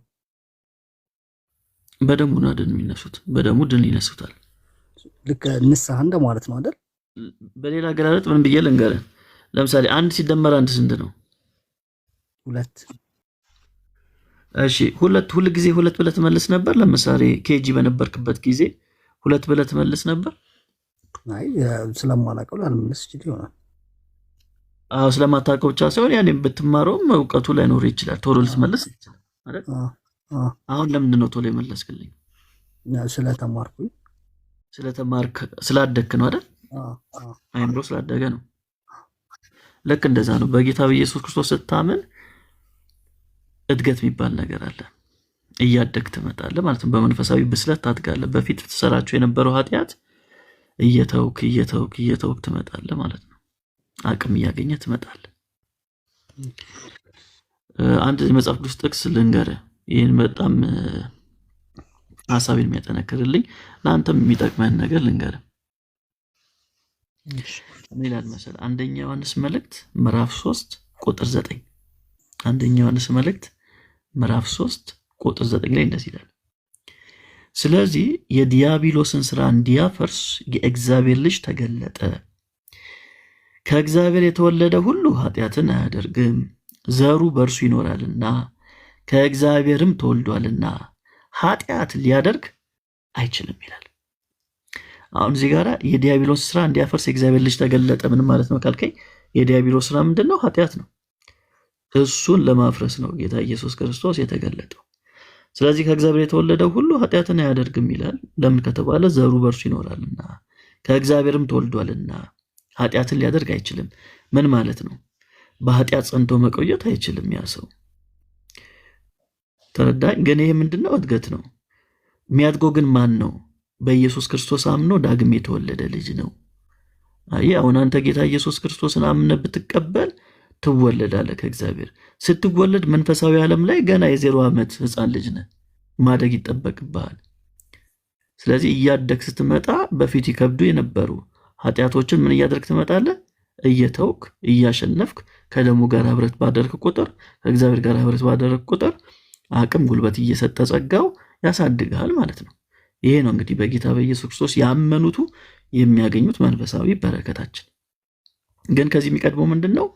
Speaker 3: በደሙ ነው ድል የሚነሱት። በደሙ ድል ይነሱታል።
Speaker 7: ልክ ንስሐ እንደማለት ነው አይደል?
Speaker 3: በሌላ አገላለጥ ምን ብዬ ልንገርህ? ለምሳሌ 1 ሲደመር 1 ስንት ነው?
Speaker 7: 2።
Speaker 3: እሺ፣ ሁል ጊዜ 2 ብለህ ትመልስ ነበር? ለምሳሌ ኬጂ በነበርክበት ጊዜ 2 ብለህ ትመልስ ነበር?
Speaker 7: አይ ስለማላውቀው ላልመልስ ይችል ይሆናል።
Speaker 3: ስለማታውቀው ብቻ ሳይሆን ያኔ ብትማረውም እውቀቱ ላይኖር ይችላል። ቶሎ ልትመልስ ይችላል አይደል? አሁን ለምንድን ነው ቶሎ የመለስክልኝ?
Speaker 7: ስለተማርኩኝ።
Speaker 3: ስለተማርክ ስላደግክ ነው አይደል? አይምሮ ስላደገ ነው። ልክ እንደዛ ነው። በጌታ በኢየሱስ ክርስቶስ ስታምን እድገት የሚባል ነገር አለ። እያደግ ትመጣለህ ማለት ነው። በመንፈሳዊ ብስለት ታድጋለህ። በፊት ትሰራቸው የነበረው ኃጢአት እየተውክ ትመጣለህ ማለት ነው። አቅም እያገኘ ትመጣለህ። አንድ የመጽሐፍ ቅዱስ ጥቅስ ልንገርህ። ይህን በጣም ሀሳቤን የሚያጠነክርልኝ ለአንተም የሚጠቅመን ነገር ልንገርህ። ምን ይላል መሰለህ? አንደኛ ዮሐንስ መልእክት ምዕራፍ 3 ቁጥር 9 አንደኛ ዮሐንስ መልእክት ምዕራፍ 3 ቁጥር 9 ላይ እንደዚህ ይላል፣ ስለዚህ የዲያብሎስን ስራ እንዲያፈርስ የእግዚአብሔር ልጅ ተገለጠ። ከእግዚአብሔር የተወለደ ሁሉ ኃጢአትን አያደርግም፣ ዘሩ በእርሱ ይኖራልና ከእግዚአብሔርም ተወልዷልና ኃጢአት ሊያደርግ አይችልም ይላል። አሁን እዚህ ጋር የዲያብሎስ ስራ እንዲያፈርስ የእግዚአብሔር ልጅ ተገለጠ ምን ማለት ነው ካልከኝ፣ የዲያብሎስ ስራ ምንድነው? ኃጢአት ነው። እሱን ለማፍረስ ነው ጌታ ኢየሱስ ክርስቶስ የተገለጠው። ስለዚህ ከእግዚአብሔር የተወለደው ሁሉ ኃጢአትን አያደርግም ይላል። ለምን ከተባለ ዘሩ በእርሱ ይኖራልና ከእግዚአብሔርም ተወልዷልና ኃጢአትን ሊያደርግ አይችልም። ምን ማለት ነው? በኃጢአት ጸንቶ መቆየት አይችልም ያ ሰው። ተረዳኝ? ግን ይሄ ምንድነው? እድገት ነው። የሚያድገው ግን ማን ነው? በኢየሱስ ክርስቶስ አምኖ ዳግም የተወለደ ልጅ ነው። አሁን አንተ ጌታ ኢየሱስ ክርስቶስን አምነህ ብትቀበል ትወለዳለህ ከእግዚአብሔር። ስትወለድ መንፈሳዊ ዓለም ላይ ገና የ0 ዓመት ህፃን ልጅ ነህ። ማደግ ይጠበቅብሃል። ስለዚህ እያደግ ስትመጣ በፊት ይከብዱ የነበሩ ኃጢአቶችን ምን እያደረግ ትመጣለህ? እየተውክ እያሸነፍክ ከደሙ ጋር ህብረት ባደረክ ቁጥር ከእግዚአብሔር ጋር ህብረት ባደረክ ቁጥር አቅም ጉልበት እየሰጠ ጸጋው ያሳድጋል ማለት ነው። ይሄ ነው እንግዲህ በጌታ በኢየሱስ ክርስቶስ ያመኑቱ የሚያገኙት መንፈሳዊ በረከታችን። ግን ከዚህ የሚቀድመው ምንድነው?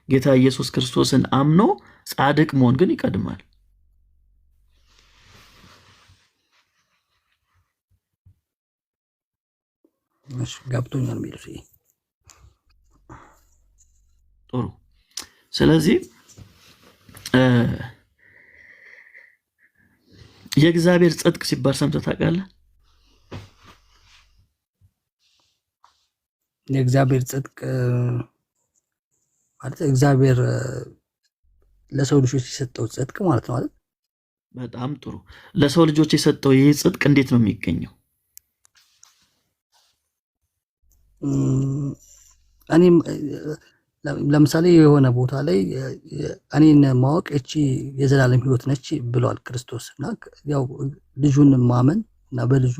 Speaker 3: ጌታ ኢየሱስ ክርስቶስን አምኖ ጻድቅ መሆን ግን ይቀድማል።
Speaker 7: እሺ ገብቶኛል ሚሉስ።
Speaker 3: ጥሩ። ስለዚህ የእግዚአብሔር ጽድቅ ሲባል ሰምተህ ታውቃለህ?
Speaker 7: የእግዚአብሔር ጽድቅ ማለት እግዚአብሔር ለሰው ልጆች የሰጠው ጽድቅ ማለት ነው አይደል?
Speaker 3: በጣም ጥሩ። ለሰው ልጆች የሰጠው ይህ ጽድቅ እንዴት ነው የሚገኘው?
Speaker 7: እኔም ለምሳሌ የሆነ ቦታ ላይ እኔን ማወቅ እቺ የዘላለም ሕይወት ነች ብሏል ክርስቶስ እና ያው ልጁን ማመን እና በልጁ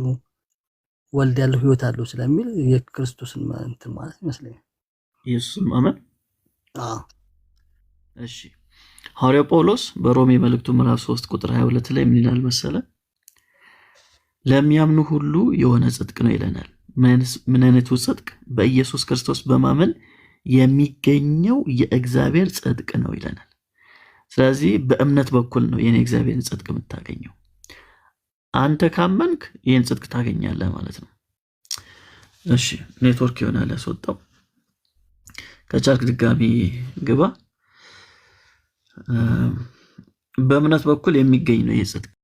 Speaker 7: ወልድ ያለው ሕይወት አለው ስለሚል የክርስቶስን እንትን ማለት ይመስለኛል።
Speaker 3: ኢየሱስን ማመን። እሺ ሐዋርያው ጳውሎስ በሮሜ መልእክቱ ምዕራፍ 3 ቁጥር 22 ላይ ምን ይላል መሰለ? ለሚያምኑ ሁሉ የሆነ ጽድቅ ነው ይለናል። ምን አይነቱ ጽድቅ? በኢየሱስ ክርስቶስ በማመን የሚገኘው የእግዚአብሔር ጽድቅ ነው ይለናል። ስለዚህ በእምነት በኩል ነው የኔ እግዚአብሔርን ጽድቅ የምታገኘው። አንተ ካመንክ ይህን ጽድቅ ታገኛለህ ማለት ነው። እሺ ኔትወርክ ይሆናል ያስወጣው። ከቻልክ ድጋሚ ግባ። በእምነት በኩል የሚገኝ ነው ይህ ጽድቅ።